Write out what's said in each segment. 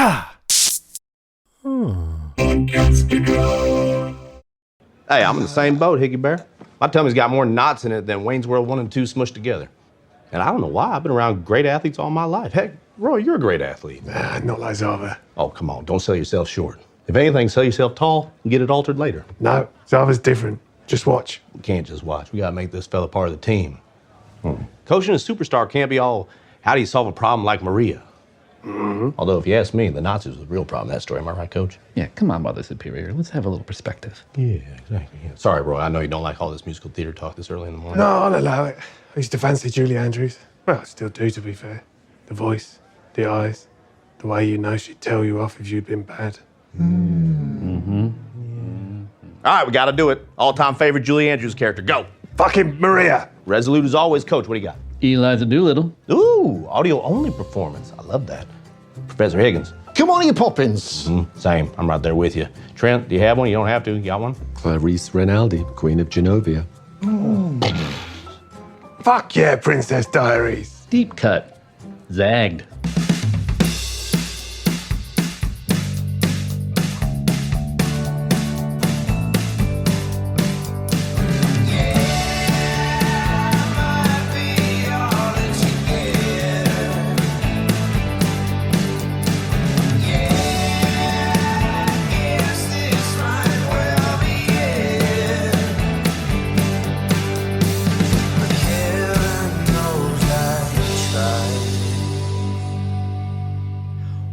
Hey, I'm in the same boat, Higgy Bear. My tummy's got more knots in it than Wayne's World 1 and 2 smushed together. And I don't know why. I've been around great athletes all my life. Heck, Roy, you're a great athlete. Nah, not like Zava. Oh, come on. Don't sell yourself short. If anything, sell yourself tall and get it altered later. No, Zava's different. Just watch. We can't just watch. We gotta make this fella part of the team. Coaching a superstar can't be all, how do you solve a problem like Maria? Although, if you ask me, the Nazis was the real problem in that story. Am I right, Coach? Yeah, come on, Mother Superior. Let's have a little perspective. Yeah, exactly. Yeah. Sorry, Roy. I know you don't like all this musical theater talk this early in the morning. No, I'll allow it. I used to fancy Julie Andrews. Well, I still do, to be fair. The voice, the eyes, the way you know she'd tell you off if you'd been bad. All right, we gotta do it. All-time favorite Julie Andrews character. Go. Fucking Maria! Resolute as always, Coach. What do you got? Eliza Doolittle. Ooh, audio-only performance. I love that. Professor Higgins. Come on, you Poppins. Same. I'm right there with you. Trent, do you have one? You don't have to. You got one? Clarice Rinaldi, Queen of Genovia. Fuck yeah, Princess Diaries. Deep cut. Zagged.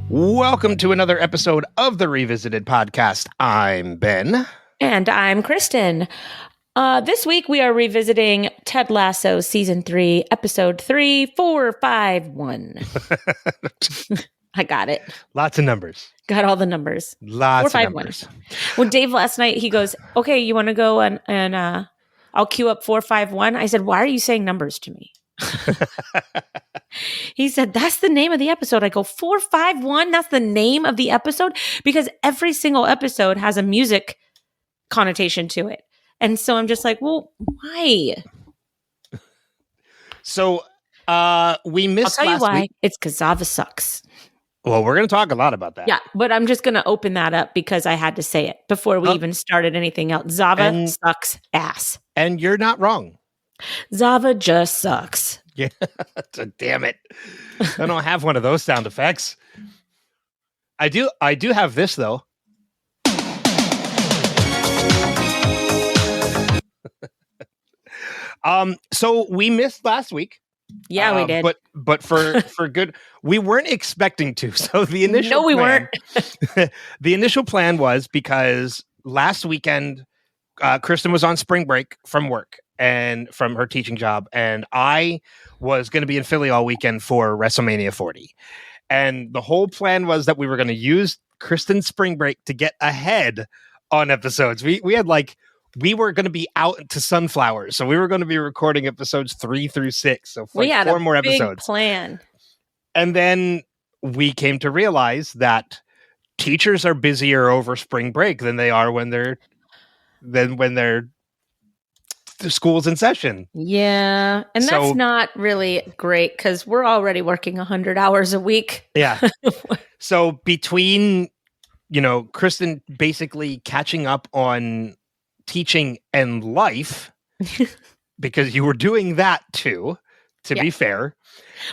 Welcome to another episode of the Revisited Podcast. I'm Ben. And I'm Kristin. This week we are revisiting Ted Lasso Season 3, Episode 3451. I got it. Lots of numbers. Got all the numbers. Lots of numbers. When Dave last night, he goes, okay, you want to go and I'll queue up 451? I said, why are you saying numbers to me? He said, that's the name of the episode. I go, 451? That's the name of the episode? Because every single episode has a music connotation to it. And so I'm just like, well, why? So we missed I'll tell you why. week. It's because Zava sucks. Well, we're going to talk a lot about that. Yeah, but I'm just going to open that up because I had to say it before we even started anything else. Zava sucks ass. And you're not wrong. Zava just sucks. Yeah, damn it. I don't have one of those sound effects. I do have this, though. So we missed last week. Yeah, we did. But for good, we weren't expecting to. So the initial weren't. The initial plan was because last weekend, Kristin was on spring break from work and from her teaching job, and I was going to be in Philly all weekend for WrestleMania 40. And the whole plan was that we were going to use Kristin's spring break to get ahead on episodes. We were going to be out to sunflowers, so we were going to be recording episodes 3 through 6. So we had 4 more big episodes. Plan. And then we came to realize that teachers are busier over spring break than they are when they're the school's in session. Yeah. And So- that's not really great because we're already working 100 hours a week. Yeah. So between, Kristin basically catching up on teaching and life, because you were doing that too, to be fair.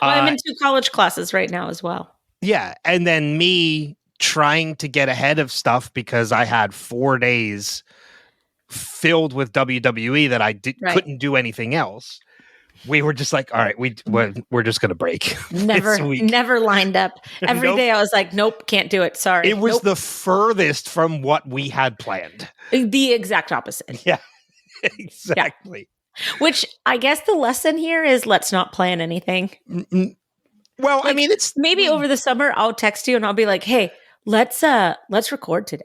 Well, I'm in 2 college classes right now as well. Yeah. And then me trying to get ahead of stuff because I had 4 days filled with WWE that I couldn't do anything else. We were just like, all right, we're just going to break. Never lined up. Every day I was like, nope, can't do it. Sorry. It was the furthest from what we had planned. The exact opposite. Yeah, exactly. Yeah. Which I guess the lesson here is let's not plan anything. Well, I mean, it's maybe over the summer I'll text you and I'll be like, hey, let's record today.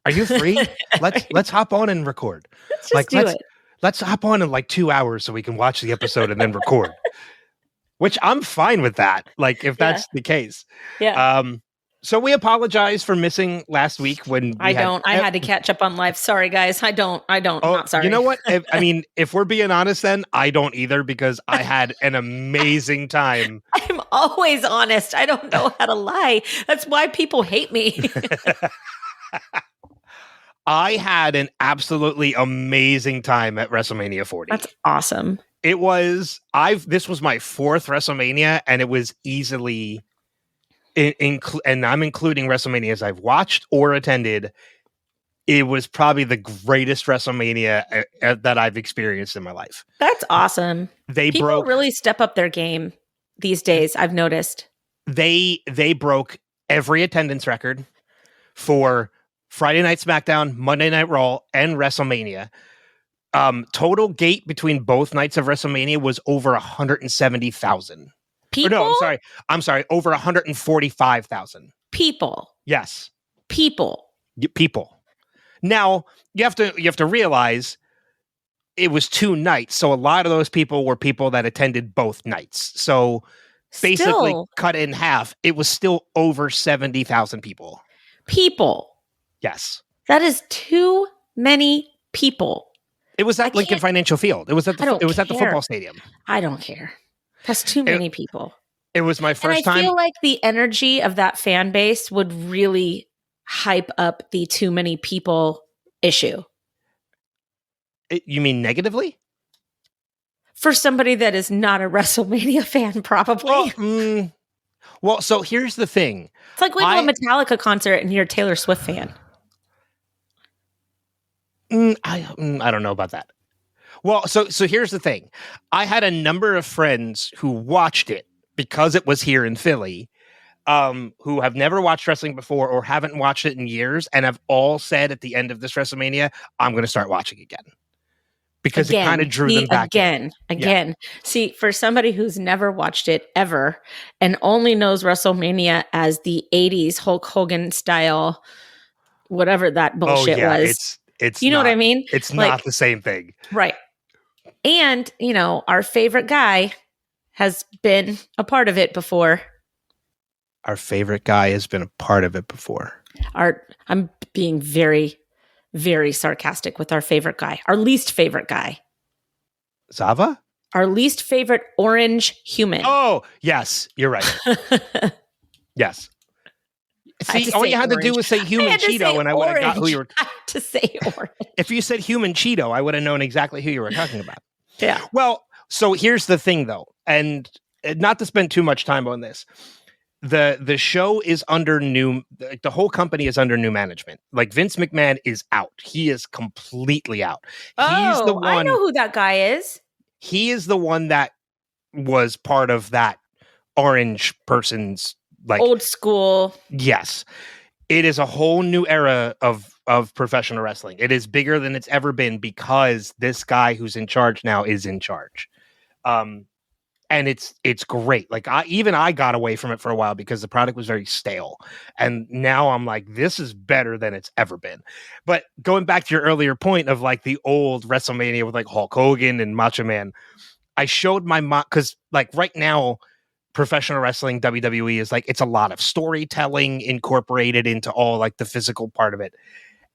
Are you free? Let's hop on and record. Let's just do it. Let's hop on in 2 hours so we can watch the episode and then record. Which I'm fine with that. If that's the case. Yeah. So we apologize for missing last week when I had to catch up on life. Sorry, guys. I don't. Oh, Not sorry. You know what? I mean, if we're being honest, then I don't either because I had an amazing time. I'm always honest. I don't know how to lie. That's why people hate me. I had an absolutely amazing time at WrestleMania 40. That's awesome. It was this was my 4th WrestleMania, and it was easily and I'm including WrestleManias I've watched or attended. It was probably the greatest WrestleMania that I've experienced in my life. That's awesome. People really step up their game these days, I've noticed. They broke every attendance record for Friday Night SmackDown, Monday Night Raw, and WrestleMania. Total gate between both nights of WrestleMania was over 170,000. People? No, I'm sorry. Over 145,000. People. Yes. People. People. Now you have to realize it was 2 nights, so a lot of those people were people that attended both nights. So basically, cut in half, it was still over 70,000 people. People. Yes, that is too many people. It was at Lincoln Financial Field. It was at the football stadium. I don't care. That's too many people. It was my first time. I feel like the energy of that fan base would really hype up the too many people issue. You mean negatively? For somebody that is not a WrestleMania fan, probably. Well, so here's the thing. It's like going to a Metallica concert and you're a Taylor Swift fan. I don't know about that. Well, so here's the thing. I had a number of friends who watched it because it was here in Philly, who have never watched wrestling before or haven't watched it in years, and have all said at the end of this WrestleMania, I'm going to start watching again. Because it kind of drew them back again. Yeah. See, for somebody who's never watched it ever and only knows WrestleMania as the 80s Hulk Hogan style, whatever that bullshit was. It's you know what I mean? It's not the same thing. Right. And, our favorite guy has been a part of it before. Our favorite guy has been a part of it before. I'm being very, very sarcastic with our favorite guy. Our least favorite guy. Zava? Our least favorite orange human. Oh, yes. You're right. Yes. See, all you had to do was say human Cheeto, and I would have got who you were. I had to say orange. If you said human Cheeto, I would have known exactly who you were talking about. Yeah. Well, so here's the thing, though, and not to spend too much time on this. The show is under the whole company is under new management. Like Vince McMahon is out. He is completely out. He's the one. I know who that guy is. He is the one that was part of that orange person's old school. Yes. It is a whole new era of professional wrestling. It is bigger than it's ever been because this guy who's in charge now is in charge. And it's great. Like I got away from it for a while because the product was very stale. And now I'm like, this is better than it's ever been. But going back to your earlier point of like the old WrestleMania with like Hulk Hogan and Macho Man, I showed my mom, because like right now, professional wrestling, WWE, is like, it's a lot of storytelling incorporated into all like the physical part of it.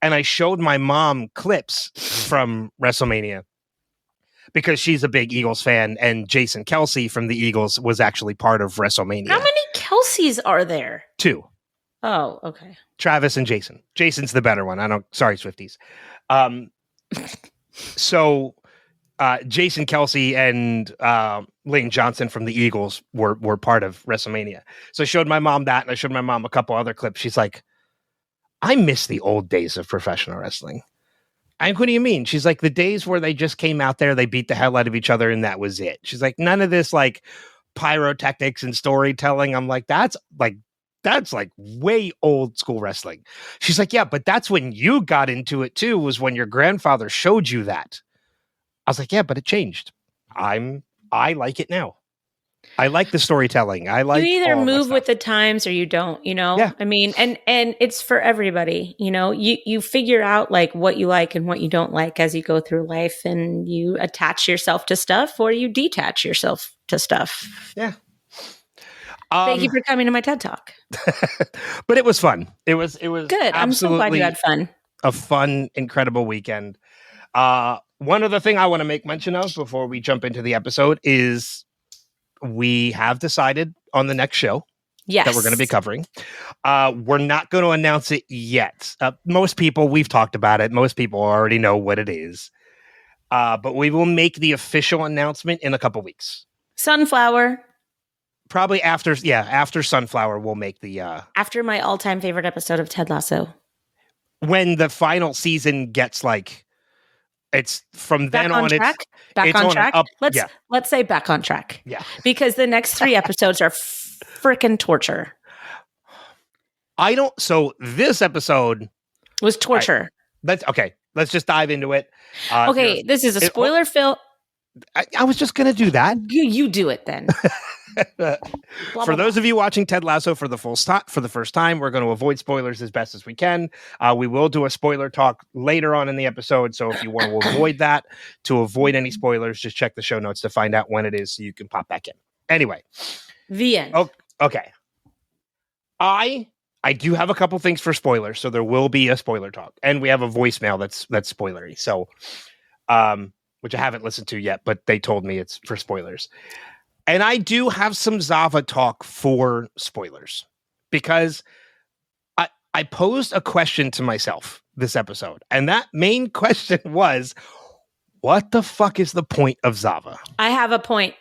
And I showed my mom clips from WrestleMania because she's a big Eagles fan, and Jason Kelsey from the Eagles was actually part of WrestleMania. How many Kelseys are there? 2. Oh, okay. Travis and Jason. Jason's the better one. Sorry, Swifties. So Jason Kelsey and Lane Johnson from the Eagles were part of WrestleMania. So I showed my mom that, and I showed my mom a couple other clips. She's like, I miss the old days of professional wrestling. What do you mean? She's like, the days where they just came out there, they beat the hell out of each other, and that was it. She's like, none of this like pyrotechnics and storytelling. I'm like, that's like way old school wrestling. She's like, yeah, but that's when you got into it too, was when your grandfather showed you that. I was like, yeah, but it changed. I like it now. I like the storytelling. I like you either move with the times or you don't, Yeah. I mean, and it's for everybody, you figure out like what you like and what you don't like as you go through life, and you attach yourself to stuff or you detach yourself to stuff. Yeah. Thank you for coming to my TED Talk. But it was fun. It was good. I'm so glad you had fun. A fun, incredible weekend. One other thing I want to make mention of before we jump into the episode is we have decided on the next show Yes. that we're going to be covering. We're not going to announce it yet. Most people, we've talked about it. Most people already know what it is. But we will make the official announcement in a couple weeks. Sunflower. Probably after Sunflower, we'll make the... after my all-time favorite episode of Ted Lasso. When the final season gets like... It's from Back then on on. track? It's back on track. Let's say back on track. Yeah. Because the next 3 episodes are freaking torture. So this episode Was torture. Let's just dive into it. Okay, this is a spoiler fill. I was just gonna do that. You do it then. For those of you watching Ted Lasso for the first time, we're going to avoid spoilers as best as we can. We will do a spoiler talk later on in the episode, so if you want to avoid that, to avoid any spoilers, just check the show notes to find out when it is so you can pop back in. Anyway. The end. Okay. I do have a couple things for spoilers, so there will be a spoiler talk. And we have a voicemail that's spoilery. So which I haven't listened to yet, but they told me it's for spoilers. And I do have some Zava talk for spoilers because I posed a question to myself this episode. And that main question was, what the fuck is the point of Zava? I have a point.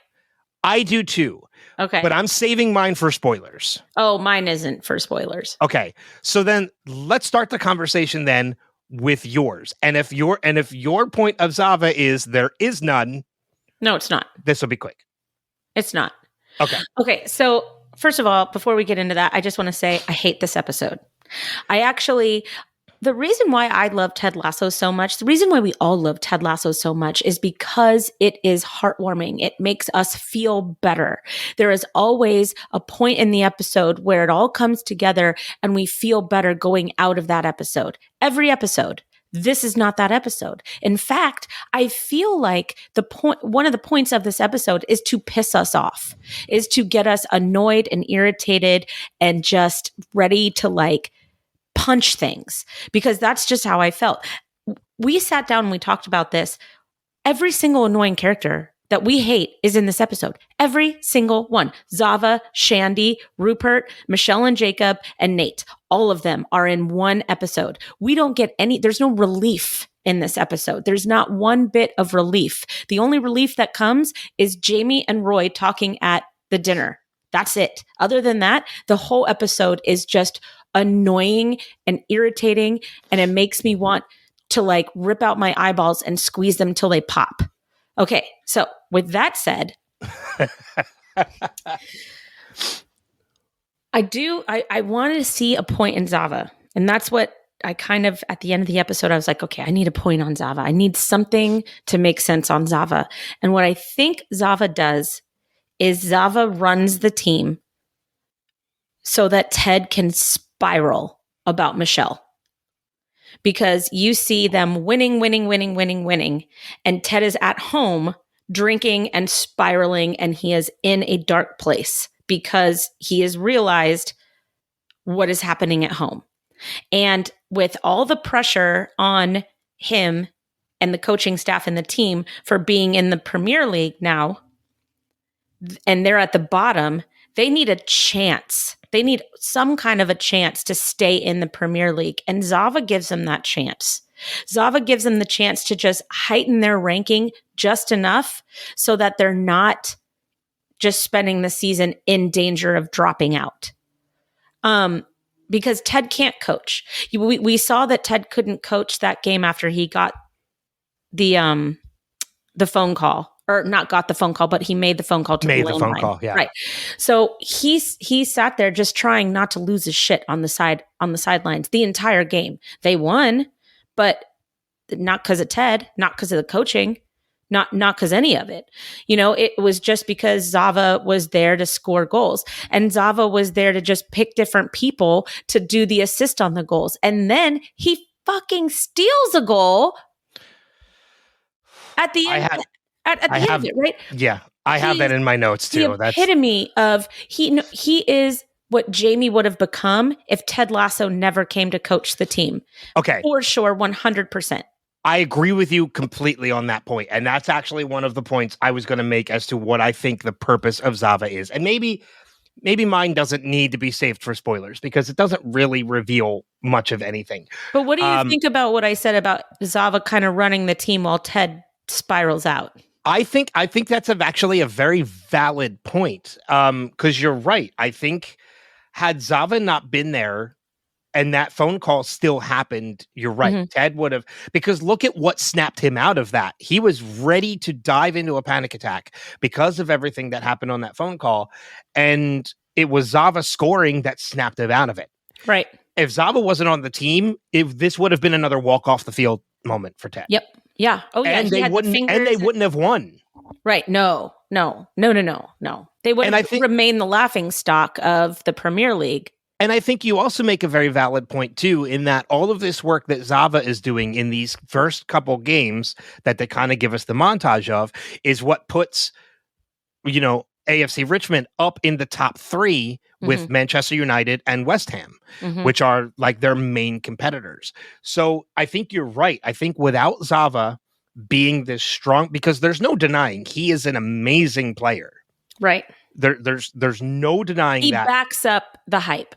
I do too. Okay. But I'm saving mine for spoilers. Oh, mine isn't for spoilers. Okay. So then let's start the conversation then with yours. And if your point of Zava is there is none. No, it's not. This will be quick. It's not. Okay. Okay. So first of all, before we get into that, I just want to say I hate this episode. The reason why I love Ted Lasso so much, the reason why we all love Ted Lasso so much is because it is heartwarming. It makes us feel better. There is always a point in the episode where it all comes together and we feel better going out of that episode. Every episode. This is not that episode. In fact, I feel like one of the points of this episode is to piss us off, is to get us annoyed and irritated and just ready to punch things, because that's just how I felt. We sat down and we talked about this. Every single annoying character that we hate is in this episode. Every single one. Zava, Shandy, Rupert, Michelle and Jacob, and Nate. All of them are in one episode. We don't get there's no relief in this episode. There's not one bit of relief. The only relief that comes is Jamie and Roy talking at the dinner. That's it. Other than that, the whole episode is just annoying and irritating, and it makes me want to rip out my eyeballs and squeeze them till they pop. Okay, so with that said, I wanted to see a point in Zava, and that's what I kind of, at the end of the episode, I was like, okay, I need a point on Zava. I need something to make sense on Zava. And what I think Zava does is Zava runs the team so that Ted can spiral about Michelle. Because you see them winning, and Ted is at home drinking and spiraling, and he is in a dark place because he has realized what is happening at home. And with all the pressure on him and the coaching staff and the team for being in the Premier League now, and they're at the bottom, they need a chance. They need some kind of a chance to stay in the Premier League. And Zava gives them that chance. Zava gives them the chance to just heighten their ranking just enough so that they're not just spending the season in danger of dropping out. Because Ted can't coach. We saw that Ted couldn't coach that game after he got the phone call. Or not got the phone call, but he made the phone call to the landline. Yeah. Right. So he sat there just trying not to lose his shit on the sidelines the entire game. They won, but not because of Ted, not because of the coaching, not because any of it. It was just because Zava was there to score goals, and Zava was there to just pick different people to do the assist on the goals. And then he fucking steals a goal at the end. At the end of it, right? Yeah, I have that in my notes too. The epitome of he is what Jamie would have become if Ted Lasso never came to coach the team. Okay, for sure, 100%. I agree with you completely on that point. And that's actually one of the points I was going to make as to what I think the purpose of Zava is. And maybe mine doesn't need to be saved for spoilers because it doesn't really reveal much of anything. But what do you think about what I said about Zava kind of running the team while Ted spirals out? I think that's actually a very valid point. Because you're right. I think had Zava not been there and that phone call still happened, you're right. Mm-hmm. Ted would have, because look at what snapped him out of that. He was ready to dive into a panic attack because of everything that happened on that phone call. And it was Zava scoring that snapped him out of it. Right. If Zava wasn't on the team, this would have been another walk off the field moment for Ted. Yep. Yeah. Oh yeah. And they wouldn't have won. Right. No. They would remain the laughing stock of the Premier League. And I think you also make a very valid point, too, in that all of this work that Zava is doing in these first couple games that they kind of give us the montage of is what puts, AFC Richmond up in the top 3 with Manchester United and West Ham, which are like their main competitors. So I think you're right. I think without Zava being this strong, because there's no denying he is an amazing player. Right. There's no denying he that. He backs up the hype.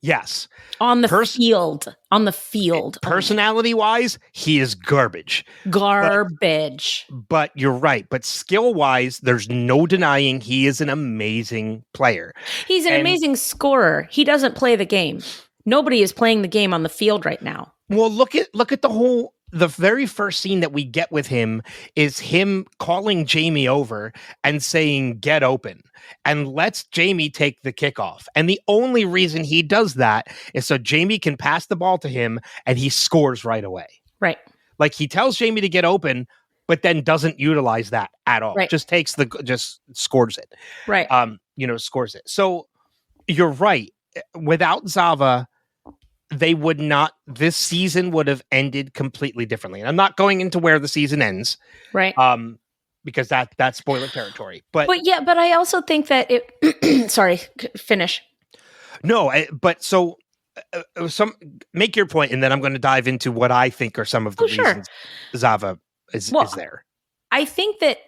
Yes. On the field. On the field. Personality-wise, he is garbage. But you're right. But skill-wise, there's no denying he is an amazing player. He's an amazing scorer. He doesn't play the game. Nobody is playing the game on the field right now. Well, look at the very first scene that we get with him is him calling Jamie over and saying, get open, and lets Jamie take the kickoff. And the only reason he does that is so Jamie can pass the ball to him and he scores right away. Right. Like he tells Jamie to get open, but then doesn't utilize that at all. Right. Just scores it. Right. Scores it. So you're right. Without Zava, this season would have ended completely differently. And I'm not going into where the season ends. Right. Because that's spoiler territory. But I also think that sorry, finish. No, make your point, and then I'm going to dive into what I think are some of the reasons Zava is there. I think that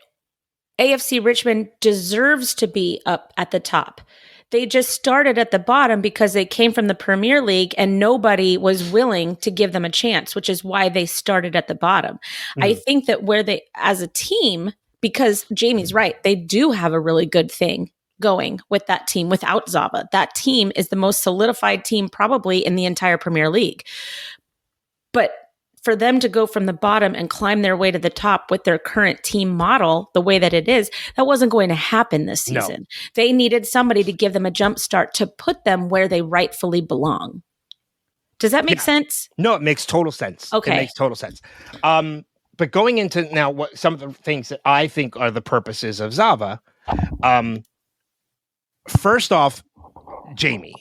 AFC Richmond deserves to be up at the top. They just started at the bottom because they came from the Premier League and nobody was willing to give them a chance, which is why they started at the bottom. I think that as a team, because Jamie's right, they do have a really good thing going with that team without Zava. That team is the most solidified team probably in the entire Premier League. But for them to go from the bottom and climb their way to the top with their current team model, the way that it is, that wasn't going to happen this season. No. They needed somebody to give them a jump start to put them where they rightfully belong. Does that make sense? No, it makes total sense. Okay. It makes total sense. But going into now what some of the things that I think are the purposes of Zava, first off, Jamie.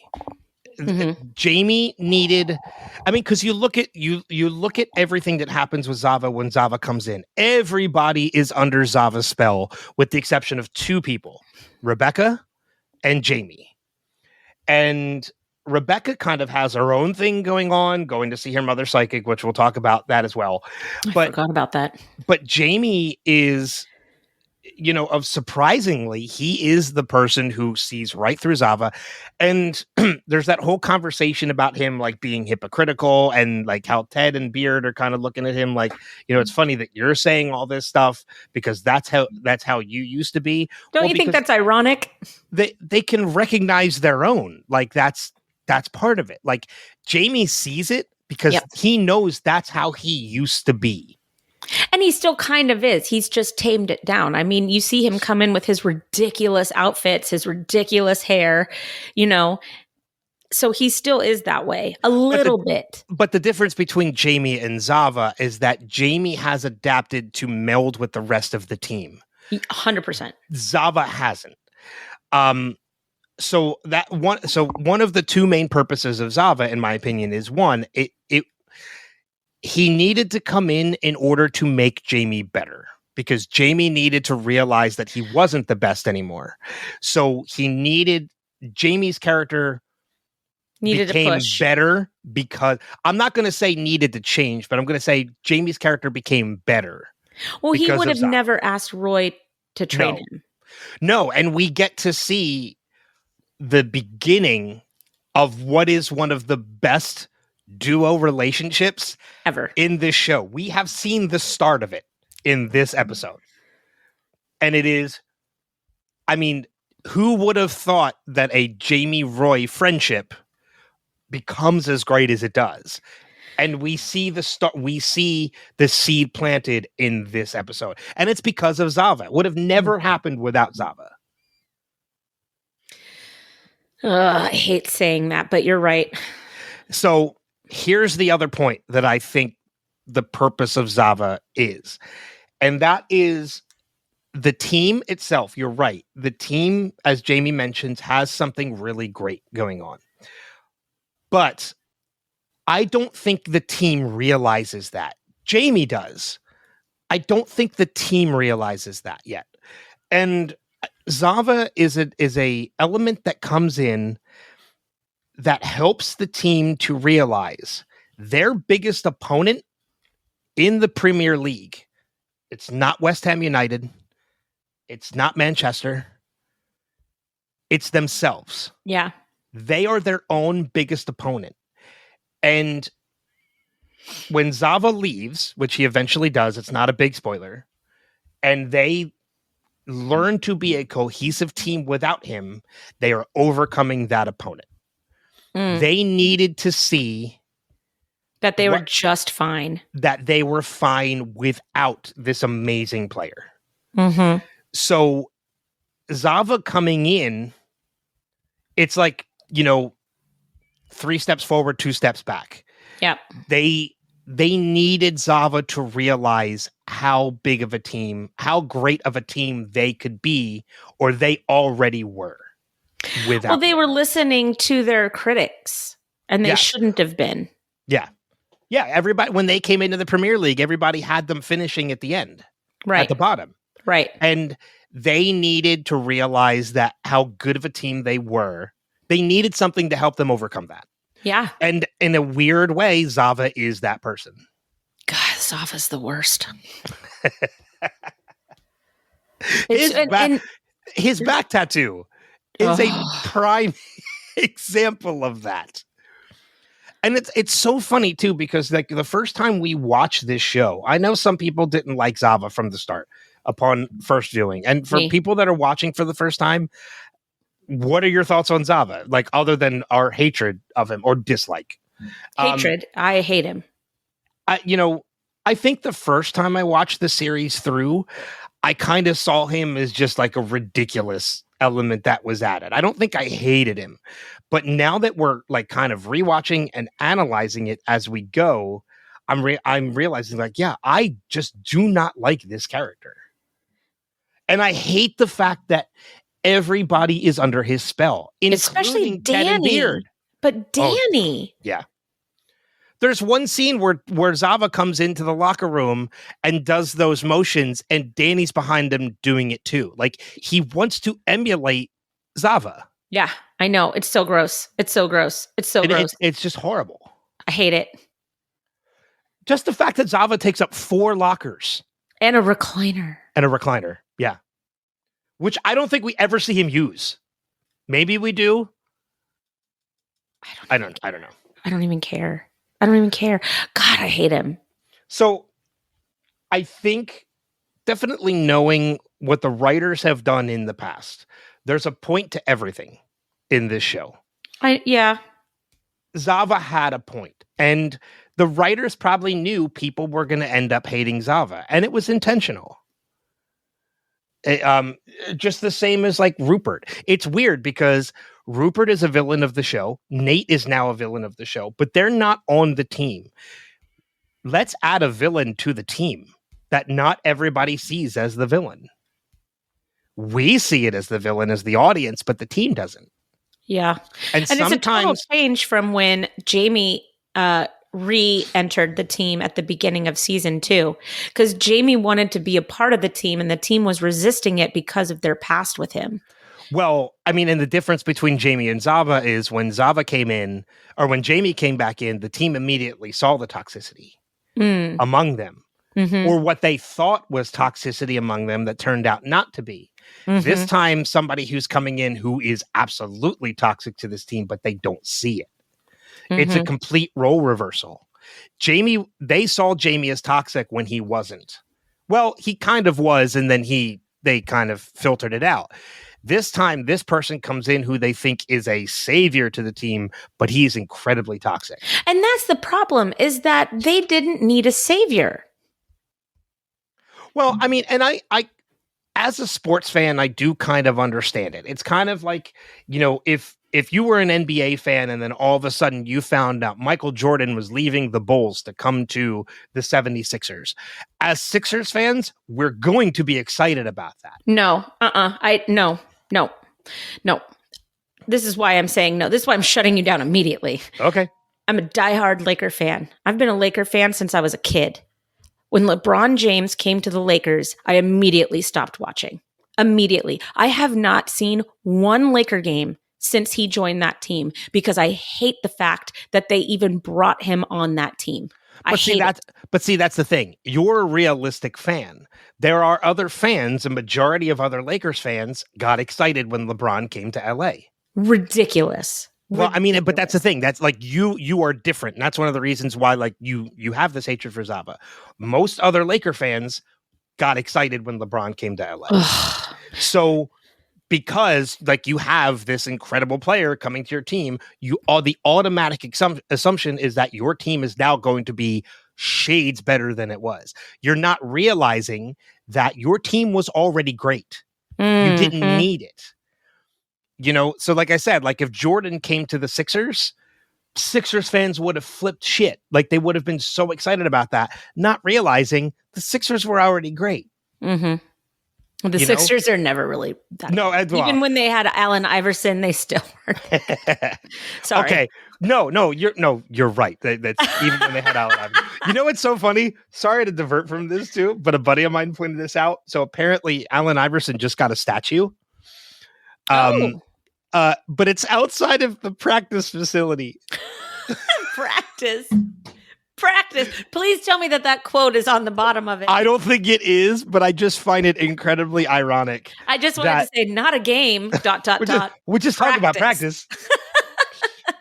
Jamie needed, because you look at everything that happens with Zava when Zava comes in. Everybody is under Zava's spell, with the exception of 2 people, Rebecca and Jamie. And Rebecca kind of has her own thing going on, going to see her mother psychic, which we'll talk about that as well. I forgot about that. But Jamie is, surprisingly, he is the person who sees right through Zava. And there's that whole conversation about him like being hypocritical and like how Ted and Beard are kind of looking at him like, it's funny that you're saying all this stuff because that's how you used to be. Don't you think that's ironic? They can recognize their own. Like that's part of it. Like Jamie sees it because he knows that's how he used to be. And he still kind of is. He's just tamed it down. I mean, you see him come in with his ridiculous outfits, his ridiculous hair, So he still is that way a little bit. But the difference between Jamie and Zava is that Jamie has adapted to meld with the rest of the team. 100%. Zava hasn't. So one of the 2 main purposes of Zava, in my opinion, is one, he needed to come in order to make Jamie better because Jamie needed to realize that he wasn't the best anymore. So he needed Jamie's character became better because I'm not going to say needed to change, but I'm going to say Jamie's character became better. Well, he would have never asked Roy to train him. No, and we get to see the beginning of what is one of the best duo relationships ever in this show. We have seen the start of it in this episode. And it is, I mean, who would have thought that a Jamie-Roy friendship becomes as great as it does? And we see the seed planted in this episode. And it's because of Zava. It would have never happened without Zava. I hate saying that, but you're right. So here's the other point that I think the purpose of Zava is. And that is the team itself. You're right. The team, as Jamie mentions, has something really great going on. But I don't think the team realizes that. Jamie does. I don't think the team realizes that yet. And Zava is a element that comes in that helps the team to realize their biggest opponent in the Premier League. It's not West Ham United. It's not Manchester. It's themselves. Yeah. They are their own biggest opponent. And when Zava leaves, which he eventually does, it's not a big spoiler, and they learn to be a cohesive team without him, they are overcoming that opponent. They needed to see that they were just fine. That they were fine without this amazing player. Mm-hmm. So Zava coming in, it's like, 3 steps forward, 2 steps back. Yeah. They needed Zava to realize how big of a team, how great of a team they could be, or they already were. Well, they were listening to their critics, and they shouldn't have been. Yeah. Yeah, everybody, when they came into the Premier League, everybody had them finishing at the end. Right. At the bottom. Right. And they needed to realize that how good of a team they were. They needed something to help them overcome that. Yeah. And in a weird way, Zava is that person. God, Zava's the worst. His back tattoo is a prime example of that. And it's so funny too, because like the first time we watched this show, I know some people didn't like Zava from the start upon first viewing. And for people that are watching for the first time, what are your thoughts on Zava? Like, other than our hatred of him or dislike? Hatred. I hate him. I think the first time I watched the series through, I kind of saw him as just like a ridiculous element that was added. I don't think I hated him. But now that we're like kind of rewatching and analyzing it as we go, I'm realizing like, yeah, I just do not like this character. And I hate the fact that everybody is under his spell, especially Danny. But Danny. Yeah. There's one scene where Zava comes into the locker room and does those motions, and Danny's behind him doing it too. Like, he wants to emulate Zava. Yeah, I know. It's so gross. It's so gross. It's just horrible. I hate it. Just the fact that Zava takes up 4 lockers. And a recliner. Yeah. Which I don't think we ever see him use. Maybe we do. I don't know. I don't even care. God, I hate him. So I think definitely knowing what the writers have done in the past, there's a point to everything in this show. Zava had a point, and the writers probably knew people were going to end up hating Zava, and it was intentional. Just the same as like Rupert. It's weird because Rupert is a villain of the show. Nate is now a villain of the show, but they're not on the team. Let's add a villain to the team that not everybody sees as the villain. We see it as the villain as the audience, but the team doesn't. Yeah. And it's a total change from when Jamie re-entered the team at the beginning of season 2, because Jamie wanted to be a part of the team and the team was resisting it because of their past with him. Well, I mean, and the difference between Jamie and Zava is when Zava came in, or when Jamie came back in, the team immediately saw the toxicity among them, or what they thought was toxicity among them that turned out not to be. This time, somebody who's coming in who is absolutely toxic to this team, but they don't see it. It's a complete role reversal. Jamie, they saw Jamie as toxic when he wasn't. Well, he kind of was, and then they kind of filtered it out. This time, this person comes in who they think is a savior to the team, but he's incredibly toxic. And that's the problem, is that they didn't need a savior. Well, I mean, and I as a sports fan, I do kind of understand it. It's kind of like, if you were an NBA fan and then all of a sudden you found out Michael Jordan was leaving the Bulls to come to the 76ers. As Sixers fans, we're going to be excited about that. No. No. This is why I'm saying no. This is why I'm shutting you down immediately. Okay. I'm a diehard Laker fan. I've been a Laker fan since I was a kid. When LeBron James came to the Lakers, I immediately stopped watching. Immediately. I have not seen one Laker game since he joined that team because I hate the fact that they even brought him on that team. But see, that's the thing. You're a realistic fan. There are other fans, a majority of other Lakers fans got excited when LeBron came to LA. Ridiculous. Well, I mean, but that's the thing. That's like you are different. And that's one of the reasons why you have this hatred for Zava. Most other Laker fans got excited when LeBron came to LA. So because you have this incredible player coming to your team, the automatic assumption is that your team is now going to be shades better than it was. You're not realizing that your team was already great. You didn't need it. So like I said, if Jordan came to the Sixers fans would have flipped shit. They would have been so excited about that, not realizing the Sixers were already great. The Sixers are never really that good. Even when they had Allen Iverson, they still weren't. Sorry. Okay. No, you're right. That's even when they had Allen Iverson. You know what's so funny? Sorry to divert from this too, but a buddy of mine pointed this out. So apparently Allen Iverson just got a statue. But it's outside of the practice facility. Practice. Please tell me that quote is on the bottom of it. I don't think it is, but I just find it incredibly ironic. I just wanted to say, not a game, ... We're just talking about practice.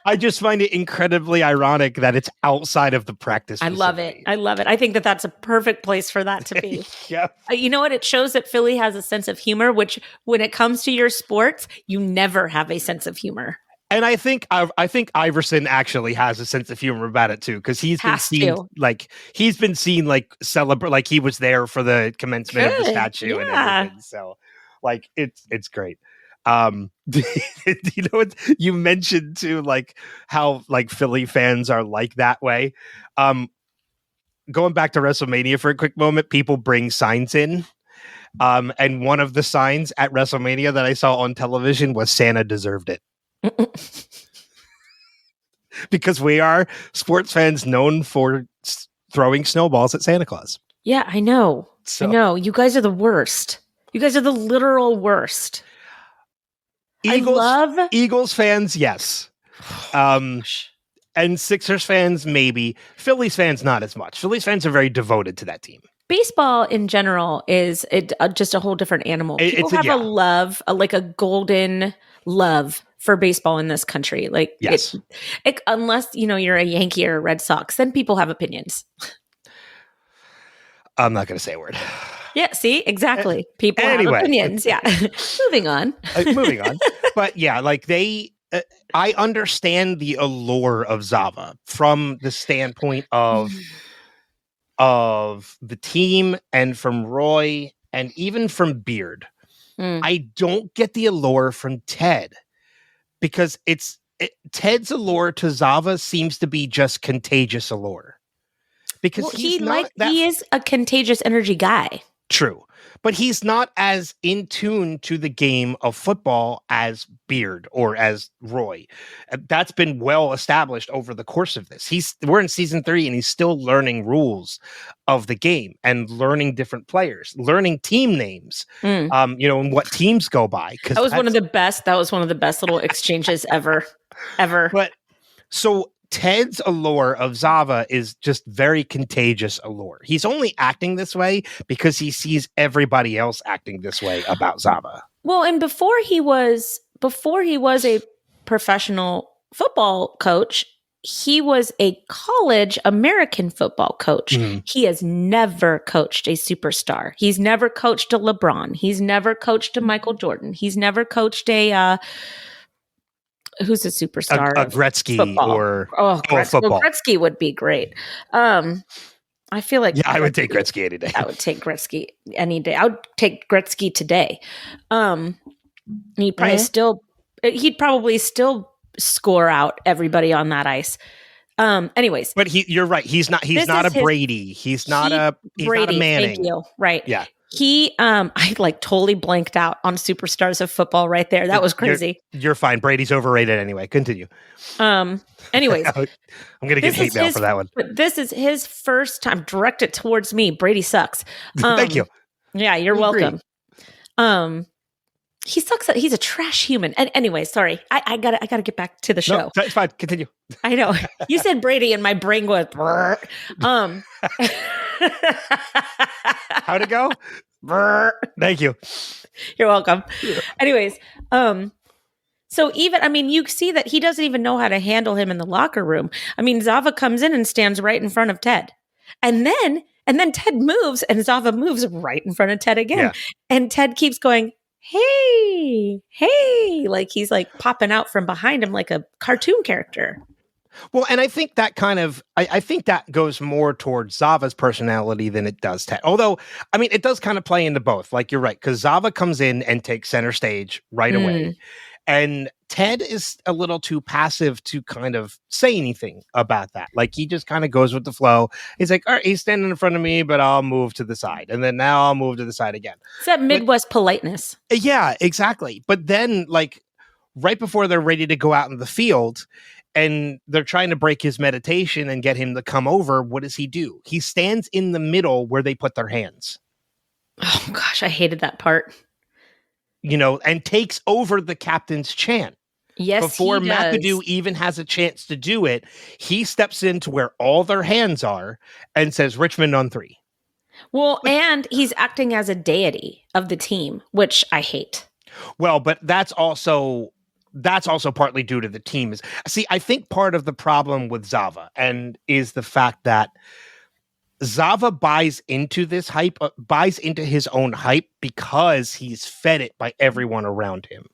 I just find it incredibly ironic that it's outside of the practice facility. I love it. I think that's a perfect place for that to be. Yeah. You know what? It shows that Philly has a sense of humor, which when it comes to your sports, you never have a sense of humor. And I think Iverson actually has a sense of humor about it too, because he's been seen celebrate, he was there for the commencement of the statue and everything. So it's great. You know what you mentioned too, how Philly fans are that way. Going back to WrestleMania for a quick moment, people bring signs in. And one of the signs at WrestleMania that I saw on television was Santa deserved it. Because we are sports fans known for throwing snowballs at Santa Claus. Yeah, I know. I know. You guys are the worst. You guys are the literal worst. Eagles fans, yes. And Sixers fans, maybe. Phillies fans, not as much. Phillies fans are very devoted to that team. Baseball in general is just a whole different animal. People have a love, a golden love for baseball in this country. Yes. Unless, you're a Yankee or a Red Sox, then people have opinions. I'm not going to say a word. Yeah, see? Exactly. People have opinions. Yeah. Moving on. But yeah, I understand the allure of Zava from the standpoint of the team and from Roy and even from Beard. I don't get the allure from Ted, because Ted's allure to Zava seems to be just contagious allure. Because he is a contagious energy guy. True. But he's not as in tune to the game of football as Beard or as Roy. That's been well established over the course of this. We're in season 3 and he's still learning rules of the game and learning different players, learning team names, and what teams go by. That was one of the best little exchanges ever. But so Ted's allure of Zava is just very contagious allure. He's only acting this way because he sees everybody else acting this way about Zava. Well, and before he was a professional football coach, he was a college American football coach. Mm-hmm. He has never coached a superstar. He's never coached a LeBron. He's never coached a Michael Jordan. He's never coached a who's a superstar? A Gretzky football. Or football. Well, Gretzky would be great. I feel like I would take Gretzky any day. I would take Gretzky any day. I would take Gretzky today. He'd probably still score out everybody on that ice. Anyways, but you're right. He's not a Brady. He's not a Manning. Thank you. Right. Yeah. I totally blanked out on superstars of football right there. That was crazy. You're fine. Brady's overrated anyway. Continue. Anyways, I'm going to get hate mail for that one. But this is his first time. Direct it towards me. Brady sucks. Thank you. Yeah, you're welcome. He sucks. He's a trash human. And anyway, sorry. I gotta get back to the show. No, it's fine. Continue. I know. You said Brady and my brain went How'd it go? Thank you. You're welcome. Anyways, so you see that he doesn't even know how to handle him in the locker room. Zava comes in and stands right in front of Ted. And then Ted moves and Zava moves right in front of Ted again. Yeah. And Ted keeps going, hey, like he's popping out from behind him like a cartoon character. Well, and I think that I think that goes more towards Zava's personality than it does Ted. Although, it does kind of play into both. Like, you're right, because Zava comes in and takes center stage right away. And Ted is a little too passive to kind of say anything about that. Like, he just kind of goes with the flow. He's like, all right, he's standing in front of me, but I'll move to the side. And then now I'll move to the side again. It's that Midwest politeness. Yeah, exactly. But then, right before they're ready to go out in the field and they're trying to break his meditation and get him to come over, what does he do? He stands in the middle where they put their hands. Oh, gosh, I hated that part. And takes over the captain's chant. Yes, before he does. McAdoo even has a chance to do it, he steps into where all their hands are and says, Richmond on 3. Well, and he's acting as a deity of the team, which I hate. Well, but that's also partly due to the team. I think part of the problem with Zava is the fact that Zava buys into this hype, buys into his own hype because he's fed it by everyone around him.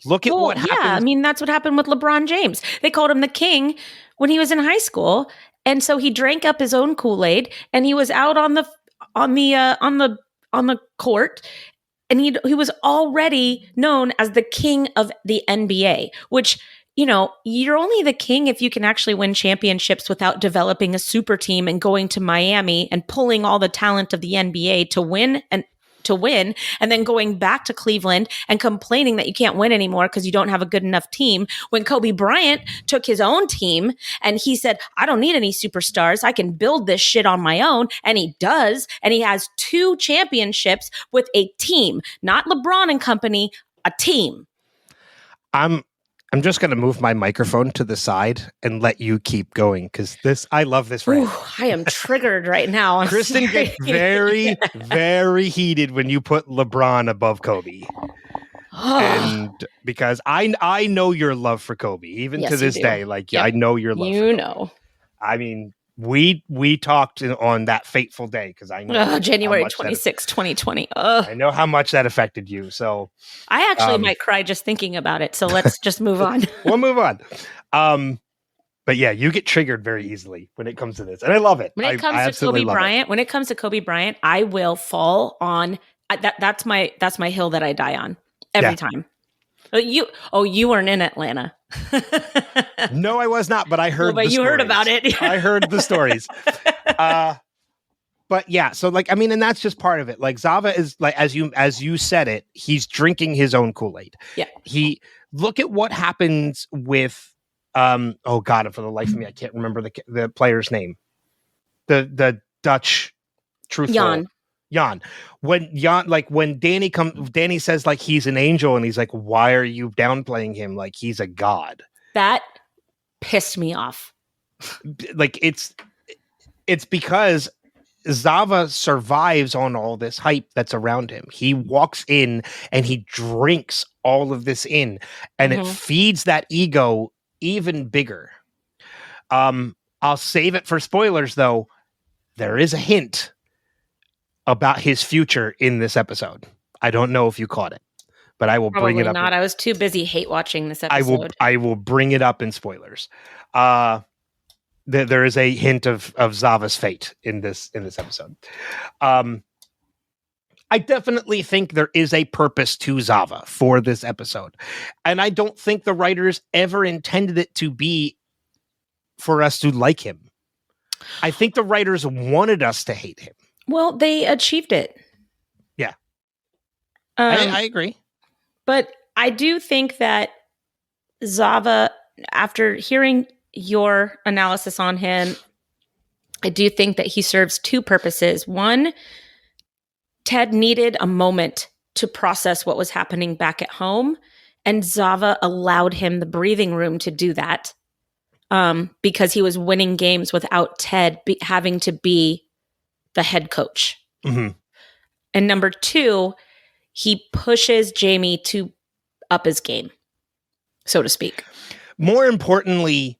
Look at what happened. Yeah, that's what happened with LeBron James. They called him the king when he was in high school, and so he drank up his own Kool-Aid, and he was out on the court, and he was already known as the king of the NBA, which, you're only the king if you can actually win championships without developing a super team and going to Miami and pulling all the talent of the NBA to win and then going back to Cleveland and complaining that you can't win anymore because you don't have a good enough team. When Kobe Bryant took his own team and he said, I don't need any superstars. I can build this shit on my own. And he does. And he has 2 championships with a team, not LeBron and company, a team. I'm just going to move my microphone to the side and let you keep going because I love this rant. I am triggered right now. Kristin gets very, very heated when you put LeBron above Kobe. And because I know your love for Kobe, even to this day. I know your love for Kobe. We talked on that fateful day because I know January 26, 2020. I know how much that affected you. So I actually might cry just thinking about it. So let's just move on. We'll move on. But yeah, you get triggered very easily when it comes to this, and I love it. When it comes to Kobe Bryant, I will fall on that's my hill that I die on every time. You weren't in Atlanta. No, I was not, but I heard. But you heard about it. I heard the stories. But yeah, so like, I mean, and that's just part of it. Like Zava is like, as you said it, he's drinking his own Kool-Aid. Yeah. Look at what happens with, oh God, and for the life of me, I can't remember the player's name. The Dutch truthful. Jan. When Danny says like he's an angel and he's like, why are you downplaying him? Like he's a god. That pissed me off. Like it's because Zava survives on all this hype that's around him. He walks in and he drinks all of this in, and it feeds that ego even bigger. I'll save it for spoilers though. There is a hint about his future in this episode. I don't know if you caught it, but I will bring it up. Not. I was too busy hate watching this episode. I will bring it up in spoilers. There is a hint of Zava's fate in this episode. I definitely think there is a purpose to Zava for this episode, and I don't think the writers ever intended it to be for us to like him. I think the writers wanted us to hate him. Well, they achieved it. Yeah. I agree. But I do think that Zava, after hearing your analysis on him, I do think that he serves two purposes. One, Ted needed a moment to process what was happening back at home, and Zava allowed him the breathing room to do that because he was winning games without Ted having to be the head coach. Mm-hmm. And number two, he pushes Jamie to up his game, so to speak. More importantly,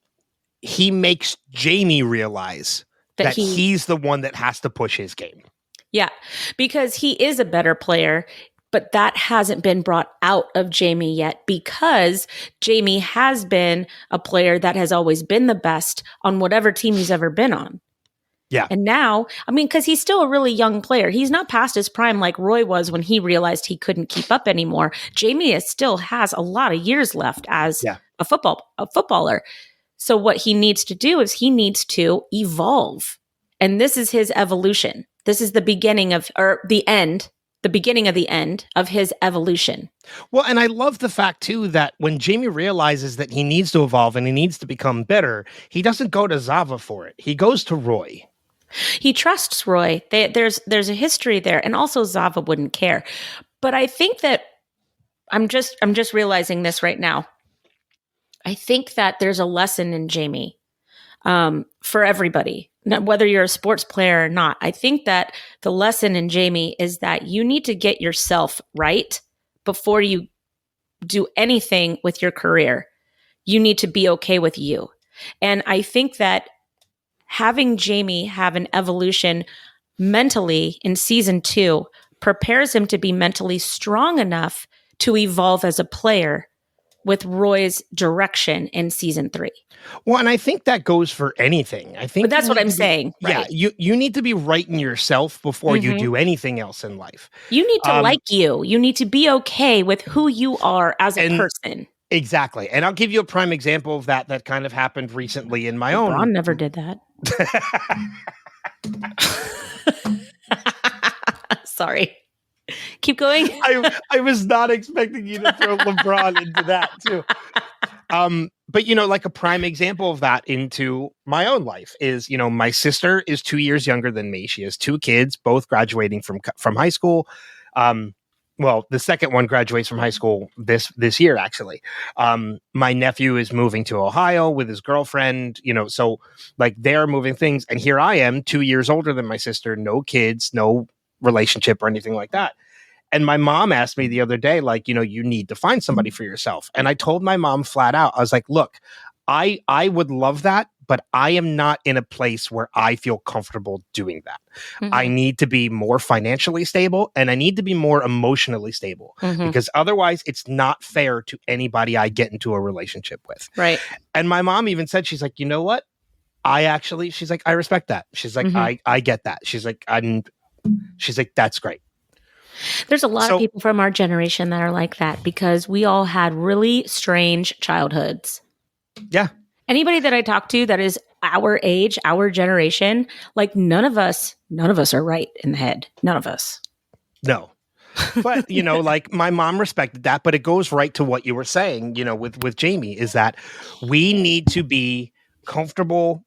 he makes Jamie realize that he's the one that has to push his game. Yeah, because he is a better player, but that hasn't been brought out of Jamie yet because Jamie has been a player that has always been the best on whatever team he's ever been on. Yeah. And now, I mean, because he's still a really young player. He's not past his prime like Roy was when he realized he couldn't keep up anymore. Jamie still has a lot of years left as a footballer. So what he needs to do is he needs to evolve. And this is his evolution. This is the beginning of the beginning of the end of his evolution. Well, and I love the fact too that when Jamie realizes that he needs to evolve and he needs to become better, he doesn't go to Zava for it. He goes to Roy. He trusts Roy. There's a history there, and also Zava wouldn't care. But I think that I'm just realizing this right now. I think that there's a lesson in Jamie for everybody, whether you're a sports player or not. I think that the lesson in Jamie is that you need to get yourself right before you do anything with your career. You need to be okay with you. And I think that having Jamie have an evolution mentally in season 2 prepares him to be mentally strong enough to evolve as a player with Roy's direction in season 3. Well, and I think that goes for anything. But that's what I'm saying. Right? Yeah, you need to be right in yourself before you do anything else in life. You need to like you. You need to be okay with who you are as a person. Exactly. And I'll give you a prime example of that kind of happened recently in my own. LeBron never did that. Sorry. Keep going. I was not expecting you to throw LeBron into that too. But like a prime example of that into my own life is, my sister is 2 years younger than me. She has 2 kids, both graduating from high school. Well, the second one graduates from high school this year, actually. My nephew is moving to Ohio with his girlfriend, so like they're moving things. And here I am, 2 years older than my sister, no kids, no relationship or anything like that. And my mom asked me the other day, like, you need to find somebody for yourself. And I told my mom flat out, I was like, look, I would love that, but I am not in a place where I feel comfortable doing that. Mm-hmm. I need to be more financially stable and I need to be more emotionally stable because otherwise it's not fair to anybody I get into a relationship with. Right. And my mom even said, she's like, you know what? She's like, I respect that. She's like, I get that. She's like, that's great. There's a lot of people from our generation that are like that because we all had really strange childhoods. Yeah. Anybody that I talk to that is our age, our generation, like none of us are right in the head. None of us. No. But, like my mom respected that, but it goes right to what you were saying, with Jamie, is that we need to be comfortable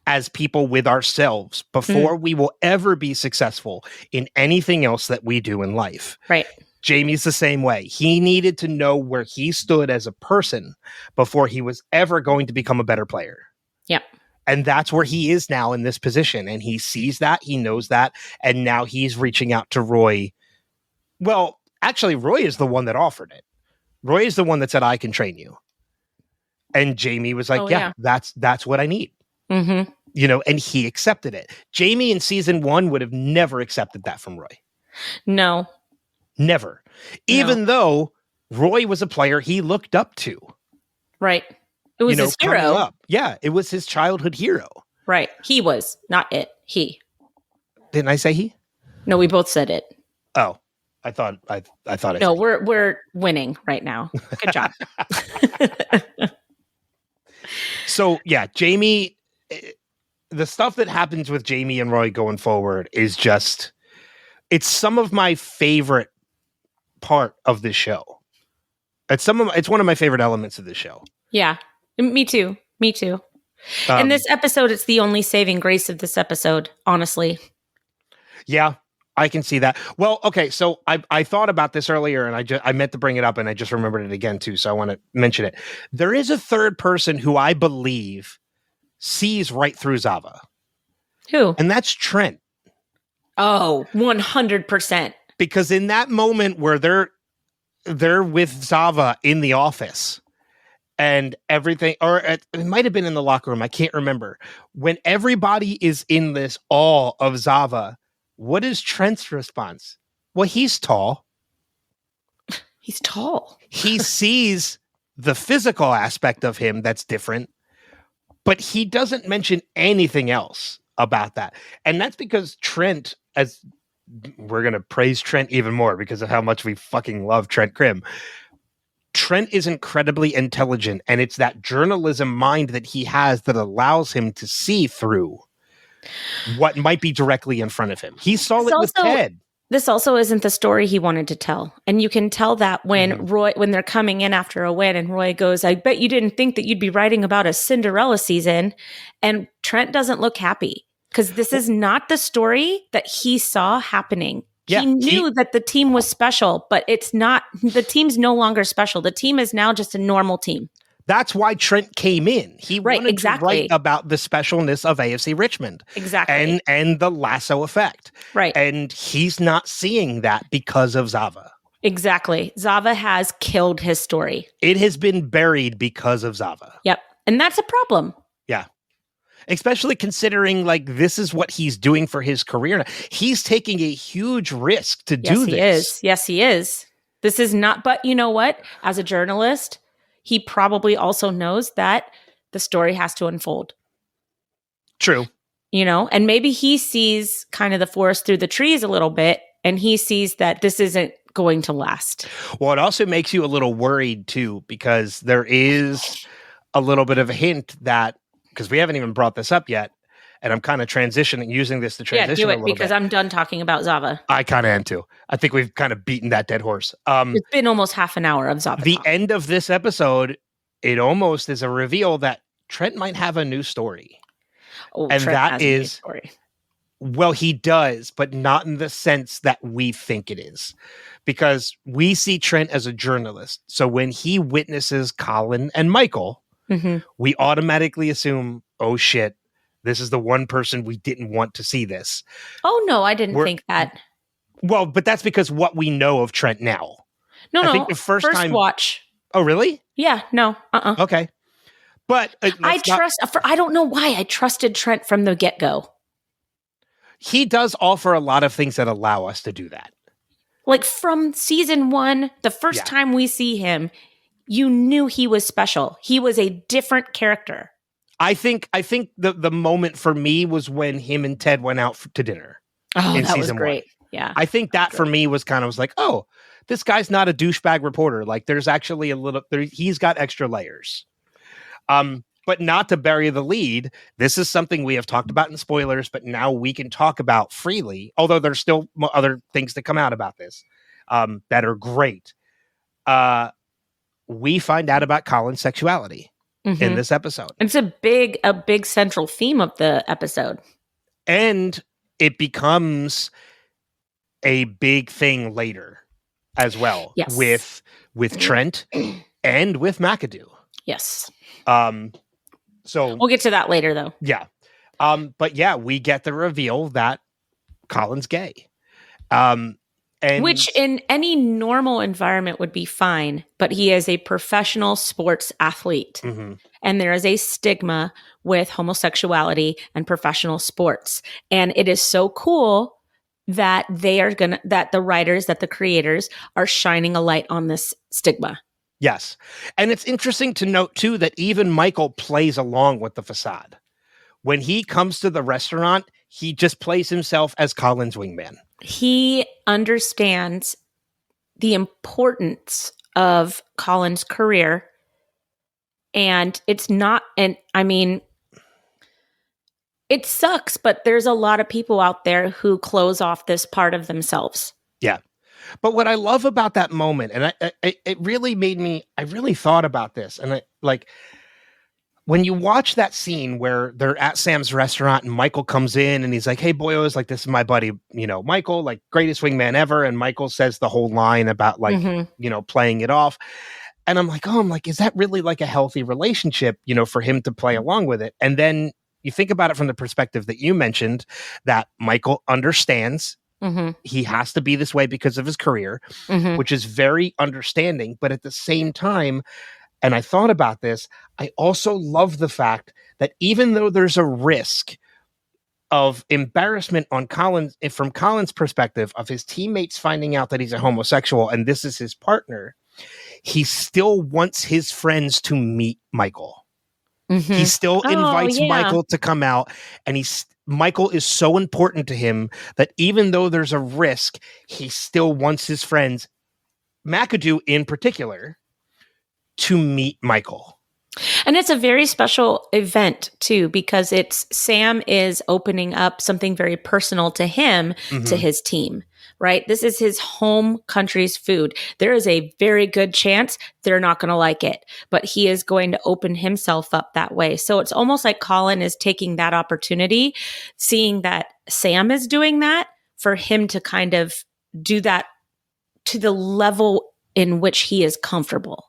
as people with ourselves before we will ever be successful in anything else that we do in life. Right. Jamie's the same way. He needed to know where he stood as a person before he was ever going to become a better player. Yep. And that's where he is now in this position. And he sees that, he knows that, and now he's reaching out to Roy. Well, actually, Roy is the one that offered it. Roy is the one that said, I can train you. And Jamie was like, that's what I need. Mm-hmm. And he accepted it. Jamie in season 1 would have never accepted that from Roy. No. Never. Even though Roy was a player he looked up to. Right. It was his hero. Up. Yeah, it was his childhood hero. Right. He was, not it. He. Didn't I say he? No, we both said it. Oh, I thought No, we're winning right now. Good job. So, yeah, Jamie, the stuff that happens with Jamie and Roy going forward is just, it's some of my favorite part of the show. It's one of my favorite elements of the show. Yeah, me too. And this episode, it's the only saving grace of this episode, honestly. Yeah, I can see that. Well, okay, so I thought about this earlier, and I meant to bring it up, and I just remembered it again too. So I want to mention it. There is a third person who I believe sees right through Zava. Who? And that's Trent. Oh, 100%. Because in that moment where they're with Zava in the office and everything, or it might have been in the locker room, I can't remember. When everybody is in this awe of Zava, what is Trent's response? Well, he's tall. He's tall. He sees the physical aspect of him that's different, but he doesn't mention anything else about that. And that's because Trent, as we're going to praise Trent even more because of how much we fucking love Trent Krim. Trent is incredibly intelligent, and it's that journalism mind that he has that allows him to see through what might be directly in front of him. He saw it with Ted. This also isn't the story he wanted to tell. And you can tell that when when they're coming in after a win and Roy goes, I bet you didn't think that you'd be writing about a Cinderella season. And Trent doesn't look happy because this is not the story that he saw happening. Yeah, he knew that the team was special, but it's not, the team's no longer special. The team is now just a normal team. That's why Trent came in. He wanted to write about the specialness of AFC Richmond. Exactly. And the lasso effect. Right. And he's not seeing that because of Zava. Exactly. Zava has killed his story. It has been buried because of Zava. Yep. And that's a problem. Yeah. Especially considering like this is what he's doing for his career. He's taking a huge risk to do this. Yes, he is. This is not, but you know what? As a journalist, he probably also knows that the story has to unfold. True. You know, and maybe he sees kind of the forest through the trees a little bit, and he sees that this isn't going to last. Well, it also makes you a little worried too, because there is a little bit of a hint that, because we haven't even brought this up yet, and I'm kind of using this to transition do a it little because bit. I'm done talking about Zava. I kind of am too. I think we've kind of beaten that dead horse. It's been almost half an hour of Zava. The talk. end of this episode, it almost is a reveal that Trent might have a new story. Oh, and Trent that has a new is, story. Well, he does, but not in the sense that we think it is. Because we see Trent as a journalist. So when he witnesses Colin and Michael, we automatically assume, oh shit, this is the one person we didn't want to see this. Oh, no, I didn't think that. Well, but that's because what we know of Trent now. I think think the first time watch. Oh, really? Yeah, no, Okay. But I don't know why I trusted Trent from the get-go. He does offer a lot of things that allow us to do that. Like from season 1, the first time we see him, you knew he was special. He was a different character. I think the moment for me was when him and Ted went out to dinner. Oh, that was great. 1. Yeah. I think that for me was like, oh, this guy's not a douchebag reporter. Like there's actually he's got extra layers. But not to bury the lead, this is something we have talked about in spoilers, but now we can talk about freely, although there's still other things to come out about this that are great. We find out about Colin's sexuality in this episode. It's a big central theme of the episode. And it becomes a big thing later as well. Yes. With Trent and with McAdoo. Yes. So we'll get to that later though. Yeah. But yeah, we get the reveal that Colin's gay. And which in any normal environment would be fine, but he is a professional sports athlete. And there is a stigma with homosexuality and professional sports. And it is so cool that that the writers, that the creators are shining a light on this stigma. Yes. And it's interesting to note too that even Michael plays along with the facade. When he comes to the restaurant, he just plays himself as Colin's wingman. He understands the importance of Colin's career. And it's not, and I mean, it sucks, but there's a lot of people out there who close off this part of themselves. Yeah. But what I love about that moment, and it really made me, I really thought about this. And when you watch that scene where they're at Sam's restaurant and Michael comes in and he's like, hey, boyos, like, this is my buddy, Michael, like, greatest wingman ever. And Michael says the whole line about playing it off. And I'm like, is that really like a healthy relationship, for him to play along with it? And then you think about it from the perspective that you mentioned, that Michael understands he has to be this way because of his career, which is very understanding. But at the same time, and I thought about this, I also love the fact that even though there's a risk of embarrassment on from Colin's perspective of his teammates finding out that he's a homosexual and this is his partner, he still wants his friends to meet Michael. He still invites Michael to come out, and Michael is so important to him that even though there's a risk, he still wants his friends, McAdoo in particular, to meet Michael. And it's a very special event too, because Sam is opening up something very personal to him, to his team, right? This is his home country's food. There is a very good chance they're not going to like it, but he is going to open himself up that way. So it's almost like Colin is taking that opportunity, seeing that Sam is doing that, for him to kind of do that to the level in which he is comfortable.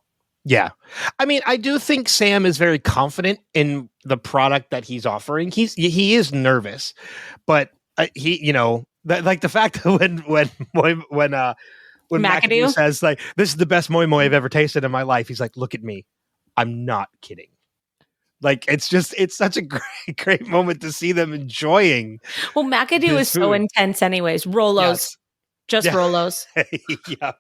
Yeah. I mean, I do think Sam is very confident in the product that he's offering. He is nervous, but he, like the fact that when McAdoo says, like, this is the best moi moi I've ever tasted in my life, he's like, look at me, I'm not kidding. Like, it's such a great moment to see them enjoying. Well, McAdoo is so intense anyways. Rolos, Rolos. Yeah.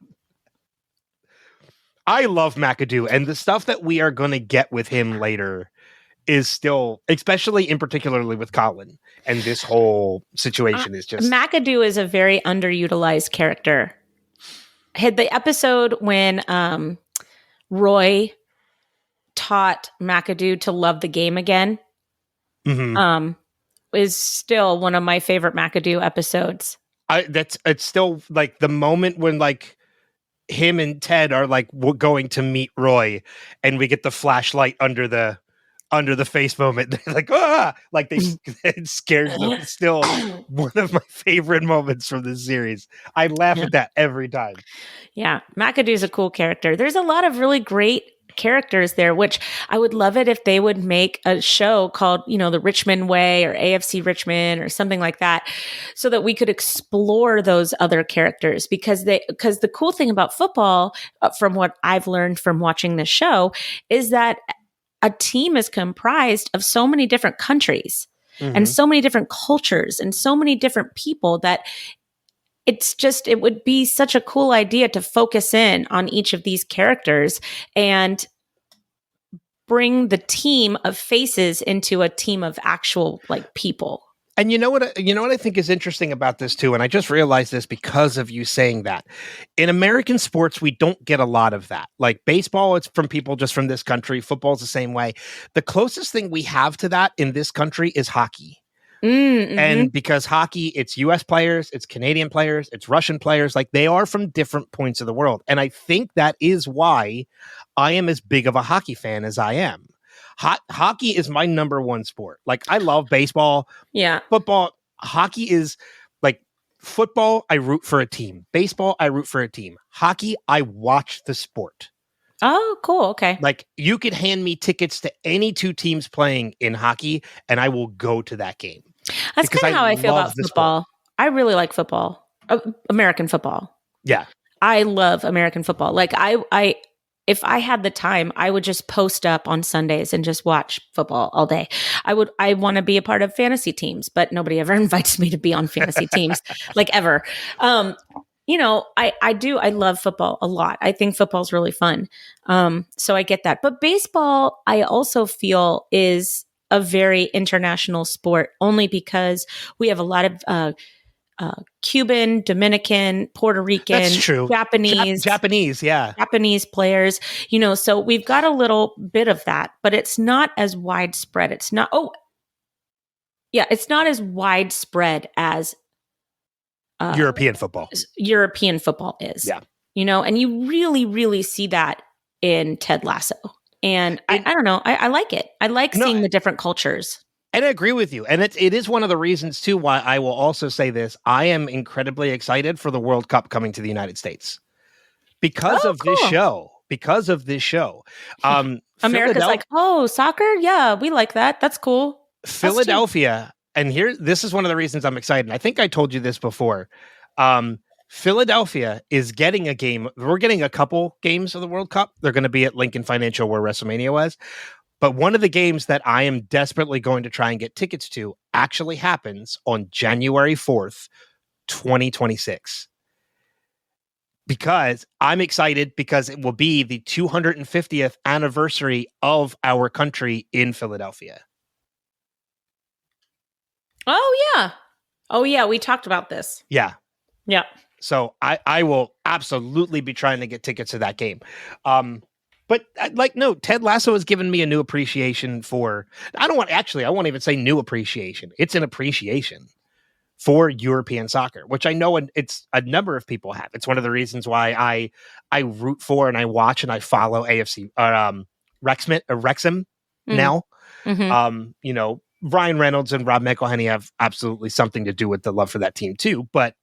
I love McAdoo, and the stuff that we are going to get with him later is still, especially in particularly with Colin, and this whole situation is just... McAdoo is a very underutilized character. Had the episode when Roy taught McAdoo to love the game again is still one of my favorite McAdoo episodes. It's still like the moment when, like, him and Ted are like, we're going to meet Roy, and we get the flashlight under the face moment. They're like, like it scares them. It's still one of my favorite moments from this series. I laugh at that every time. Yeah. McAdoo's a cool character. There's a lot of really great characters there, which I would love it if they would make a show called, the Richmond Way or AFC Richmond or something like that, so that we could explore those other characters, because the cool thing about football, from what I've learned from watching this show, is that a team is comprised of so many different countries and so many different cultures and so many different people that it would be such a cool idea to focus in on each of these characters and bring the team of faces into a team of actual, like, people. And you know what I think is interesting about this too, and I just realized this because of you saying that. In American sports, we don't get a lot of that. Like baseball, it's from people just from this country. Football's the same way. The closest thing we have to that in this country is hockey. Mm-hmm. And because hockey, it's US players, it's Canadian players, it's Russian players, like they are from different points of the world. And I think that is why I am as big of a hockey fan as I am. Hockey is my number one sport. Like I love baseball, football. Hockey is like football. I root for a team. Baseball, I root for a team. Hockey, I watch the sport. Oh, cool. Okay. Like you could hand me tickets to any two teams playing in hockey, and I will go to that game. That's kind of how I feel about football. I really like football, American football. Yeah, I love American football. Like I if I had the time, I would just post up on Sundays and just watch football all day. I want to be a part of fantasy teams, but nobody ever invites me to be on fantasy teams, like ever. You know, I love football a lot. I think football's really fun. So I get that. But baseball, I also feel is a very international sport only because we have a lot of Cuban, Dominican, Puerto Rican, that's true. Japanese, Japanese players, you know, so we've got a little bit of that, but it's not as widespread. It's not as widespread as European football. European football is. Yeah. You know, and you really, really see that in Ted Lasso. And I don't know, I like it. I like seeing the different cultures. And I agree with you. And it is one of the reasons, too, why I will also say this. I am incredibly excited for the World Cup coming to the United States because of this show. Because of this show. America's like, oh, soccer? Yeah, we like that. That's cool. Philadelphia. And this is one of the reasons I'm excited. I think I told you this before. Philadelphia is getting a game. We're getting a couple games of the World Cup. They're going to be at Lincoln Financial where WrestleMania was. But one of the games that I am desperately going to try and get tickets to actually happens on January 4th, 2026. Because I'm excited because it will be the 250th anniversary of our country in Philadelphia. Oh, yeah. We talked about this. Yeah. Yeah. So I will absolutely be trying to get tickets to that game. But Ted Lasso has given me a new appreciation for, I won't even say new appreciation. It's an appreciation for European soccer, which I know it's a number of people have. It's one of the reasons why I root for and I watch and I follow AFC, Wrexham now. Mm-hmm. You know, Ryan Reynolds and Rob McElhenney have absolutely something to do with the love for that team too, but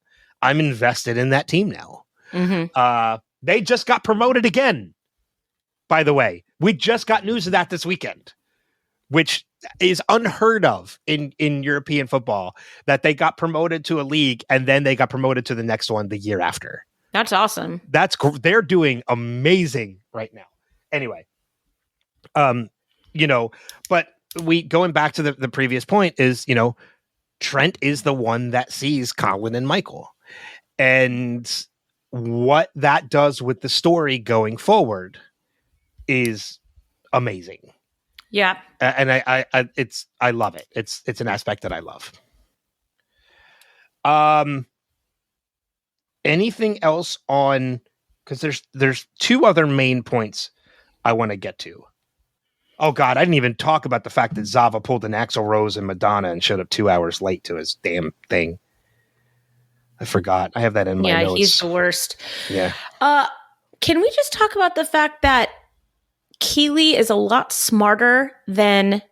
I'm invested in that team now. Mm-hmm. They just got promoted again. By the way, we just got news of that this weekend, which is unheard of in European football, that they got promoted to a league and then they got promoted to the next one the year after. That's awesome. They're doing amazing right now. Anyway, you know, but going back to the previous point is, you know, Trent is the one that sees Colin and Michael, and what that does with the story going forward is amazing. Yeah. And I love it. It's an aspect that I love. Anything else on, because there's two other main points I want to get to. Oh God, I didn't even talk about the fact that Zava pulled an Axl Rose and Madonna and showed up 2 hours late to his damn thing. I forgot. I have that in my notes. Yeah, he's the worst. Yeah. Can we just talk about the fact that Keely is a lot smarter than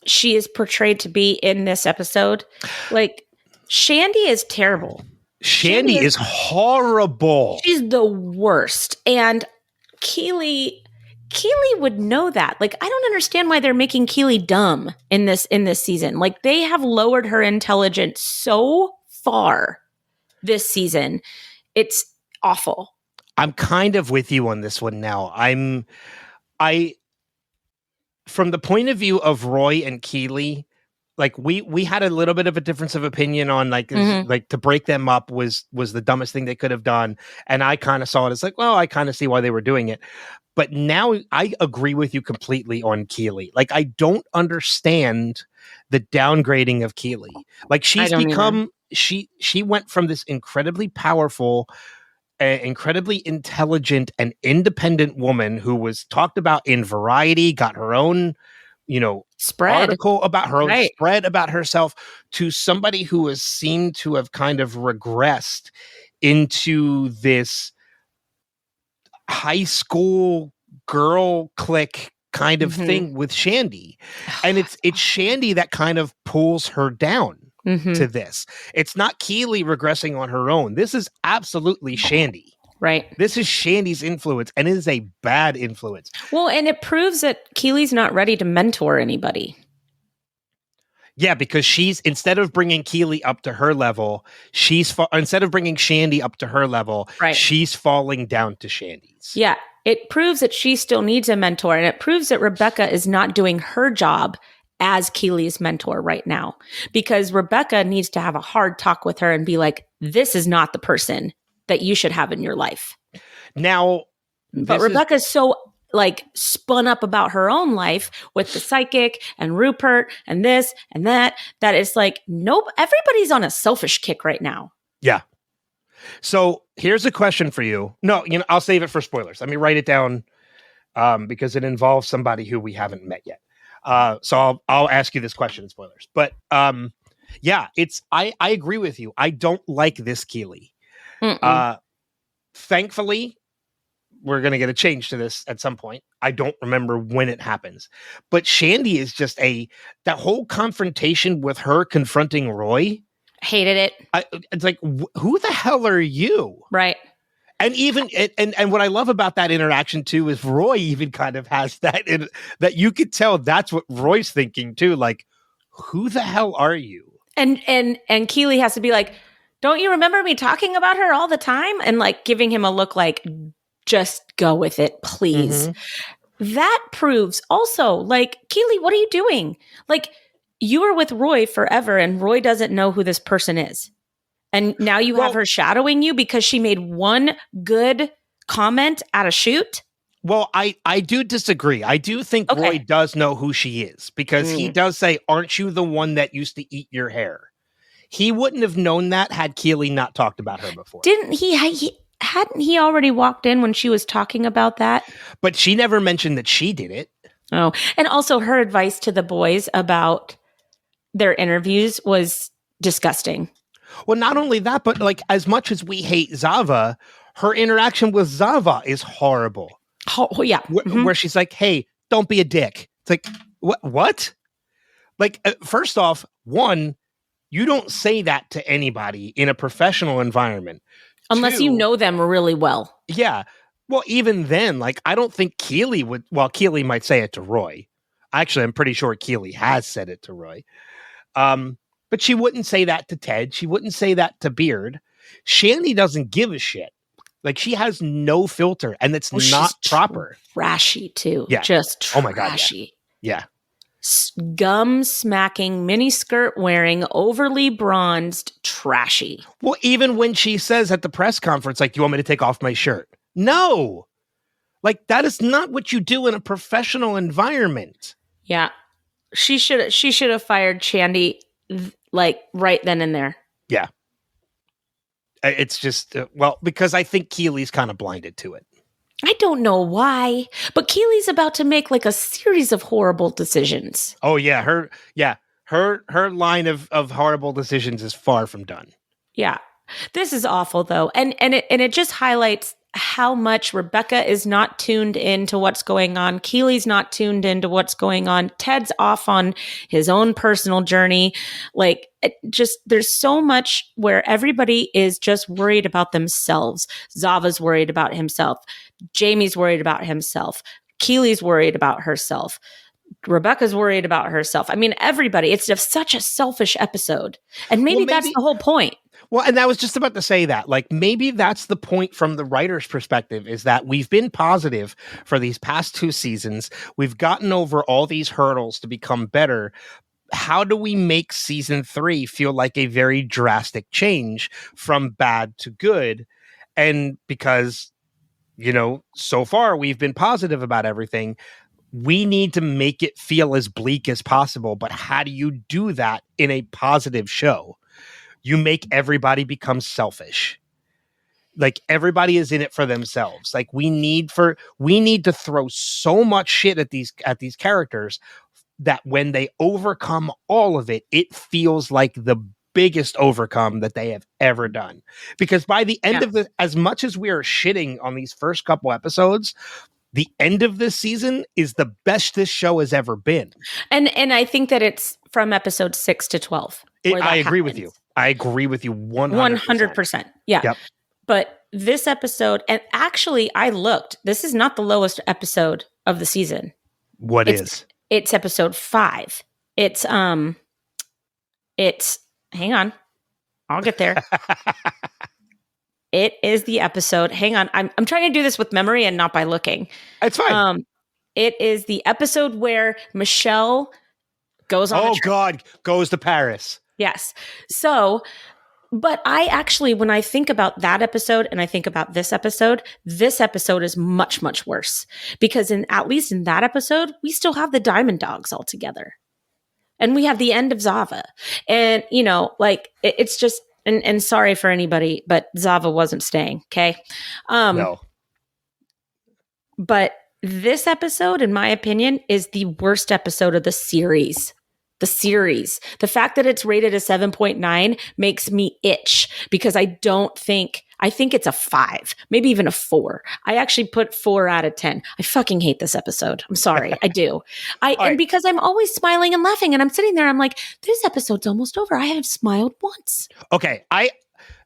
she is portrayed to be in this episode? Like, Shandy is terrible. Shandy is horrible. She's the worst. And Keely would know that. Like, I don't understand why they're making Keely dumb in this season. Like, they have lowered her intelligence so far this season. It's awful. I'm kind of with you on this one now. From the point of view of Roy and Keely, like we had a little bit of a difference of opinion on like to break them up was the dumbest thing they could have done, and I kind of saw it as like, well, I kind of see why they were doing it, but now I agree with you completely on Keely. Like, I don't understand the downgrading of Keely. Like, she's become she went from this incredibly powerful, incredibly intelligent and independent woman who was talked about in Variety, got her own article about her own spread about herself, to somebody who has seemed to have kind of regressed into this high school girl clique kind of thing with Shandy. And it's Shandy that kind of pulls her down to this. It's not Keely regressing on her own. This is absolutely Shandy. Right. This is Shandy's influence, and it is a bad influence. Well, and it proves that Keely's not ready to mentor anybody. Yeah, because instead of bringing Keely up to her level, instead of bringing Shandy up to her level, she's falling down to Shandy's. Yeah, it proves that she still needs a mentor, and it proves that Rebecca is not doing her job as Keely's mentor right now, because Rebecca needs to have a hard talk with her and be like, this is not the person that you should have in your life. Now, but Rebecca's so like spun up about her own life with the psychic and Rupert and this and that it's like, nope, everybody's on a selfish kick right now. Yeah. So here's a question for you. No, I'll save it for spoilers. Let me write it down because it involves somebody who we haven't met yet. So I'll ask you this question in spoilers. But yeah, I agree with you. I don't like this Keely. Thankfully, we're going to get a change to this at some point. I don't remember when it happens. But Shandy is just that whole confrontation with her confronting Roy. Hated it. It's like, who the hell are you? Right. And even and what I love about that interaction too is Roy even kind of has that that you could tell that's what Roy's thinking too. Like, who the hell are you? And Keely has to be like, don't you remember me talking about her all the time? And like giving him a look like, just go with it, please. That proves also, like, Keely, what are you doing? Like, you were with Roy forever and Roy doesn't know who this person is. And now you have her shadowing you because she made one good comment at a shoot? Well, I do disagree. I do think Roy does know who she is because he does say, aren't you the one that used to eat your hair? He wouldn't have known that had Keely not talked about her before. Didn't he hadn't he already walked in when she was talking about that? But she never mentioned that she did it. Oh, and also her advice to the boys about their interviews was disgusting. Well, not only that, but like as much as we hate Zava, her interaction with Zava is horrible. Oh, yeah. Where she's like, hey, don't be a dick. It's like, what? Like, first off, one, you don't say that to anybody in a professional environment. Unless you know them really well. Yeah. Well, even then, like, I don't think Keely would, well, Keely might say it to Roy. Actually, I'm pretty sure Keely has said it to Roy. But she wouldn't say that to Ted. She wouldn't say that to Beard. Shandy doesn't give a shit. Like, she has no filter, and it's not proper. Trashy, too. Yeah. Just trashy. Oh, my God. Yeah. Gum smacking, miniskirt wearing, overly bronzed, trashy. Well, even when she says at the press conference, like, you want me to take off my shirt? No. Like, that is not what you do in a professional environment. Yeah. She should have fired Shandy like right then and there. Yeah. It's just, because I think Keely's kind of blinded to it. I don't know why, but Keely's about to make like a series of horrible decisions. Oh yeah, her line of horrible decisions is far from done. Yeah. This is awful though. And it just highlights how much Rebecca is not tuned into what's going on. Keely's not tuned into what's going on. Ted's off on his own personal journey. Like, there's so much where everybody is just worried about themselves. Zava's worried about himself. Jamie's worried about himself. Keely's worried about herself. Rebecca's worried about herself. I mean, everybody. It's just such a selfish episode. And maybe that's the whole point. Well, and I was just about to say that, like, maybe that's the point from the writer's perspective, is that we've been positive for these past 2 seasons. We've gotten over all these hurdles to become better. how do we make season 3 feel like a very drastic change from bad to good? And because, so far we've been positive about everything, we need to make it feel as bleak as possible. But how do you do that in a positive show? You make everybody become selfish. Like, everybody is in it for themselves. Like, we need to throw so much shit at these characters that when they overcome all of it, it feels like the biggest overcome that they have ever done. Because by the end of as much as we are shitting on these first couple episodes, the end of this season is the best this show has ever been. And I think that it's from episode 6 to 12. I agree with you. I agree with you 100%. 100%. Yeah. Yep. But this episode, and actually I looked, this is not the lowest episode of the season. What is? It's episode 5. It's hang on. I'll get there. It is the episode. Hang on. I'm trying to do this with memory and not by looking. It's fine. It is the episode where Michelle goes on. Goes to Paris. Yes. So, but I actually, when I think about that episode and I think about this episode is much, much worse, because at least in that episode, we still have the Diamond Dogs all together. And we have the end of Zava. And, it's just, and sorry for anybody, but Zava wasn't staying. Okay. No. But this episode, in my opinion, is the worst episode of the series. The fact that it's rated a 7.9 makes me itch, because I think it's a 5, maybe even a 4. I actually put 4 out of 10. I fucking hate this episode. I'm sorry. I do. And because I'm always smiling and laughing, and I'm sitting there, I'm like, this episode's almost over. I haven't smiled once. Okay.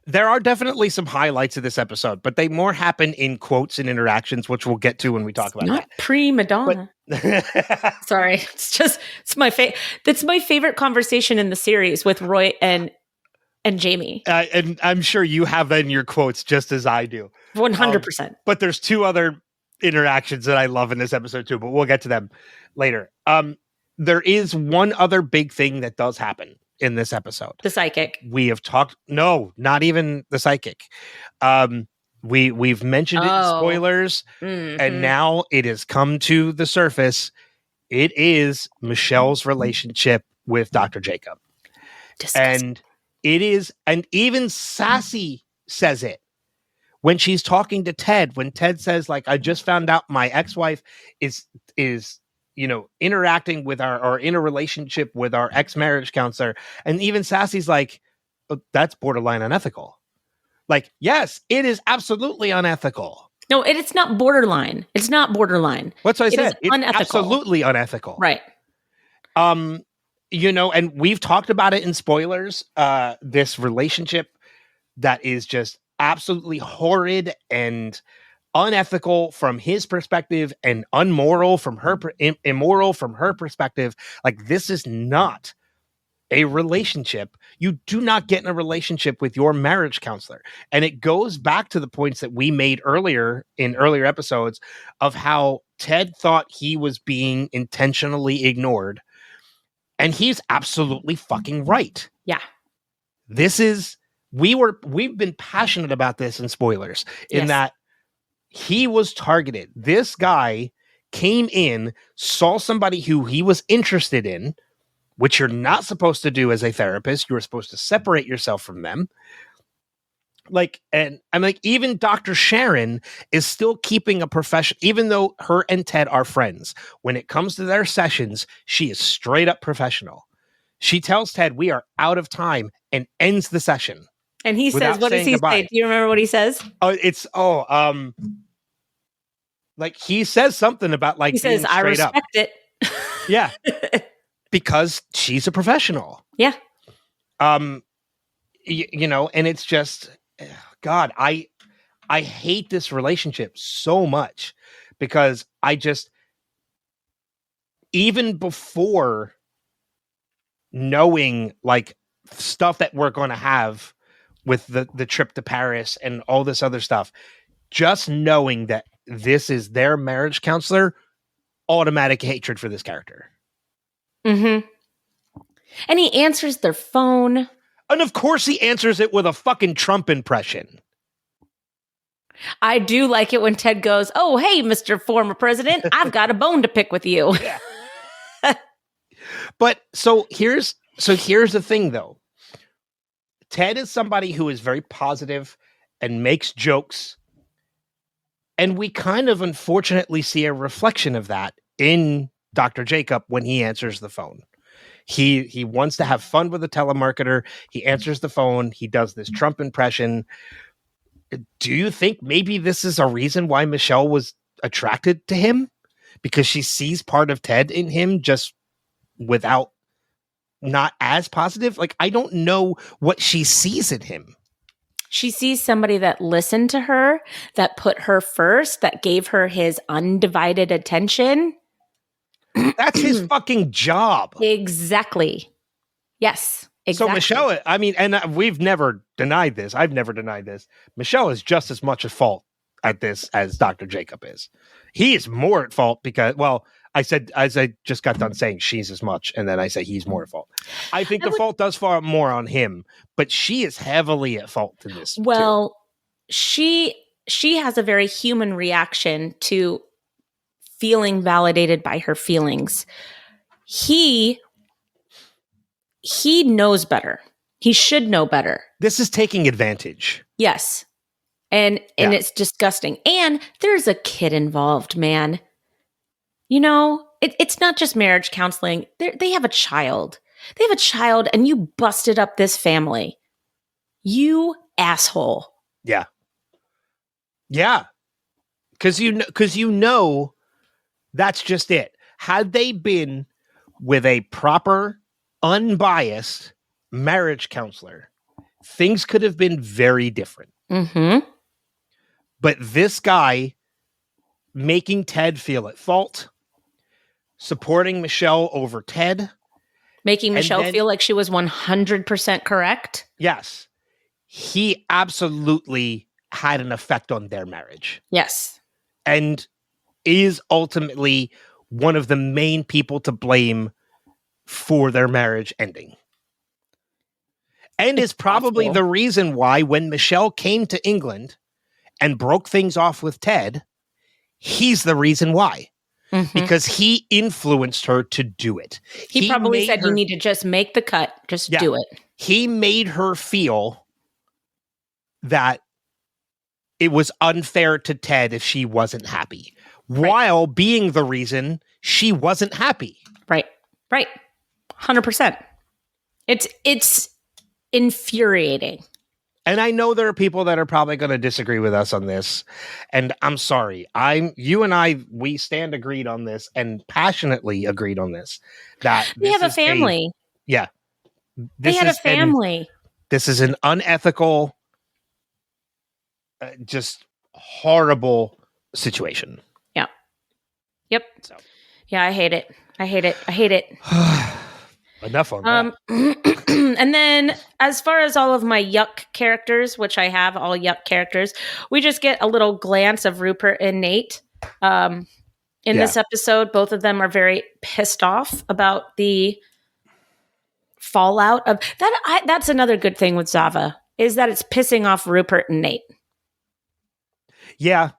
There are definitely some highlights of this episode, but they more happen in quotes and interactions, which we'll get to when we talk about not prima donna. Sorry. It's my favorite conversation in the series with Roy and Jamie. And I'm sure you have that in your quotes just as I do. 100%. But there's 2 other interactions that I love in this episode too, but we'll get to them later. There is one other big thing that does happen in this episode. The psychic. We have talked. No, not even the psychic. We've mentioned it in spoilers, and now it has come to the surface. It is Michelle's relationship with Dr. Jacob. Disgusting. And it is, and even Sassy says it when she's talking to Ted, when Ted says, like, I just found out my ex-wife is interacting with or in a relationship with our ex-marriage counselor. And even Sassy's like, oh, that's borderline unethical. Like, yes, it is absolutely unethical. No, it's not borderline. It's not borderline. What's what I said? It's unethical. Absolutely unethical. Right. And we've talked about it in spoilers, this relationship that is just absolutely horrid and unethical from his perspective and immoral from her perspective. Like, this is not a relationship. You do not get in a relationship with your marriage counselor. And it goes back to the points that we made earlier in earlier episodes of how Ted thought he was being intentionally ignored. And he's absolutely fucking right. Yeah. We've been passionate about this in spoilers, in that he was targeted. This guy came in, saw somebody who he was interested in, which you're not supposed to do as a therapist. You're supposed to separate yourself from them. Like, and I'm like, even Dr. Sharon is still keeping a profession, even though her and Ted are friends. When it comes to their sessions, she is straight up professional. She tells Ted, we are out of time, and ends the session. And he says, what does he say? Do you remember what he says? Like, he says something about, like, he says, I respect it. Yeah. Because she's a professional. Yeah. And it's just, God, I hate this relationship so much, because even before knowing, like, stuff that we're going to have with the trip to Paris and all this other stuff, just knowing that this is their marriage counselor, automatic hatred for this character. Mm-hmm. And he answers their phone. And of course he answers it with a fucking Trump impression. I do like it when Ted goes, "Oh, hey, Mr. Former President, I've got a bone to pick with you." Yeah. But so here's the thing, though. Ted is somebody who is very positive and makes jokes. And we kind of unfortunately see a reflection of that in Dr. Jacob when he answers the phone. He wants to have fun with a telemarketer. He answers the phone. He does this Trump impression. Do you think maybe this is a reason why Michelle was attracted to him? Because she sees part of Ted in him just without not as positive? Like, I don't know what she sees in him. She sees somebody that listened to her, that put her first, that gave her his undivided attention. That's his fucking job. Exactly. Yes. Exactly. So Michelle, I mean, and we've never denied this. I've never denied this. Michelle is just as much at fault at this as Dr. Jacob is. He is more at fault because, well, I said, as I just got done saying she's as much, and then I say he's more at fault. I think the fault does fall more on him, but she is heavily at fault in this. Well, she has a very human reaction to feeling validated by her feelings. He knows better. He should know better. This is taking advantage. Yes. And it's disgusting. And there's a kid involved, man. You know, it's not just marriage counseling. They have a child. They have a child, and you busted up this family. You asshole. Yeah. Yeah. Because you know that's just it. Had they been with a proper, unbiased marriage counselor, things could have been very different. Mm-hmm. But this guy making Ted feel at fault, supporting Michelle over Ted. Making Michelle feel like she was 100% correct. Yes. He absolutely had an effect on their marriage. Yes. And is ultimately one of the main people to blame for their marriage ending. And is probably the reason why when Michelle came to England and broke things off with Ted, he's the reason why. Mm-hmm. Because he influenced her to do it. He probably said, you need to just make the cut. Just do it. He made her feel that it was unfair to Ted if she wasn't happy, while being the reason she wasn't happy. Right. 100%. It's infuriating. And I know there are people that are probably going to disagree with us on this. And I'm sorry. You and I, we stand agreed on this and passionately agreed on this. That we have a family. They had a family. This is an unethical, just horrible situation. Yeah. Yep. So. Yeah, I hate it. Enough on that. And then as far as all of my yuck characters, which I have all yuck characters, we just get a little glance of Rupert and Nate in this episode. Both of them are very pissed off about the fallout of that. That's another good thing with Zava is that it's pissing off Rupert and Nate. Yeah.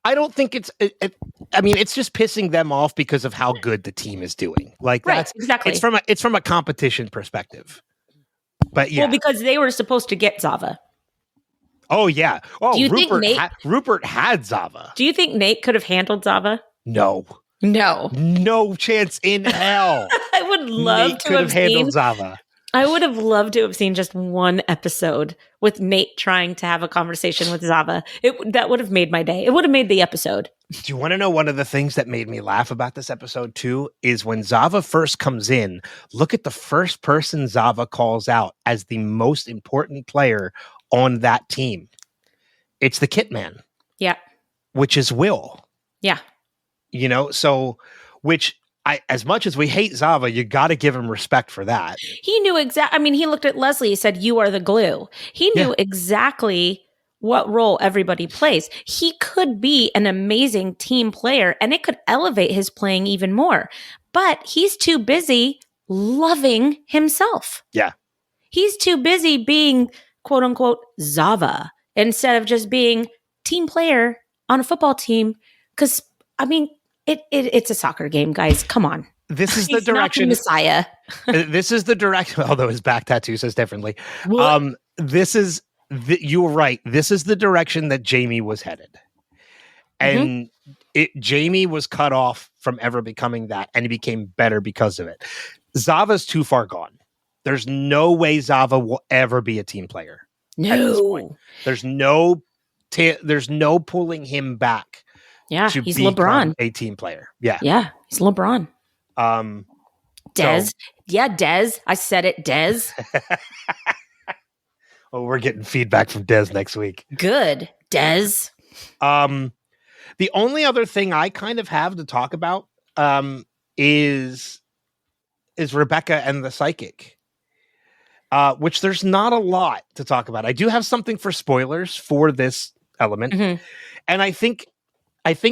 I don't think it's just pissing them off because of how good the team is doing. Like that's exactly. It's from a competition perspective. But yeah. Well, because they were supposed to get Zava. Oh yeah. Oh, do you think Rupert had Zava. Do you think Nate could have handled Zava? No. No chance in hell. I would love Nate to have handled Zava. I would have loved to have seen just one episode with Nate trying to have a conversation with Zava. That would have made my day. It would have made the episode. Do you want to know one of the things that made me laugh about this episode too? Is when Zava first comes in, look at the first person Zava calls out as the most important player on that team. It's the Kit Man. Yeah. Which is Will. Yeah. You know, so which... as much as we hate Zava, you got to give him respect for that. He knew exactly. I mean, he looked at Leslie. He said, "You are the glue." He knew exactly what role everybody plays. He could be an amazing team player, and it could elevate his playing even more. But he's too busy loving himself. Yeah. He's too busy being quote unquote Zava instead of just being team player on a football team. Because I mean, it's a soccer game, guys. Come on. This is the He's direction. Not the Messiah. This is the direction. Although his back tattoo says differently. You were right. This is the direction that Jamie was headed, and Jamie was cut off from ever becoming that, and he became better because of it. Zava's too far gone. There's no way Zava will ever be a team player. No. There's no pulling him back. Yeah, he's LeBron, a team player. Yeah, he's LeBron. Dez. Dez. I said it, Dez. Oh, we're getting feedback from Dez next week. Good, Dez. The only other thing I kind of have to talk about is Rebecca and the psychic, which there's not a lot to talk about. I do have something for spoilers for this element, and I think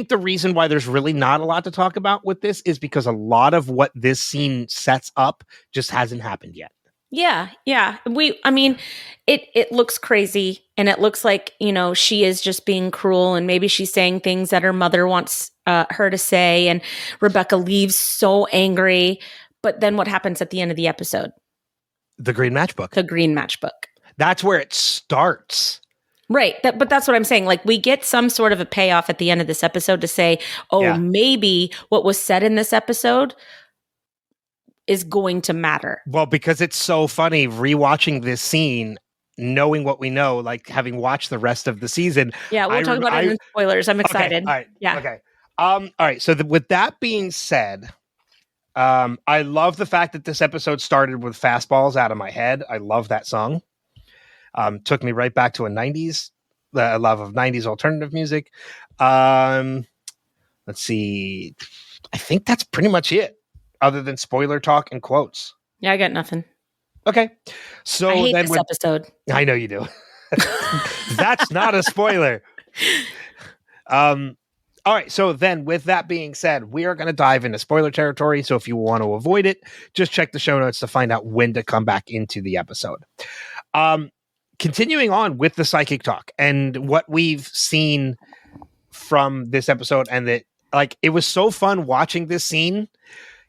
the reason why there's really not a lot to talk about with this is because a lot of what this scene sets up just hasn't happened yet. Yeah. I mean, it looks crazy, and it looks like, she is just being cruel, and maybe she's saying things that her mother wants her to say, and Rebecca leaves so angry. But then what happens at the end of the episode? The green matchbook. That's where it starts. Right. But that's what I'm saying. Like, we get some sort of a payoff at the end of this episode to say, maybe what was said in this episode is going to matter. Well, because it's so funny rewatching this scene, knowing what we know, like having watched the rest of the season. Yeah, we'll talk about it in spoilers. I'm excited. Okay, all right. Yeah. Okay. All right. So with that being said, I love the fact that this episode started with Fastballs Out of My Head. I love that song. Took me right back to a love of 90s alternative music. Let's see. I think that's pretty much it, other than spoiler talk and quotes. Yeah, I got nothing. Okay. So I hate this episode. I know you do. That's not a spoiler. All right. So then with that being said, we are going to dive into spoiler territory. So if you want to avoid it, just check the show notes to find out when to come back into the episode. Continuing on with the psychic talk and what we've seen from this episode, and that, like, it was so fun watching this scene,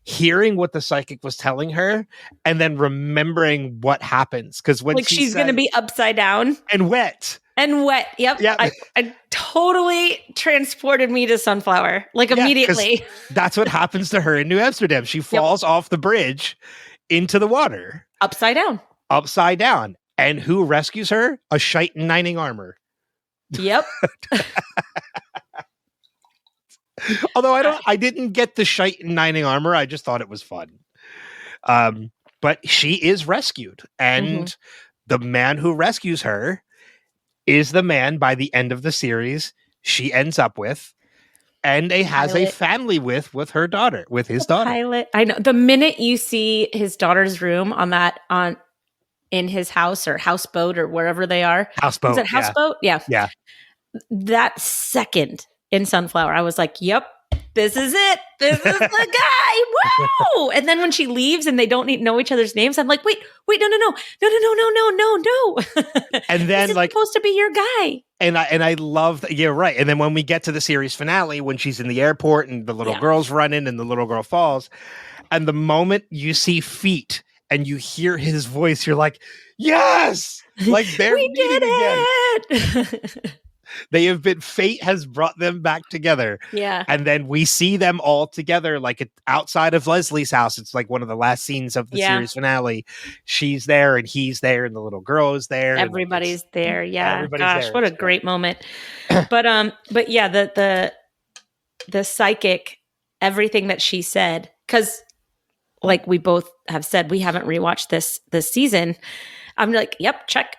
hearing what the psychic was telling her, and then remembering what happens. Because when she's going to be upside down and wet. Yep. Yeah. I totally transported me to Sunflower, immediately. That's what happens to her in New Amsterdam. She falls off the bridge into the water. Upside down. And who rescues her? A shite in Nining armor. Yep. Although I didn't get the shite in Nining armor. I just thought it was fun. But she is rescued. And the man who rescues her is the man by the end of the series she ends up with and has a family with her daughter, with his daughter. Pilot. I know. The minute you see his daughter's room in his house or houseboat or wherever they are. Houseboat. Is it houseboat? Yeah. Yeah. That second in Sunflower, I was like, yep, this is it. This is the guy. Wow. And then when she leaves and they don't know each other's names, I'm like, wait, no. And then this is supposed to be your guy. And I love that. Yeah, right. And then when we get to the series finale, when she's in the airport and the little girl's running and the little girl falls, and the moment you see feet and you hear his voice, you're like, yes, like they're meeting again. Fate has brought them back together. Yeah. And then we see them all together, like outside of Leslie's house. It's like one of the last scenes of the series finale. She's there and he's there and the little girl is there. Everybody's there. Yeah. Everybody's there. What a great moment. But yeah, the psychic, everything that she said, because like we both have said, we haven't rewatched this season. I'm like, yep, check.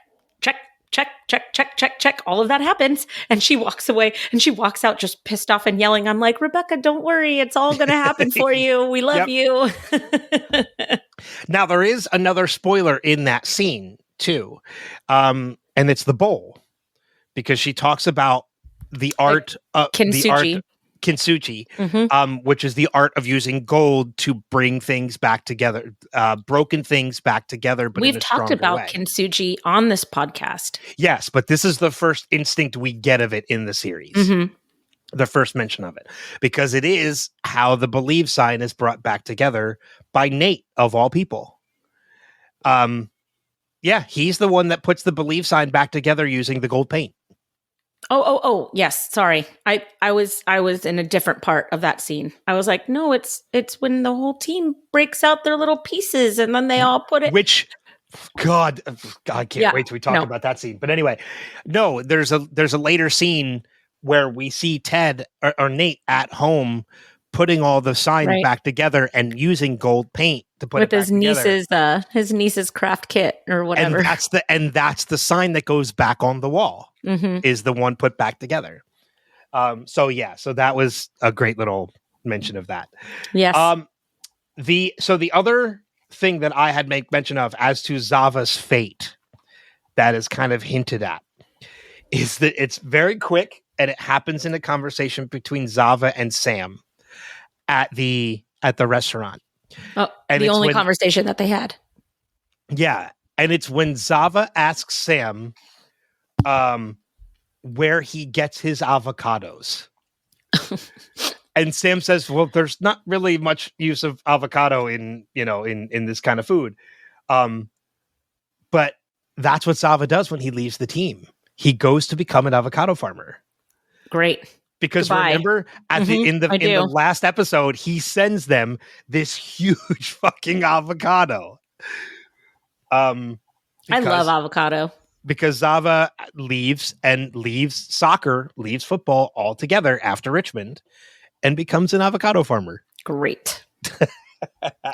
All of that happens. And she walks away and she walks out just pissed off and yelling. I'm like, Rebecca, don't worry. It's all going to happen for you. We love you. Now, there is another spoiler in that scene, too. And it's the bowl. Because she talks about the art. Kintsugi. kintsugi, which is the art of using gold to bring things back together, broken things back together. But we've in a talked about way. kintsugi on this podcast. Yes, but this is the first instinct we get of it in the series. The first mention of it, because it is how the believe sign is brought back together by Nate of all people. Yeah, he's the one that puts the believe sign back together using the gold paint. Oh, yes. Sorry. I was in a different part of that scene. I was like, no, it's when the whole team breaks out their little pieces and then they all put it. Which, God, I can't wait till we talk about that scene. But anyway, no, there's a later scene where we see Ted or Nate at home putting all the signs back together and using gold paint to put it back together. His niece's craft kit or whatever. And that's the sign that goes back on the wall. Is the one put back together. So that was a great little mention of that. Yes. The other thing that I had made mention of as to Zava's fate that is kind of hinted at is that it's very quick and it happens in a conversation between Zava and Sam at the restaurant. Oh, and the only conversation that they had. Yeah. And it's when Zava asks Sam where he gets his avocados. And Sam says, well, there's not really much use of avocado in this kind of food. But that's what Zava does when he leaves the team. He goes to become an avocado farmer. Great. Because remember at in the last episode, he sends them this huge fucking avocado. I love avocado. Because Zava leaves soccer, leaves football altogether after Richmond and becomes an avocado farmer. Great.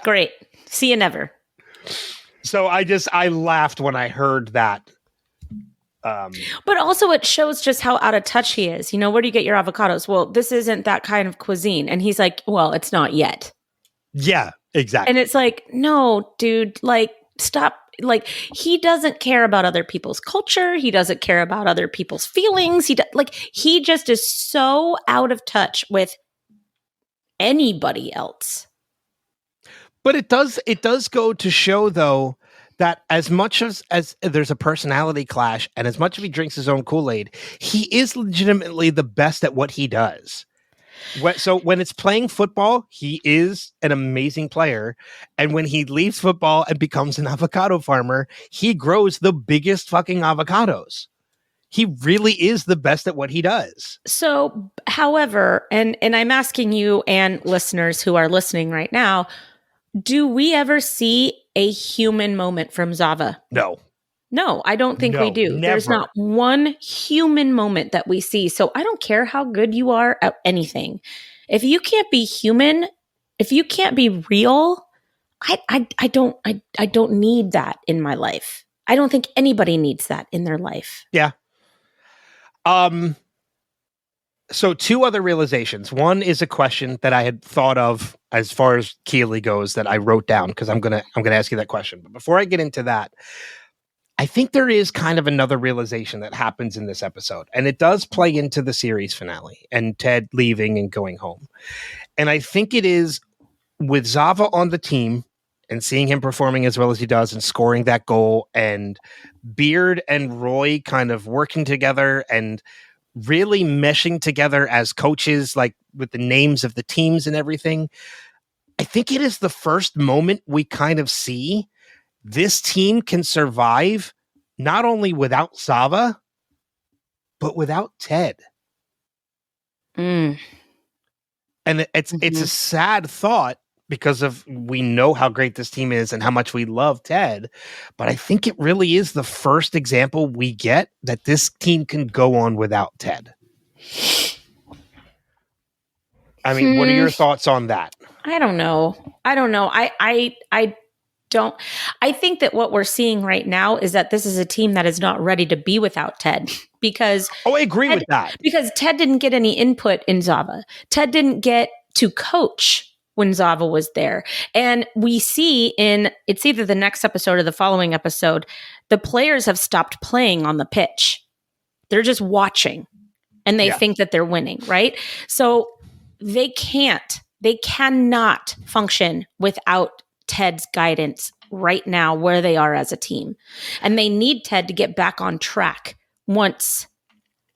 Great. See you never. So I laughed when I heard that. But also it shows just how out of touch he is. Where do you get your avocados? Well, this isn't that kind of cuisine. And he's like, well, it's not yet. Yeah, exactly. And it's like, no, dude, like, stop. Like, he doesn't care about other people's culture. He doesn't care about other people's feelings. He just is so out of touch with anybody else. But it does go to show, though, that as much as there's a personality clash and as much as he drinks his own Kool-Aid, he is legitimately the best at what he does. So when it's playing football, he is an amazing player. And when he leaves football and becomes an avocado farmer, he grows the biggest fucking avocados. He really is the best at what he does. So, however, and I'm asking you and listeners who are listening right now, do we ever see a human moment from Zava? No, I don't think we do. Never. There's not one human moment that we see. So I don't care how good you are at anything. If you can't be human, if you can't be real, I don't need that in my life. I don't think anybody needs that in their life. Yeah. So two other realizations. One is a question that I had thought of as far as Keeley goes that I wrote down because I'm gonna ask you that question. But before I get into that, I think there is kind of another realization that happens in this episode, and it does play into the series finale and Ted leaving and going home. And I think it is with Zava on the team and seeing him performing as well as he does and scoring that goal, and Beard and Roy kind of working together and really meshing together as coaches, like with the names of the teams and everything. I think it is the first moment we kind of see this team can survive not only without Zava, but without Ted. Mm. And it's a sad thought because of we know how great this team is and how much we love Ted. But I think it really is the first example we get that this team can go on without Ted. I mean, what are your thoughts on that? I don't know. I think that what we're seeing right now is that this is a team that is not ready to be without Ted because I agree with that. Because Ted didn't get any input in Zava. Ted didn't get to coach when Zava was there. And we see it's either the next episode or the following episode, the players have stopped playing on the pitch. They're just watching and they think that they're winning, right? So they cannot function without Ted's guidance right now where they are as a team. And they need Ted to get back on track once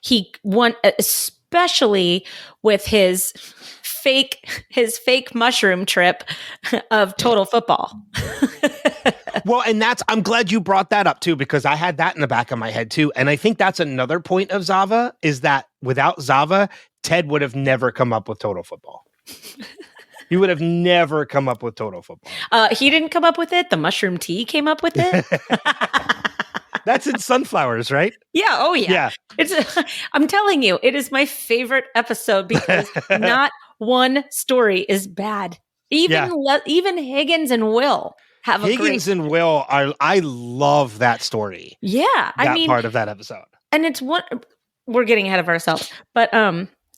he won, especially with his fake mushroom trip of total football. Well, and I'm glad you brought that up too, because I had that in the back of my head too. And I think that's another point of Zava, is that without Zava, Ted would have never come up with total football. He would have never come up with total football. He didn't come up with it. The mushroom tea came up with it. That's in Sunflowers, right? Yeah. Oh, yeah. I'm telling you, it is my favorite episode because not one story is bad. Even Higgins and Will have Higgins and Will are. I love that story. Yeah, that part of that episode. And it's one. We're getting ahead of ourselves, but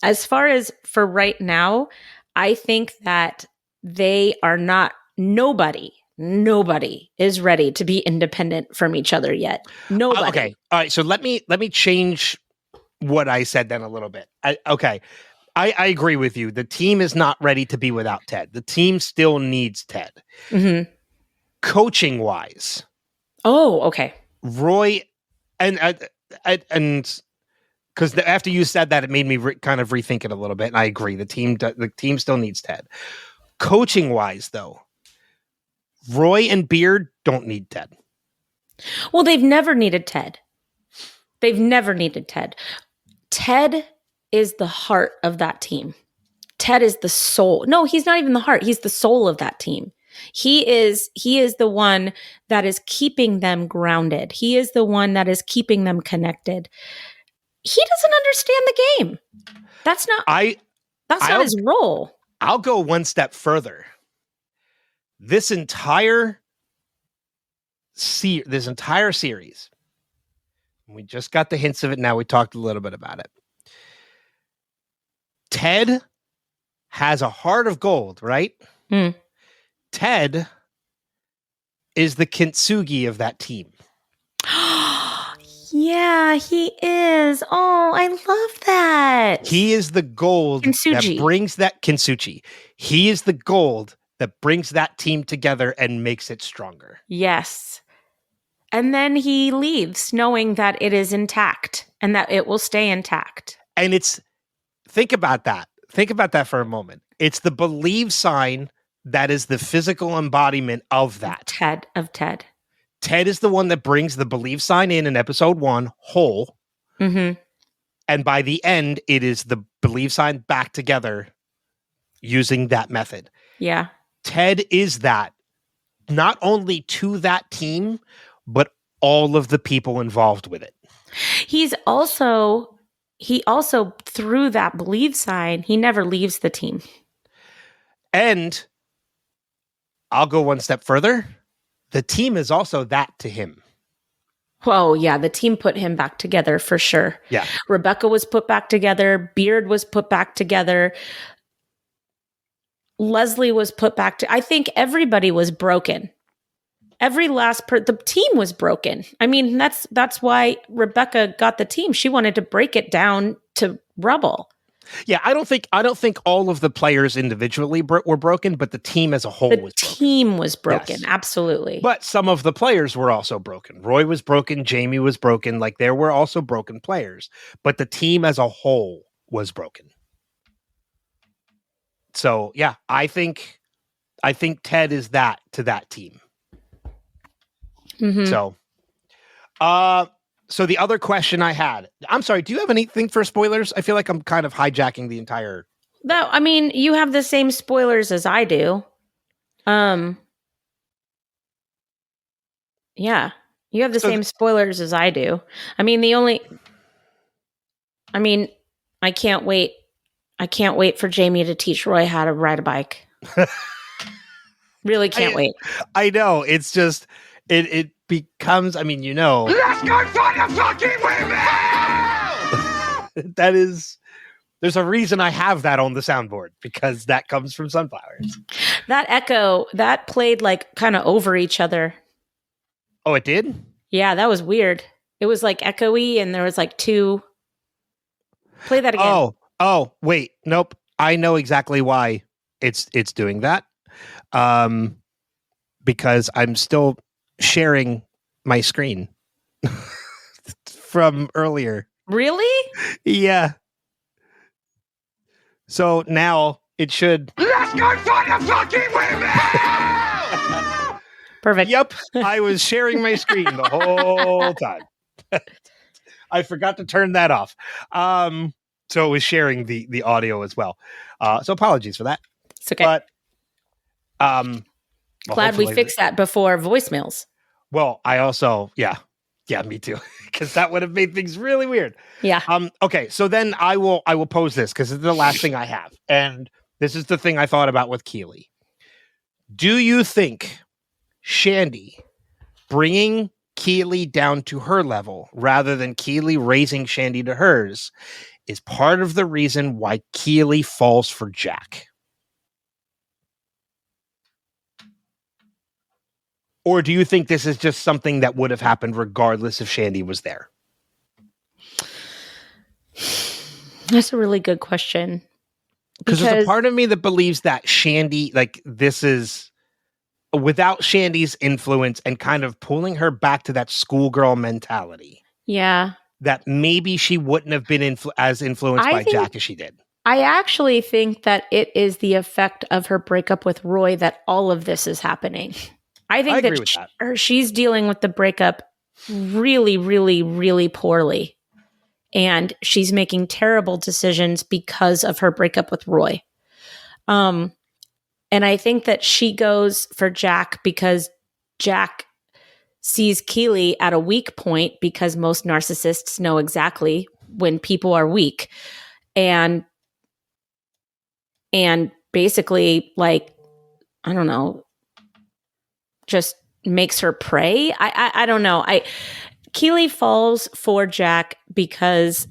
as far as for right now, I think that they are not. Nobody is ready to be independent from each other yet. Nobody. Okay. All right. So let me change what I said then a little bit. I agree with you. The team is not ready to be without Ted. The team still needs Ted. Mm-hmm. Coaching wise. Oh, okay. Roy and because after you said that, it made me kind of rethink it a little bit. And I agree. The team still needs Ted. Coaching wise, though, Roy and Beard don't need Ted. Well, they've never needed Ted. Ted is the heart of that team. Ted is the soul. No, he's not even the heart. He's the soul of that team. He is the one that is keeping them grounded. He is the one that is keeping them connected. He doesn't understand the game. That's not his role. I'll go one step further. This entire series, we just got the hints of it now. We talked a little bit about it. Ted has a heart of gold, right? Mm. Ted is the kintsugi of that team. Yeah, he is. Oh, I love that. He is the gold that brings that kintsugi. He is the gold that brings that team together and makes it stronger. Yes. And then he leaves knowing that it is intact and that it will stay intact. And think about that. Think about that for a moment. It's the believe sign that is the physical embodiment of that. Of Ted. Ted is the one that brings the believe sign in episode 1 whole. Mm-hmm. And by the end, it is the believe sign back together using that method. Yeah. Ted is that, not only to that team, but all of the people involved with it. He also, through that believe sign, he never leaves the team. And I'll go one step further. The team is also that to him. Whoa, yeah, the team put him back together for sure. Yeah. Rebecca was put back together. Beard was put back together. Leslie was put back I think everybody was broken. The team was broken. I mean, that's why Rebecca got the team. She wanted to break it down to rubble. Yeah, I don't think all of the players individually were broken, but the team as a whole was broken. The team was broken, yes. Absolutely. But some of the players were also broken. Roy was broken, Jamie was broken, like there were also broken players, but the team as a whole was broken. So, yeah, I think Ted is that to that team. Mm-hmm. So the other question I had, I'm sorry, do you have anything for spoilers? I feel like I'm kind of hijacking the entire. No, I mean, you have the same spoilers as I do. Yeah, you have the same spoilers as I do. I mean, I can't wait. I can't wait for Jamie to teach Roy how to ride a bike. Really can't wait. I know. It's just, it becomes, I mean, Let's go find a fucking windmill! There's a reason I have that on the soundboard, because that comes from Sunflowers. That echo, that played like kind of over each other. Oh, it did? Yeah, that was weird. It was like echoey and there was like two. Play that again. Oh, wait. Nope. I know exactly why it's doing that. Because I'm still sharing my screen from earlier. Really? Yeah. So now it should. Let's go find a fucking windmill! Perfect. Yep. I was sharing my screen the whole time. I forgot to turn that off. So it was sharing the audio as well. So apologies for that. It's okay. But glad we fixed that before voicemails. Well, I also, yeah, me too, because that would have made things really weird. Yeah. Okay, so then I will pose this because it's the last thing I have, and this is the thing I thought about with Keely. Do you think Shandy bringing Keely down to her level rather than Keely raising Shandy to hers is part of the reason why Keely falls for Jack? Or do you think this is just something that would have happened regardless if Shandy was there? That's a really good question. Because there's a part of me that believes that Shandy, like this is without Shandy's influence and kind of pulling her back to that schoolgirl mentality. Yeah. That maybe she wouldn't have been as influenced by Jack as she did. I actually think that it is the effect of her breakup with Roy that all of this is happening. I think that she's dealing with the breakup really, really, really poorly. And she's making terrible decisions because of her breakup with Roy. And I think that she goes for Jack because Jack sees Keely at a weak point because most narcissists know exactly when people are weak. And basically, like, I don't know, just makes her prey. I don't know. Keely falls for Jack because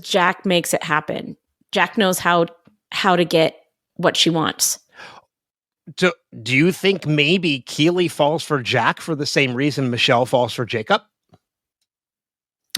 Jack makes it happen. Jack knows how to get what she wants. Do you think maybe Keely falls for Jack for the same reason Michelle falls for Jacob?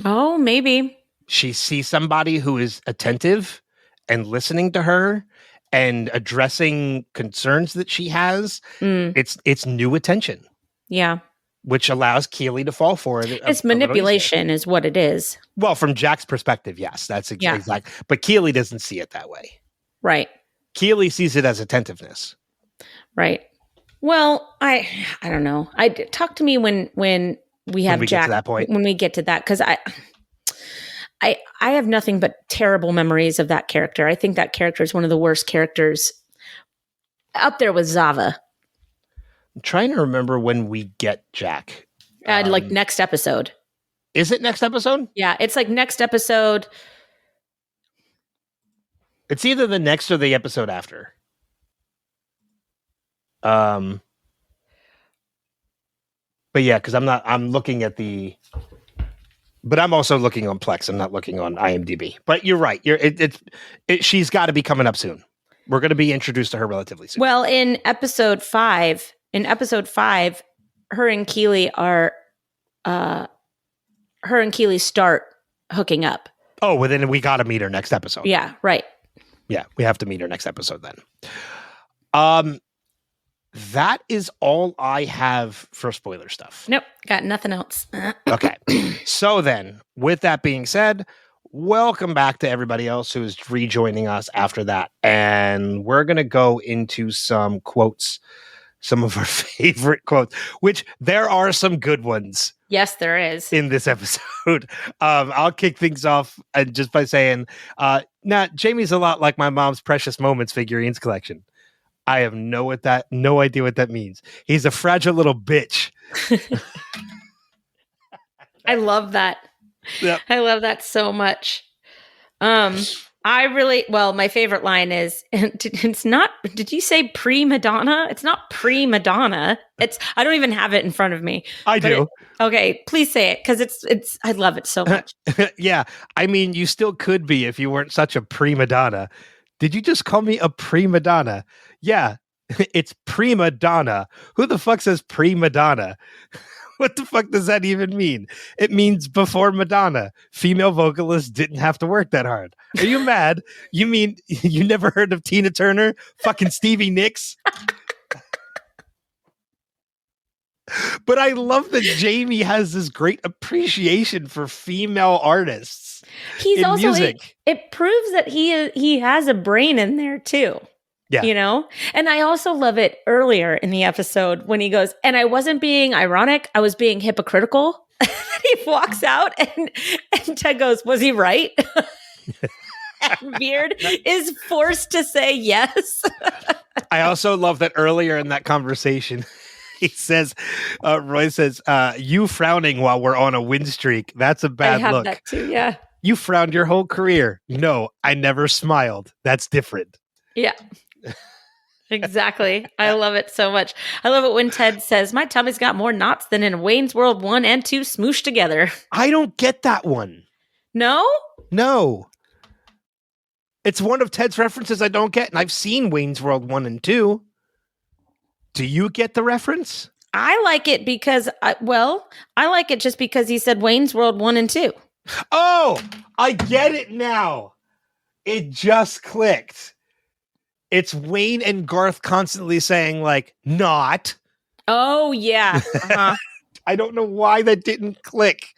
Oh, maybe. She sees somebody who is attentive and listening to her and addressing concerns that she has. It's new attention. Yeah. Which allows Keely to fall for it. It's manipulation is what it is. Well, from Jack's perspective, yes, that's exactly. But Keely doesn't see it that way. Right. Keely sees it as attentiveness. Right. Well, I don't know. Talk to me when we have Jack. Get to that point. When we get to that, because I have nothing but terrible memories of that character. I think that character is one of the worst characters, up there with Zava. I'm trying to remember when we get Jack. Like next episode. Is it next episode? Yeah, it's like next episode. It's either the next or the episode after. But yeah, because I'm looking at but I'm also looking on Plex. I'm not looking on IMDb. But you're right. She's got to be coming up soon. We're going to be introduced to her relatively soon. Well, in episode 5, her and Keely start hooking up. Oh, well then we got to meet her next episode. Yeah, right. Yeah, we have to meet her next episode then. That is all I have for spoiler stuff. Nope, got nothing else. Okay. So then, with that being said, welcome back to everybody else who is rejoining us after that. And we're going to go into some quotes, some of our favorite quotes, which there are some good ones. Yes, there is. In this episode. I'll kick things off just by saying, Jamie's a lot like my mom's Precious Moments figurines collection. I have no idea what that means. He's a fragile little bitch. I love that. Yep. I love that so much. My favorite line is, it's not, did you say pre-Madonna? It's not pre-Madonna. I don't even have it in front of me. I do. Okay, please say it, because it's I love it so much. Yeah. I mean, you still could be if you weren't such a prima donna. Did you just call me a prima donna? Yeah, it's prima donna. Who the fuck says prima donna? What the fuck does that even mean? It means before Madonna, female vocalists didn't have to work that hard. Are you mad? You mean you never heard of Tina Turner? Fucking Stevie Nicks? But I love that Jamie has this great appreciation for female artists. He's in also music. It proves that he has a brain in there too. Yeah. You know? And I also love it earlier in the episode when he goes, and I wasn't being ironic, I was being hypocritical. He walks out and Ted goes, was he right? And Beard is forced to say yes. I also love that earlier in that conversation, he says, Roy says, you frowning while we're on a win streak. That's a bad I have look. that too, yeah. You frowned your whole career. No, I never smiled. That's different. Yeah. Exactly. I love it so much. I love it when Ted says, my tummy's got more knots than in Wayne's World 1 and 2 smooshed together. I don't get that one. No? No. It's one of Ted's references I don't get, and I've seen Wayne's World 1 and 2. Do you get the reference? I like it because, I like it just because he said Wayne's World 1 and 2. Oh, I get it now. It just clicked. It's Wayne and Garth constantly saying, like, not. Oh, yeah. Uh-huh. I don't know why that didn't click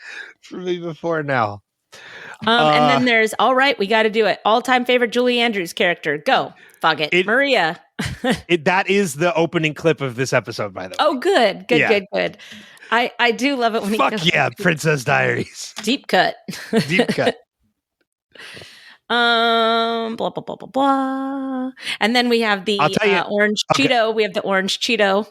for me before now. And then there's, all right, we got to do it. All-time favorite Julie Andrews character. Go. Fuck it. Maria. That is the opening clip of this episode, by the way. Oh, good. Good. I do love it when Fuck he goes, yeah, Princess Diaries. Deep cut. Deep cut. Blah blah blah blah blah. And then we have the orange Cheeto. We have the orange Cheeto.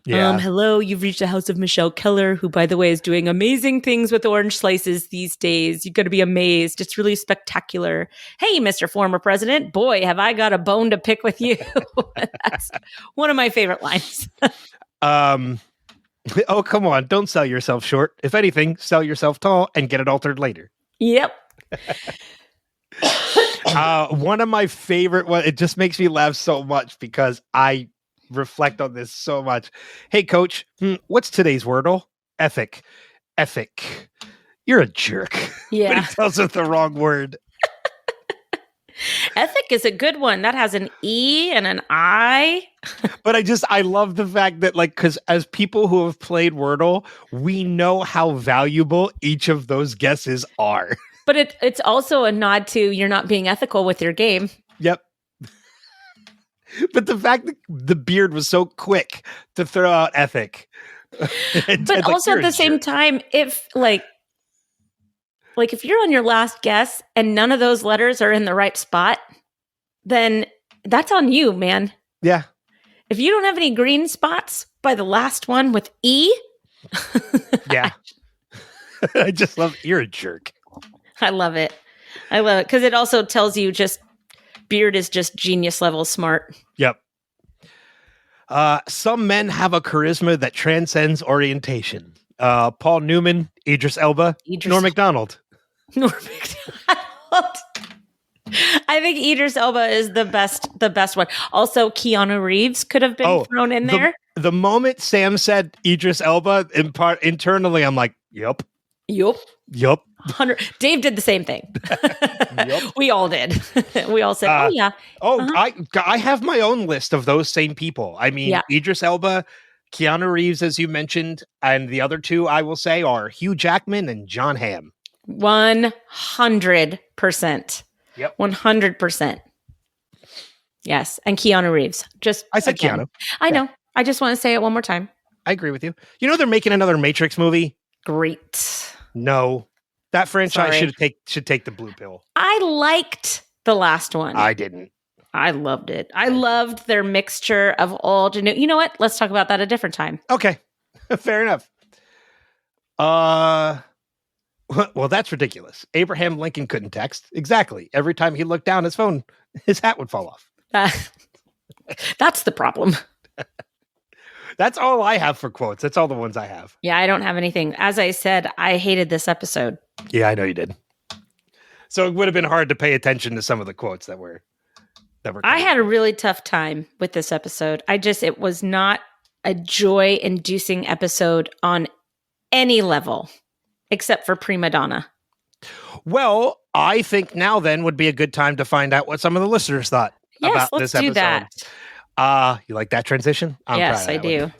Yeah. Hello, you've reached the house of Michelle Keller, who, by the way, is doing amazing things with orange slices these days. You're going to be amazed. It's really spectacular. Hey, Mr. Former President, boy, have I got a bone to pick with you. That's one of my favorite lines. Oh, come on. Don't sell yourself short. If anything, sell yourself tall and get it altered later. Yep. One of my favorite ones, it just makes me laugh so much because I reflect on this so much. Hey, coach, what's today's wordle? Ethic. You're a jerk. Yeah. But he tells us the wrong word. Ethic is a good one. That has an E and an I. But I love the fact that, like, because as people who have played Wordle, we know how valuable each of those guesses are. But it's also a nod to you're not being ethical with your game. Yep. But the fact that the Beard was so quick to throw out ethic. But also at the same time, if like if you're on your last guess and none of those letters are in the right spot, then that's on you, man. Yeah. If you don't have any green spots by the last one with E. Yeah. I just love, you're a jerk. I love it because it also tells you just Beard is just genius level smart. Yep. Some men have a charisma that transcends orientation. Paul Newman, Idris Elba, Norm Macdonald. Norm Macdonald. I think Idris Elba is the best one. Also, Keanu Reeves could have been thrown in there. The moment Sam said Idris Elba, internally, I'm like, yep. 100. Dave did the same thing. Yep. We all did. We all said, "Oh yeah." I have my own list of those same people. I mean, Idris Elba, Keanu Reeves, as you mentioned, and the other two I will say are Hugh Jackman and John Hamm. 100%. Yep. 100%. Yes, and Keanu Reeves. I said again. Keanu. I know. I just want to say it one more time. I agree with you. You know they're making another Matrix movie. Great. No, that franchise should take the blue pill. I liked the last one. I didn't. I loved it. I loved their mixture of all. You know what? Let's talk about that a different time. Okay, fair enough. Well, that's ridiculous. Abraham Lincoln couldn't text. Exactly. Every time he looked down his phone, his hat would fall off. That's the problem. That's all I have for quotes. That's all the ones I have. Yeah, I don't have anything. As I said, I hated this episode. Yeah, I know you did. So it would have been hard to pay attention to some of the quotes that were. I had a really tough time with this episode. It was not a joy-inducing episode on any level, except for Prima Donna. Well, I think now then would be a good time to find out what some of the listeners thought about this episode. Let's do that. You like that transition? Yes, I do.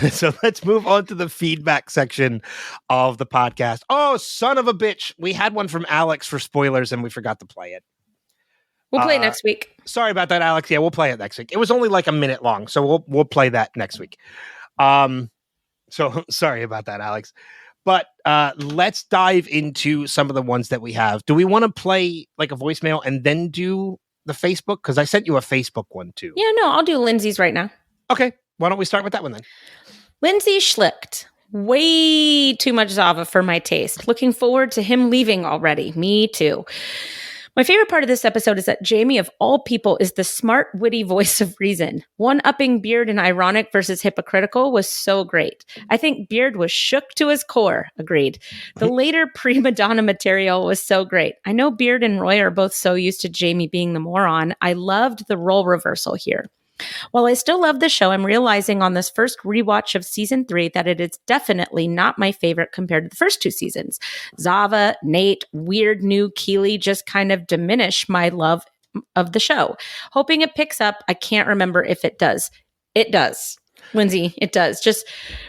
So let's move on to the feedback section of the podcast. Oh, son of a bitch. We had one from Alex for spoilers and we forgot to play it. We'll play it next week. Sorry about that, Alex. Yeah, we'll play it next week. It was only like a minute long, so we'll play that next week. So sorry about that, Alex. But let's dive into some of the ones that we have. Do we want to play like a voicemail and then do the Facebook? Because I sent you a Facebook one too. Yeah, no, I'll do Lindsay's right now. Okay. Why don't we start with that one then? Lindsay Schlicht. Way too much Zava for my taste. Looking forward to him leaving already. Me too. My favorite part of this episode is that Jamie, of all people, is the smart, witty voice of reason. One-upping Beard and ironic versus hypocritical was so great. I think Beard was shook to his core. Agreed. The later prima donna material was so great. I know Beard and Roy are both so used to Jamie being the moron. I loved the role reversal here. While I still love the show, I'm realizing on this first rewatch of season 3 that it is definitely not my favorite compared to the first 2 seasons. Zava, Nate, weird new Keely just kind of diminish my love of the show. Hoping it picks up. I can't remember if it does. It does. Lindsay, it does. Just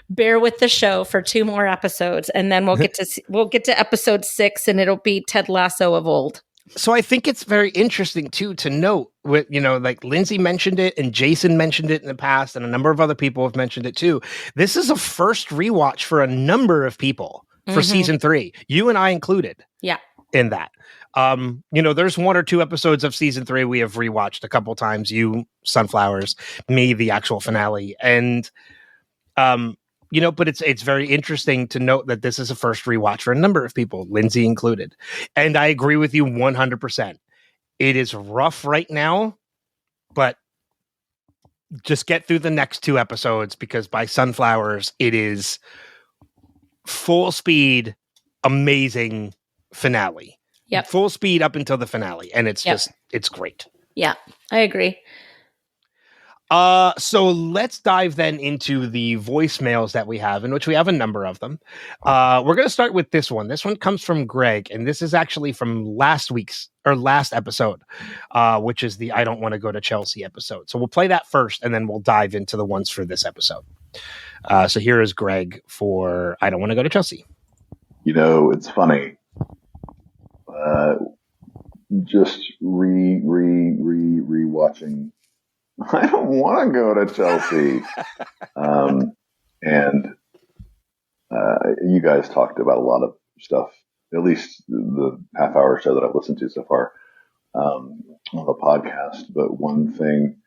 bear with the show for 2 more episodes, and then we'll get to episode 6, and it'll be Ted Lasso of old. So I think it's very interesting too to note with, like Lindsay mentioned it and Jason mentioned it in the past and a number of other people have mentioned it too. This is a first rewatch for a number of people for season 3, you and I included. Yeah. In that, there's 1 or 2 episodes of season 3 we have rewatched a couple times. You, Sunflowers, me, the actual finale, and but it's very interesting to note that this is a first rewatch for a number of people, Lindsay included. And I agree with you 100%. It is rough right now, but just get through the next 2 episodes because by Sunflowers, it is full speed, amazing finale. Yep. Full speed up until the finale. And it's it's great. Yeah, I agree. So let's dive then into the voicemails that we have, in which we have a number of them. We're going to start with this one. This one comes from Greg, and this is actually from last episode, which is the I Don't Want to Go to Chelsea episode. So we'll play that first, and then we'll dive into the ones for this episode. So here is Greg for I Don't Want to Go to Chelsea. It's funny. Just rewatching. I don't want to go to Chelsea. And you guys talked about a lot of stuff, at least the half-hour show that I've listened to so far on the podcast. But one thing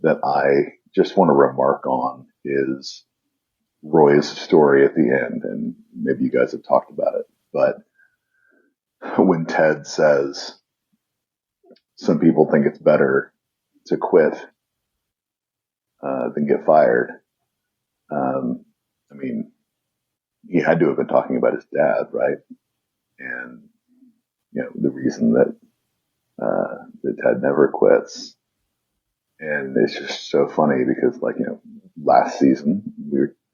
that I just want to remark on is Roy's story at the end, and maybe you guys have talked about it. But when Ted says some people think it's better to quit than get fired. He had to have been talking about his dad, right? And the reason that Ted never quits, and it's just so funny because, last season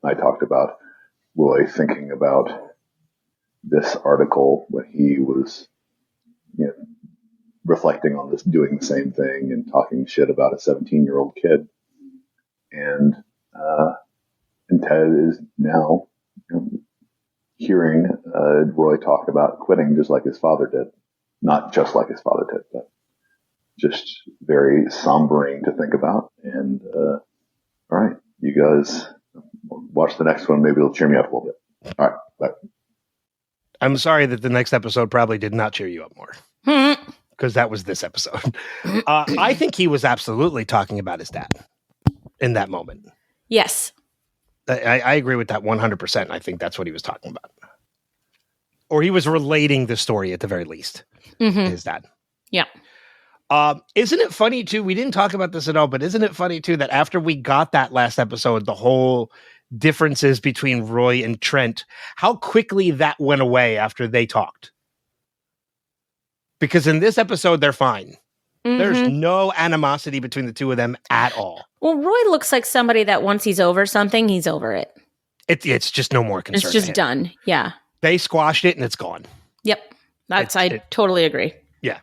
I talked about Roy thinking about this article when he was, reflecting on this, doing the same thing and talking shit about a 17-year-old kid. And Ted is now hearing Roy talk about quitting just like his father did. Not just like his father did, but just very sombering to think about. And all right, you guys watch the next one. Maybe it'll cheer me up a little bit. All right, bye. I'm sorry that the next episode probably did not cheer you up more. Because that was this episode. I think he was absolutely talking about his dad in that moment. Yes. I agree with that 100%. I think that's what he was talking about. Or he was relating the story at the very least. His dad. Yeah. Isn't it funny too? We didn't talk about this at all, but isn't it funny too that after we got that last episode, the whole differences between Roy and Trent, how quickly that went away after they talked? Because in this episode, they're fine. There's no animosity between the two of them at all. Well, Roy looks like somebody that once he's over something, he's over it. It's just no more concern. It's just done. Yeah. They squashed it and it's gone. Yep. I totally agree. Yeah.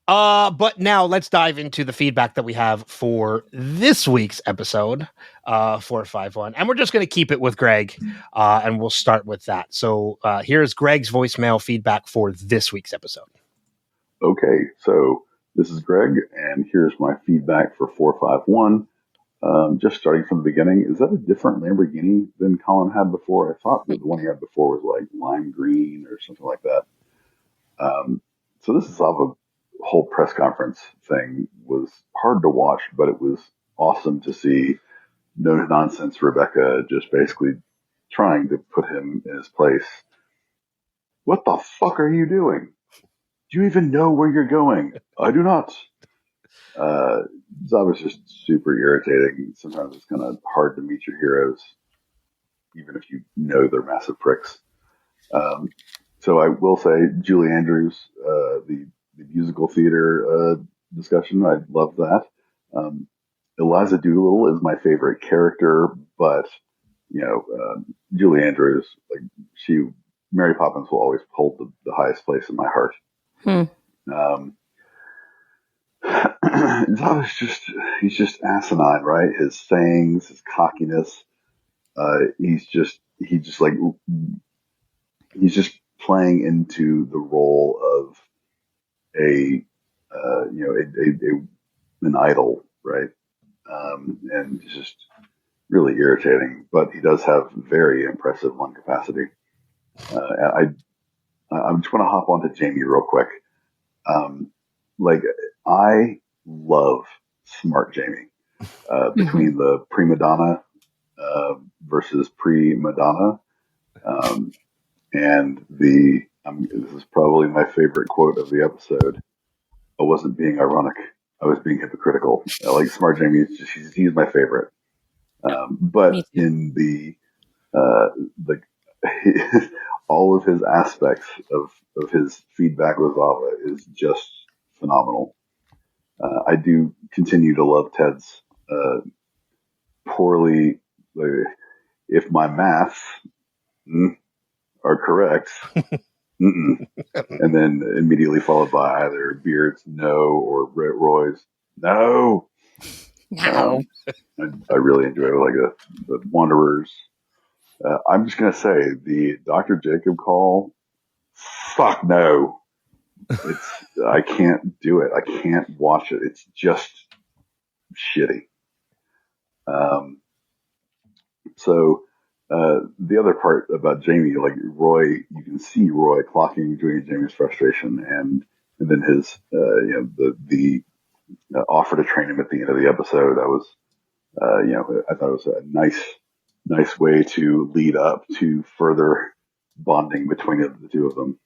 But now let's dive into the feedback that we have for this week's episode, 451. And we're just going to keep it with Greg, and we'll start with that. So here's Greg's voicemail feedback for this week's episode. Okay, so this is Greg, and here's my feedback for 451. Just starting from the beginning, is that a different Lamborghini than Colin had before? I thought that the one he had before was like lime green or something like that. So this is off a whole press conference thing. Was hard to watch, but it was awesome to see no nonsense Rebecca just basically trying to put him in his place. What the fuck are you doing? Do you even know where you're going? I do not. That was just super irritating. Sometimes it's kind of hard to meet your heroes, even if you know they're massive pricks. So I will say, Julie Andrews, the musical theater discussion, I love that. Eliza Doolittle is my favorite character, but Julie Andrews, Mary Poppins will always hold the highest place in my heart. He's just asinine, right? His sayings, his cockiness. He's just playing into the role of an idol, right? And it's just really irritating. But he does have very impressive lung capacity. I just want to hop onto Jamie real quick. I love smart Jamie. Between the prima donna versus pre-Madonna, and this is probably my favorite quote of the episode. I wasn't being ironic. I was being hypocritical. Smart Jamie, he's my favorite. But in the all of his aspects of his feedback with Ava is just phenomenal. I do continue to love Ted's poorly, if my maths are correct, and then immediately followed by either Beard's no or Roy's no. No. I really enjoy the Wanderers. I'm just going to say the Dr. Jacob call, fuck no. I can't do it. I can't watch it. It's just shitty. So the other part about Jamie, Roy, you can see Roy clocking Jamie's frustration, and then his the offer to train him at the end of the episode. That was I thought it was a nice way to lead up to further bonding between the two of them.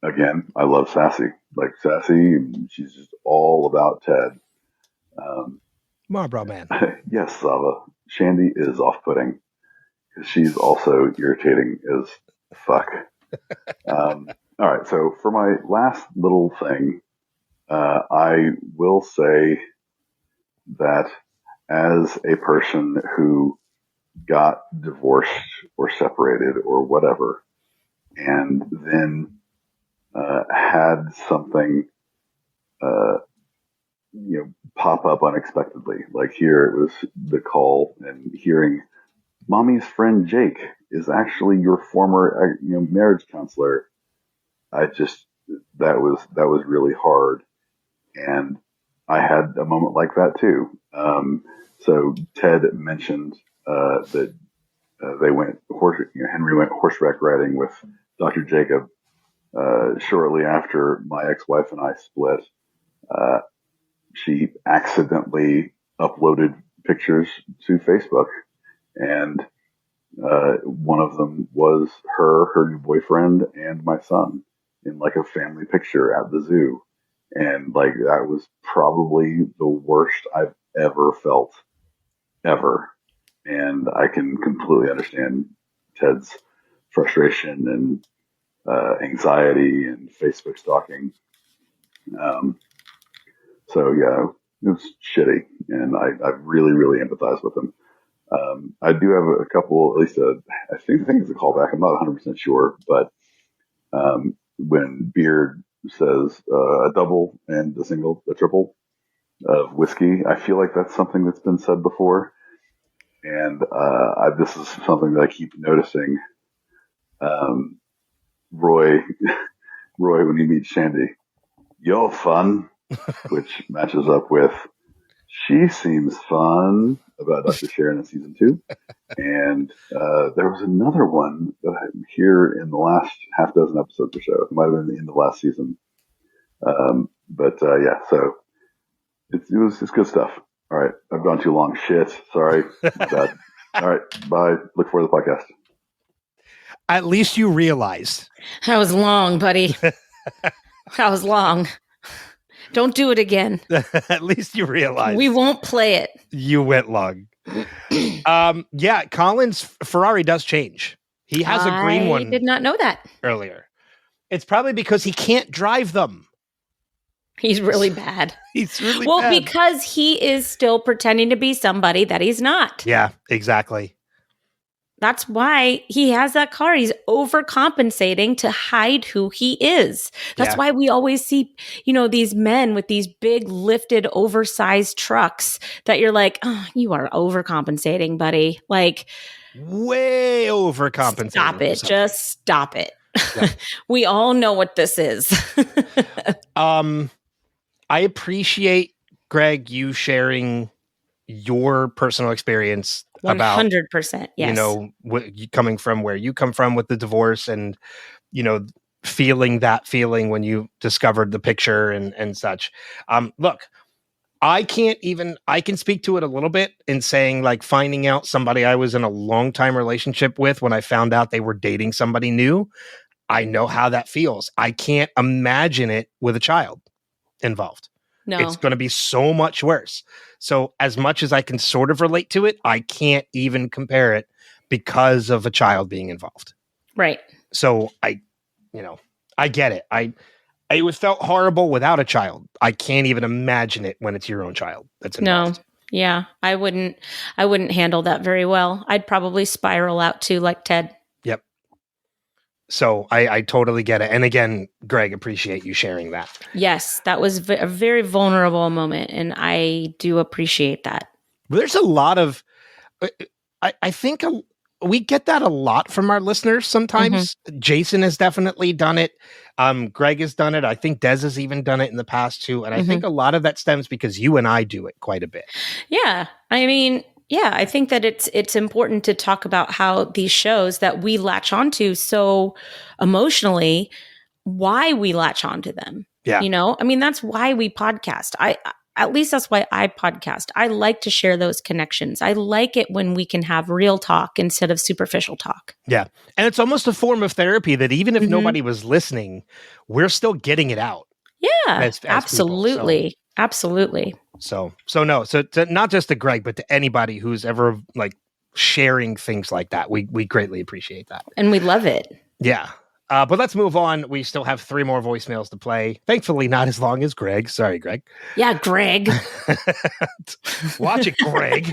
Again, I love Sassy. Sassy, she's just all about Ted. Marlboro Man. Yes, Sava. Shandy is off-putting because she's also irritating as fuck. All right, so for my last little thing, I will say that as a person who got divorced or separated or whatever, and then had something pop up unexpectedly. Here it was the call, and hearing mommy's friend Jake is actually your former marriage counselor. That was really hard, and I had a moment like that too. So Ted mentioned that they went Henry went horseback riding with Dr. Jacob shortly after my ex-wife and I split. She accidentally uploaded pictures to Facebook, and one of them was her new boyfriend, and my son in a family picture at the zoo. And that was probably the worst I've ever felt, ever. And I can completely understand Ted's frustration and anxiety and Facebook stalking. So yeah, was shitty, and I really, really empathize with him. I do have a couple, at least I think it's a callback. I'm not 100% sure, but when Beard says a double and a triple of whiskey, I feel like that's something that's been said before. And this is something that I keep noticing. Roy, when he meets Shandy, you're fun, which matches up with she seems fun about Dr. Sharon in season 2. And there was another one that I'm here in the last half dozen episodes or so. It might have been the end of last season. Yeah, so it's good stuff. All right, I've gone too long. Shit, sorry. My bad. All right, bye. Look forward to the podcast. At least you realized. That was long, buddy. That was long. Don't do it again. At least you realized. We won't play it. You went long. Yeah, Colin's Ferrari does change. He has a green one. I did not know that. Earlier. It's probably because he can't drive them. He's really bad. He's really bad. Well, because he is still pretending to be somebody that he's not. Yeah, exactly. That's why he has that car. He's overcompensating to hide who he is. That's why we always see, these men with these big lifted oversized trucks that you're like, oh, you are overcompensating, buddy. Like way overcompensating. Stop it. Just stop it. Yeah. We all know what this is. I appreciate, Greg, you sharing your personal experience 100%, about 100%, yes. Coming from where you come from with the divorce and, feeling that feeling when you discovered the picture and such. Look, I can speak to it a little bit in saying, like, finding out somebody I was in a long time relationship with when I found out they were dating somebody new. I know how that feels. I can't imagine it with a child involved. No. It's going to be so much worse. So as much as I can sort of relate to it, I can't even compare it because of a child being involved. Right. So I get it. It was felt horrible without a child. I can't even imagine it when it's your own child that's involved. No. Yeah. I wouldn't handle that very well. I'd probably spiral out too, like Ted. Yep. So I totally get it. And again, Greg, appreciate you sharing that. Yes, that was a very vulnerable moment, and I do appreciate that. There's a lot of, I think we get that a lot from our listeners sometimes. Mm-hmm. Jason has definitely done it. Greg has done it. I think Des has even done it in the past too. And I think a lot of that stems because you and I do it quite a bit. Yeah. I mean, yeah, I think that it's important to talk about how these shows that we latch onto so emotionally, why we latch onto them. Yeah. I mean, that's why we podcast. At least that's why I podcast. I like to share those connections. I like it when we can have real talk instead of superficial talk. Yeah. And it's almost a form of therapy that even if nobody was listening, we're still getting it out. Yeah, as absolutely. People, Absolutely. So not just to Greg, but to anybody who's ever like sharing things like that. We greatly appreciate that. And we love it. Yeah. But let's move on. We still have 3 more voicemails to play. Thankfully, not as long as Greg. Sorry, Greg. Yeah, Greg. Watch it, Greg.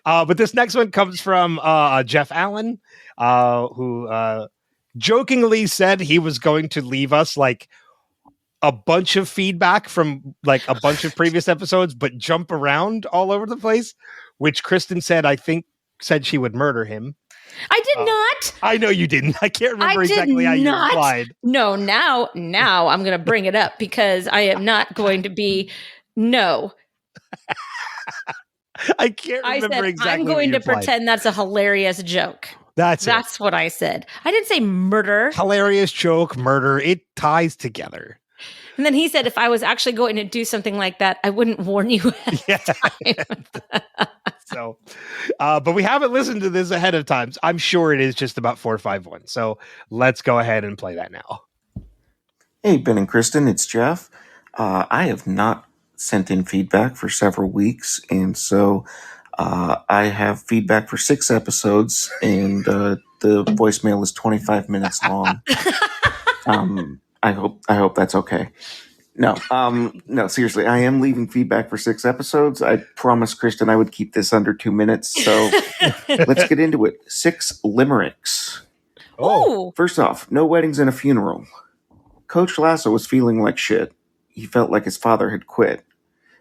But this next one comes from Jeff Allen, who jokingly said he was going to leave us like a bunch of feedback from like a bunch of previous episodes, but jump around all over the place, which Kristin said she would murder him. I did not. I know you didn't. I can't remember exactly how you replied. No, now I'm going to bring it up because I am not going to be. No. I can't remember exactly. I'm going to pretend that's a hilarious joke. That's what I said. I didn't say murder. Hilarious joke, murder. It ties together. And then he said, if I was actually going to do something like that, I wouldn't warn you ahead of time. So, but we haven't listened to this ahead of time. I'm sure it is just about 451. So let's go ahead and play that now. Hey, Ben and Kristin, it's Jeff. I have not sent in feedback for several weeks, and so I have feedback for 6 episodes, and the voicemail is 25 minutes long. I hope that's okay. No, seriously, I am leaving feedback for 6 episodes. I promised Kristin I would keep this under 2 minutes, so let's get into it. 6 limericks. Oh. First off, no weddings and a funeral. Coach Lasso was feeling like shit. He felt like his father had quit.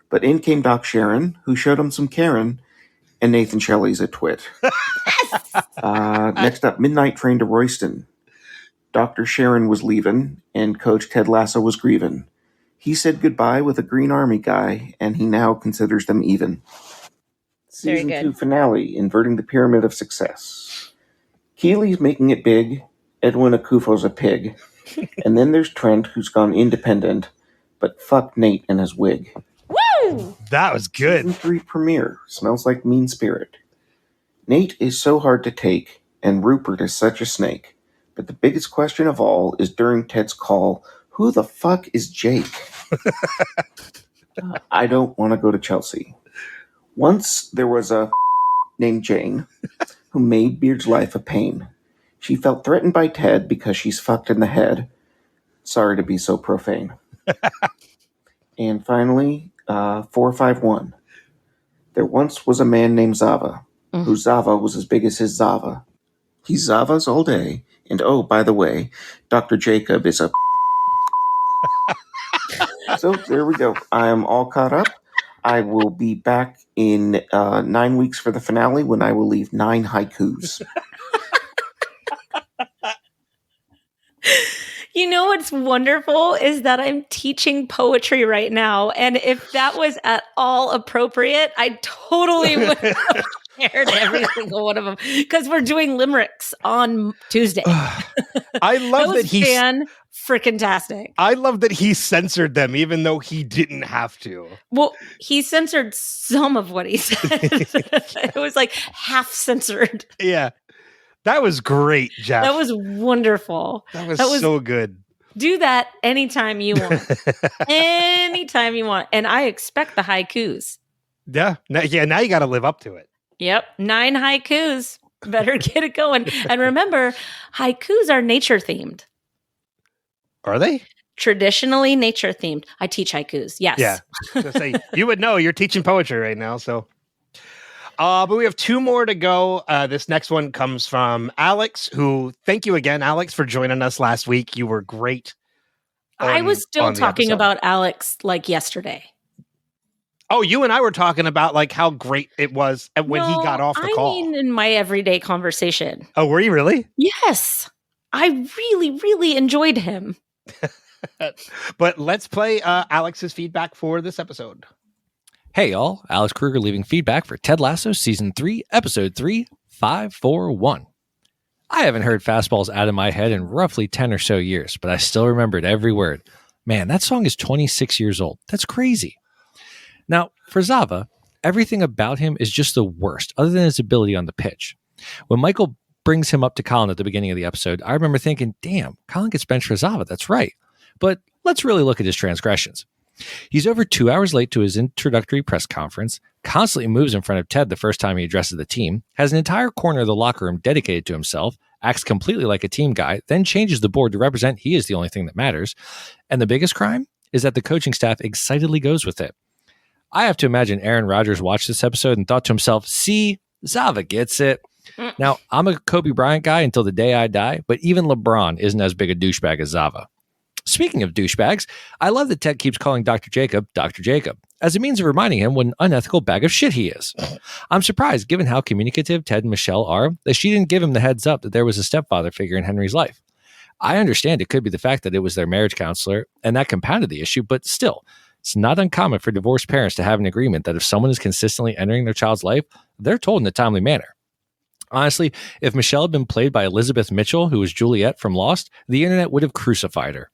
But in came Doc Sharon, who showed him some Karen, and Nathan Shelley's a twit. Next up, Midnight Train to Royston. Dr. Sharon was leaving, and Coach Ted Lasso was grieving. He said goodbye with a Green Army guy, and he now considers them even. Season 2 finale, Inverting the Pyramid of Success. Keely's making it big. Edwin Akufo's a pig. And then there's Trent, who's gone independent, but fuck Nate and his wig. Woo! That was good. Season 3 premiere, Smells Like Mean Spirit. Nate is so hard to take, and Rupert is such a snake. But the biggest question of all is during Ted's call, who the fuck is Jake? I don't want to go to Chelsea. Once there was a named Jane who made Beard's life a pain. She felt threatened by Ted because she's fucked in the head. Sorry to be so profane. And finally, 451. There once was a man named Zava, whose Zava was as big as his Zava. He's Zavas all day, and oh, by the way, Dr. Jacob is a... So, there we go. I am all caught up. I will be back in 9 weeks for the finale when I will leave 9 haikus. You know what's wonderful is that I'm teaching poetry right now. And if that was at all appropriate, I totally would have shared every single one of them because we're doing limericks on Tuesday. I love that he's freaking-tastic. I love that he censored them, even though he didn't have to. Well, he censored some of what he said. It was like half censored. Yeah. That was great, Jeff. That was wonderful. That was so good. Do that anytime you want. Anytime you want. And I expect the haikus. Yeah. Now you got to live up to it. Yep. 9 haikus. Better get it going. And remember, haikus are nature themed. Are they? Traditionally nature themed. I teach haikus. Yes. Yeah. So say, you would know you're teaching poetry right now. So. But we have 2 more to go. This next one comes from Alex, who, thank you again, Alex, for joining us last week. You were great. I was still talking about Alex like yesterday. Oh, you and I were talking about like how great it was when he got off the call. I mean, in my everyday conversation. Oh, were you really? Yes. I really, really enjoyed him. But let's play Alex's feedback for this episode. Hey y'all, Alex Kruger leaving feedback for Ted Lasso Season 3, Episode 3, 541. I haven't heard Fastballs out of my head in roughly 10 or so years, but I still remembered every word. Man, that song is 26 years old. That's crazy. Now, for Zava, everything about him is just the worst, other than his ability on the pitch. When Michael brings him up to Colin at the beginning of the episode, I remember thinking, damn, Colin gets benched for Zava, that's right. But let's really look at his transgressions. He's over 2 hours late to his introductory press conference, constantly moves in front of Ted the first time he addresses the team, has an entire corner of the locker room dedicated to himself, acts completely like a team guy, then changes the board to represent he is the only thing that matters. And the biggest crime is that the coaching staff excitedly goes with it. I have to imagine Aaron Rodgers watched this episode and thought to himself, see, Zava gets it. Now, I'm a Kobe Bryant guy until the day I die, but even LeBron isn't as big a douchebag as Zava. Speaking of douchebags, I love that Ted keeps calling Dr. Jacob, as a means of reminding him what an unethical bag of shit he is. I'm surprised, given how communicative Ted and Michelle are, that she didn't give him the heads up that there was a stepfather figure in Henry's life. I understand it could be the fact that it was their marriage counselor, and that compounded the issue, but still, it's not uncommon for divorced parents to have an agreement that if someone is consistently entering their child's life, they're told in a timely manner. Honestly, if Michelle had been played by Elizabeth Mitchell, who was Juliet from Lost, the internet would have crucified her.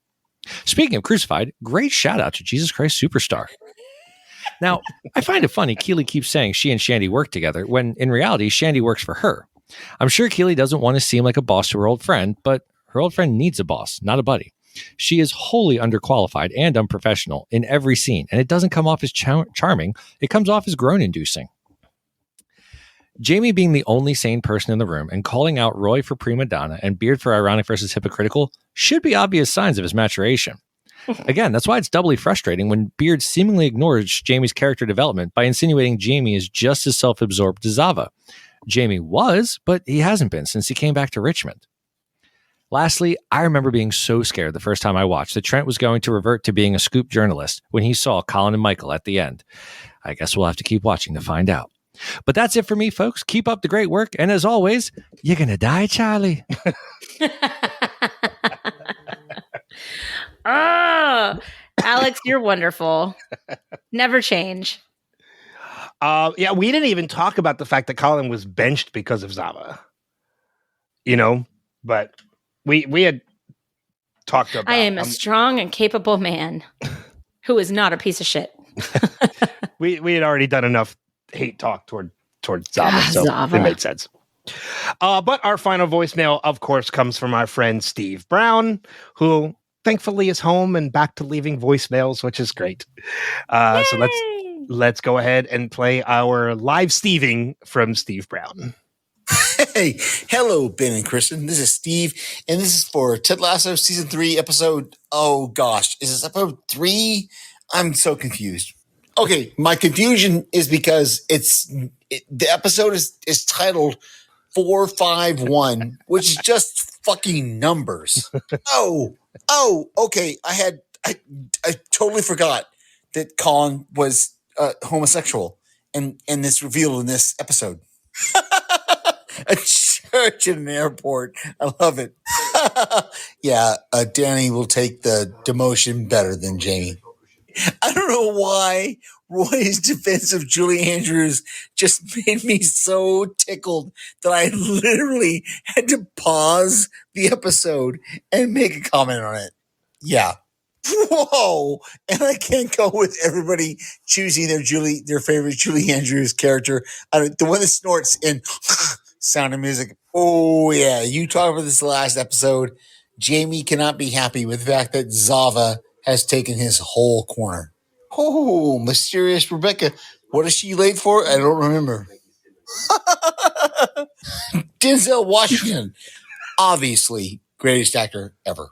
Speaking of crucified, great shout out to Jesus Christ Superstar. Now, I find it funny Keely keeps saying she and Shandy work together when in reality, Shandy works for her. I'm sure Keely doesn't want to seem like a boss to her old friend, but her old friend needs a boss, not a buddy. She is wholly underqualified and unprofessional in every scene, and it doesn't come off as charming. It comes off as groan-inducing. Jamie being the only sane person in the room and calling out Roy for prima donna and Beard for ironic versus hypocritical should be obvious signs of his maturation. Again, that's why it's doubly frustrating when Beard seemingly ignores Jamie's character development by insinuating Jamie is just as self-absorbed as Zava. Jamie was, but he hasn't been since he came back to Richmond. Lastly, I remember being so scared the first time I watched that Trent was going to revert to being a scoop journalist when he saw Colin and Michael at the end. I guess we'll have to keep watching to find out. But that's it for me, folks. Keep up the great work. And as always, you're going to die, Charlie. Oh, Alex, you're wonderful. Never change. Yeah, we didn't even talk about the fact that Colin was benched because of Zava. But we had talked about. I am a strong and capable man who is not a piece of shit. we had already done enough hate talk toward Zava, so Zava. It made sense. But our final voicemail, of course, comes from our friend Steve Brown, who thankfully is home and back to leaving voicemails, which is great. So let's go ahead and play our live Steving from Steve Brown. Hey, hello, Ben and Kristin. This is Steve, and this is for Ted Lasso Season 3, episode, oh gosh, is this episode 3? I'm so confused. Okay, my confusion is because the episode is titled 451, which is just fucking numbers. Oh, okay. I totally forgot that Colin was homosexual, and this revealed in this episode. A church in an airport. I love it. Yeah, Danny will take the demotion better than Jamie. I don't know why Roy's defense of Julie Andrews just made me so tickled that I literally had to pause the episode and make a comment on it. Yeah. Whoa. And I can't go with everybody choosing their favorite Julie Andrews character. The one that snorts in Sound of Music. Oh, yeah. You talked about this last episode. Jamie cannot be happy with the fact that Zava has taken his whole corner. Oh, mysterious Rebecca. What is she late for? I don't remember. Denzel Washington. Obviously, greatest actor ever.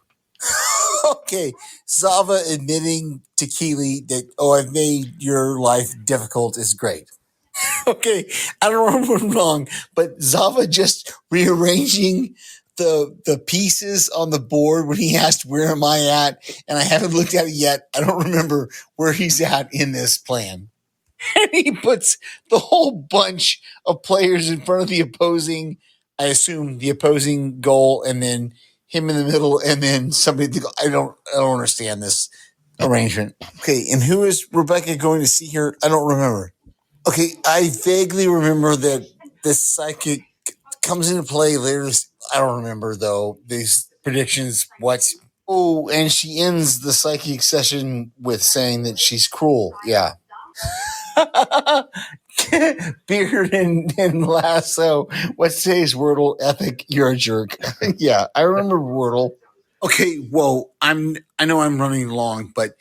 Okay, Zava admitting to Keeley that, I've made your life difficult is great. Okay, I don't know if I'm wrong, but Zava just rearranging the pieces on the board when he asked, where am I at? And I haven't looked at it yet. I don't remember where he's at in this plan. And he puts the whole bunch of players in front of the opposing goal, and then him in the middle, and then somebody. I don't understand this arrangement. Okay, and who is Rebecca going to see here? I don't remember. Okay, I vaguely remember that this psychic comes into play later. I don't remember though these predictions. What? Oh, and she ends the psychic session with saying that she's cruel. Yeah. Beard and Lasso. What's today's Wordle? Epic. You're a jerk. Yeah, I remember Wordle. Okay, whoa. I know I'm running long, but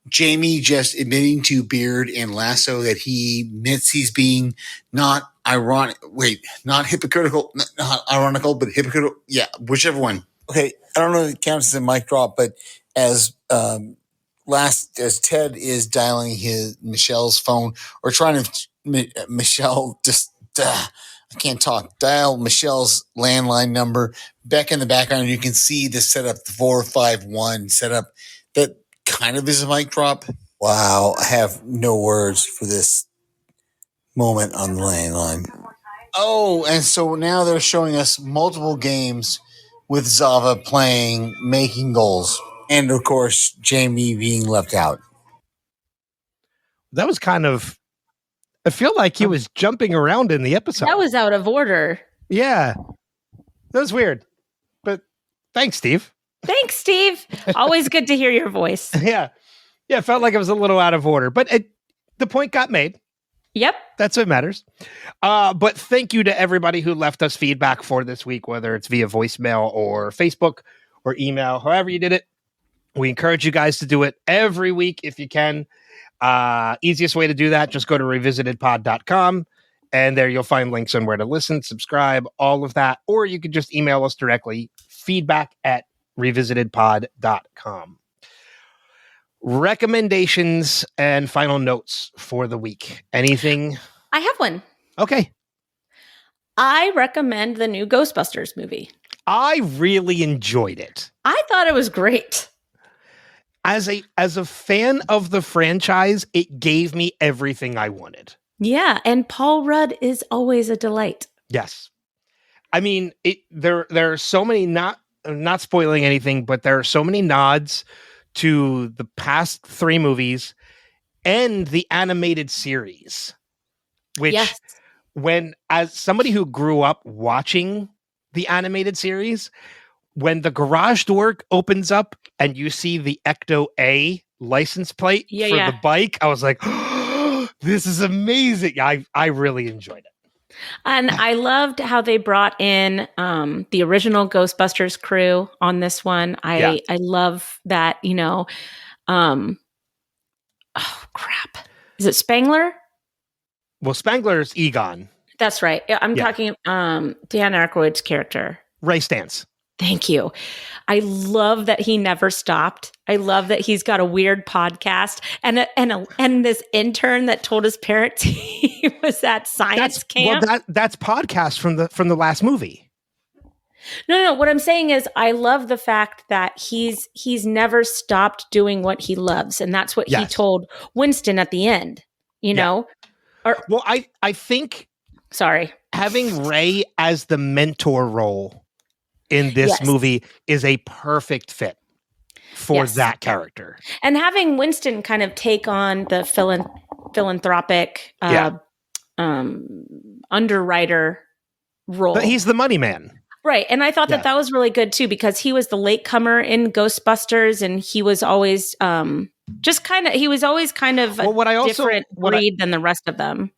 Jamie just admitting to Beard and Lasso that he admits he's being not hypocritical, not ironical, but hypocritical. Yeah, whichever one. Okay, I don't know if it counts as a mic drop, but as Ted is dialing Michelle's phone or trying to Michelle I can't talk. Dial Michelle's landline number. Back in the background, you can see the setup, the 451 setup. That kind of is a mic drop. Wow, I have no words for this moment on the landline. Oh, and so now they're showing us multiple games with Zava playing, making goals. And, of course, Jamie being left out. That was kind of... I feel like he was jumping around in the episode. That was out of order. Yeah. That was weird. But thanks, Steve. Thanks, Steve. Always good to hear your voice. Yeah. Yeah, it felt like it was a little out of order. But the point got made. Yep. That's what matters. But thank you to everybody who left us feedback for this week, whether it's via voicemail or Facebook or email, however you did it. We encourage you guys to do it every week if you can. Easiest way to do that, just go to revisitedpod.com, and there you'll find links on where to listen, subscribe, all of that. Or you could just email us directly, feedback@revisitedpod.com. recommendations and final notes for the week. Anything? I have one. Okay. I recommend the new Ghostbusters movie. I really enjoyed it. I thought it was great. As a fan of the franchise, it gave me everything I wanted. Yeah, and Paul Rudd is always a delight. Yes. I mean, there are so many, not spoiling anything, but there are so many nods to the past 3 movies and the animated series, which when, as somebody who grew up watching the animated series, when the garage door opens up and you see the Ecto A license plate for the bike, I was like, oh, this is amazing. I really enjoyed it. And I loved how they brought in the original Ghostbusters crew on this one. I love that, oh crap. Is it Spangler? Well, Spangler's Egon. That's right. I'm talking Dan Aykroyd's character. Ray Stantz. Thank you. I love that he never stopped. I love that he's got a weird podcast and this intern that told his parents he was at science camp. Well, that's podcast from the last movie. No. What I'm saying is, I love the fact that he's never stopped doing what he loves, and that's what he told Winston at the end. You know. Well, I think. Sorry, having Ray as the mentor role in this movie is a perfect fit for that character. And having Winston kind of take on the philanthropic underwriter role. But he's the money man. Right. And I thought that was really good too, because he was the latecomer in Ghostbusters, and he was always a different breed than the rest of them.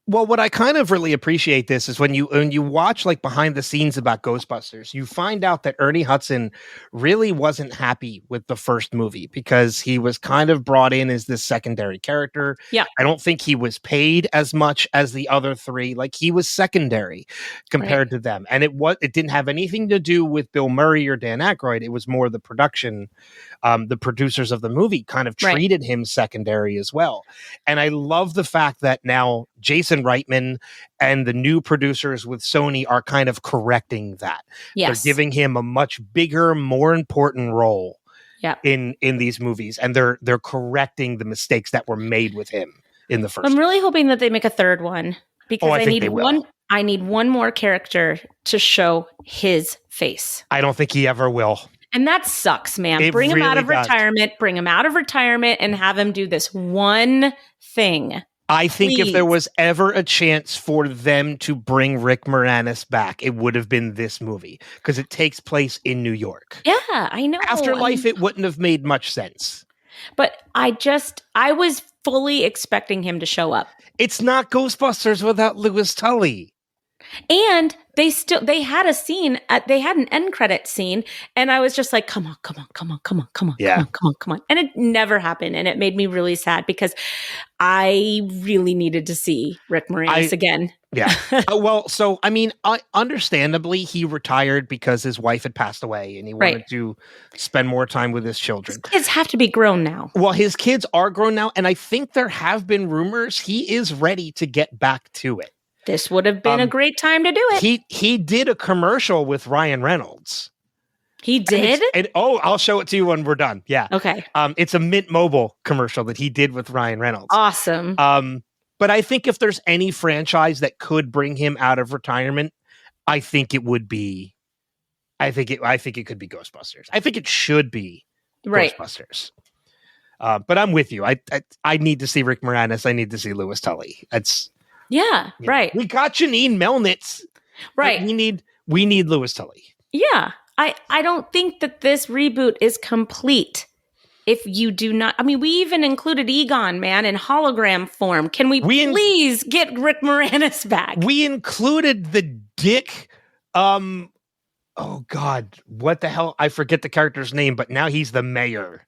Well, what I kind of really appreciate this is when you watch like behind the scenes about Ghostbusters, you find out that Ernie Hudson really wasn't happy with the first movie because he was kind of brought in as this secondary character. Yeah. I don't think he was paid as much as the other 3. Like, he was secondary compared to them. And it didn't have anything to do with Bill Murray or Dan Aykroyd. It was more the production. The producers of the movie kind of treated him secondary as well. And I love the fact that now Jason Reitman and the new producers with Sony are kind of correcting that. Yes. They're giving him a much bigger, more important role in these movies. And they're correcting the mistakes that were made with him in the first. I'm really hoping that they make a third one, because I need one more character to show his face. I don't think he ever will. And that sucks, man. Bring him out of retirement and have him do this one thing. I think if there was ever a chance for them to bring Rick Moranis back, it would have been this movie, because it takes place in New York. Yeah, I know. Afterlife, it wouldn't have made much sense. But I was fully expecting him to show up. It's not Ghostbusters without Louis Tully. And they had a scene, they had an end credit scene, and I was just like, come on. And it never happened. And it made me really sad, because I really needed to see Rick Moranis again. Yeah. Understandably, he retired because his wife had passed away and he wanted to spend more time with his children. His kids have to be grown now. Well, his kids are grown now. And I think there have been rumors he is ready to get back to it. This would have been a great time to do it. He did a commercial with Ryan Reynolds. He did? I'll show it to you when we're done. Yeah. Okay. It's a Mint Mobile commercial that he did with Ryan Reynolds. Awesome. But I think if there's any franchise that could bring him out of retirement, I think it would be. I think it could be Ghostbusters. I think it should be Ghostbusters. But I'm with you. I need to see Rick Moranis. I need to see Louis Tully. Right. We got Janine Melnitz. Right. We need Louis Tully. Yeah. I don't think that this reboot is complete if you do not. I mean, we even included Egon, man, in hologram form. Can we please get Rick Moranis back? We included the dick. Oh God, what the hell? I forget the character's name, but now he's the mayor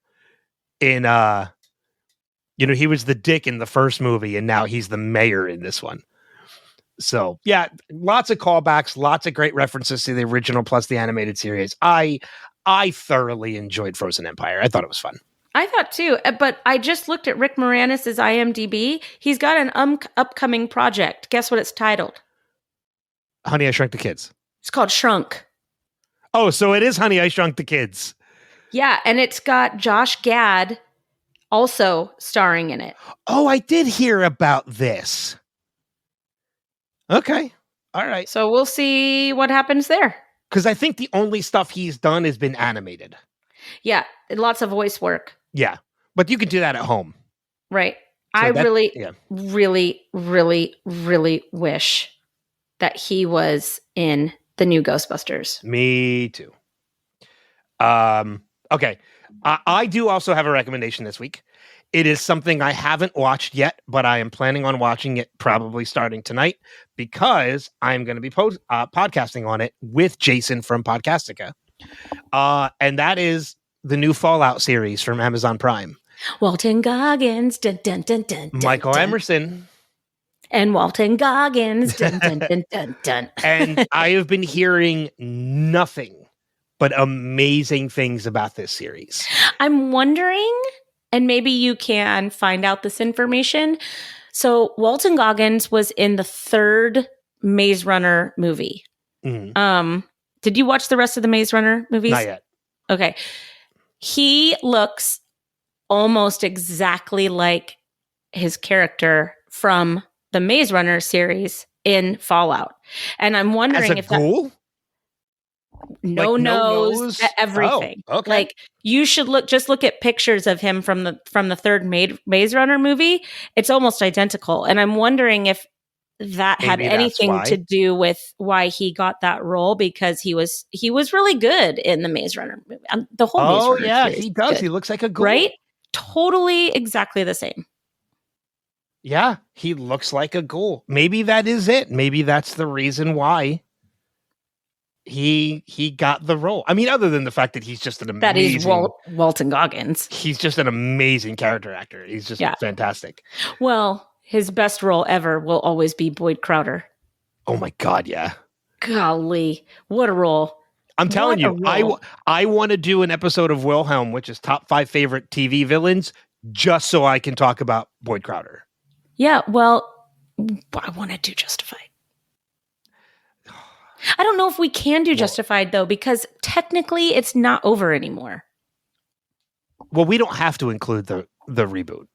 in he was the dick in the first movie, and now he's the mayor in this one. So yeah, lots of callbacks, lots of great references to the original plus the animated series. I I thoroughly enjoyed Frozen Empire. I thought it was fun. I thought too, but I just looked at Rick Moranis' IMDb. He's got an upcoming project. Guess what it's titled? Honey, I Shrunk the Kids. It's called Shrunk. Oh, so it is Honey, I Shrunk the Kids. Yeah, and it's got Josh Gad also starring in it. Oh, I did hear about this. Okay. All right. So we'll see what happens there. Because I think the only stuff he's done has been animated. Yeah, lots of voice work. Yeah, but you can do that at home. Right. So I really wish that he was in the new Ghostbusters. Me too. Okay. I do also have a recommendation this week. It is something I haven't watched yet, but I am planning on watching it probably starting tonight because I'm going to be podcasting on it with Jason from Podcastica. And that is the new Fallout series from Amazon Prime. Walton Goggins, dun, dun, dun, dun, Michael dun. Emerson. And Walton Goggins, dun, dun, dun, dun, dun. And I have been hearing nothing but amazing things about this series. I'm wondering, and maybe you can find out this information. So Walton Goggins was in the third Maze Runner movie. Mm-hmm. Did you watch the rest of the Maze Runner movies? Not yet. Okay. He looks almost exactly like his character from the Maze Runner series in Fallout. And I'm wondering if ghoul? No nose, everything. Oh, okay. Like you should look at pictures of him from the third Maze Runner movie. It's almost identical. And I'm wondering if that had anything to do with why he got that role, because he was really good in the Maze Runner movie. The whole Maze Runner series he does. good. He looks like a ghoul. Right? Totally exactly the same. Yeah, he looks like a ghoul. Maybe that is it. Maybe that's the reason why he got the role. I mean, other than the fact that he's just an amazing... That is Walton Goggins. He's just an amazing character actor. He's just fantastic. Well, his best role ever will always be Boyd Crowder. Oh my God, yeah. Golly, what a role. I'm telling you, I want to do an episode of Wilhelm, which is top 5 favorite TV villains, just so I can talk about Boyd Crowder. Yeah, well, I want to do Justified. I don't know if we can do Justified, though, because technically it's not over anymore. Well, we don't have to include the reboot.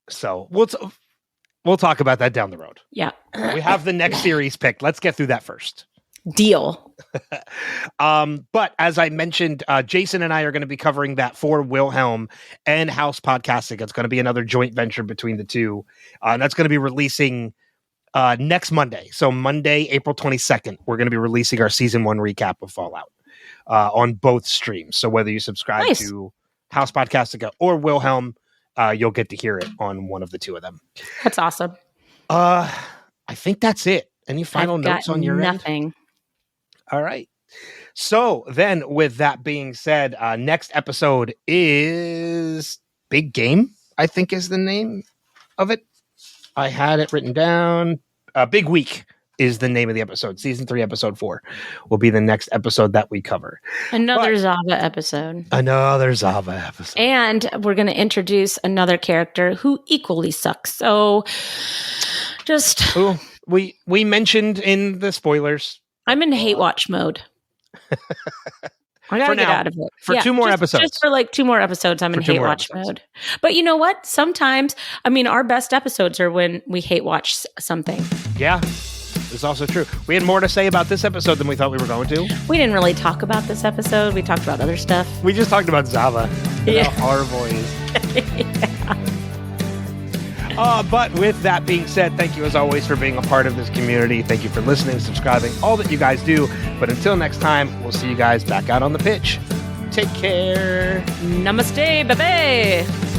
So we'll talk about that down the road. Yeah. We have the next series picked. Let's get through that first. Deal. But as I mentioned, Jason and I are going to be covering that for Wilhelm and House Podcasting. It's going to be another joint venture between the two. And that's going to be releasing next Monday. So Monday, April 22nd, we're going to be releasing our season 1 recap of Fallout on both streams. So whether you subscribe to House Podcastica or Wilhelm, you'll get to hear it on one of the two of them. That's awesome. I think that's it. Any final notes on your end? Nothing. All right. So then with that being said, next episode is Big Game, I think is the name of it. I had it written down. Big Week is the name of the episode. Season 3, episode 4 will be the next episode that we cover. Another Zava episode. Another Zava episode. And we're going to introduce another character who equally sucks. So just... We mentioned in the spoilers. I'm in hate watch mode. I gotta get out of it. For 2 more episodes. Just for like 2 more episodes, I'm in hate watch mode. But you know what? Sometimes, I mean, our best episodes are when we hate watch something. Yeah, it's also true. We had more to say about this episode than we thought we were going to. We didn't really talk about this episode. We talked about other stuff. We just talked about Zava. Yeah. How horrible he is. But with that being said, thank you as always for being a part of this community. Thank you for listening, subscribing, all that you guys do. But until next time, we'll see you guys back out on the pitch. Take care. Namaste, baby.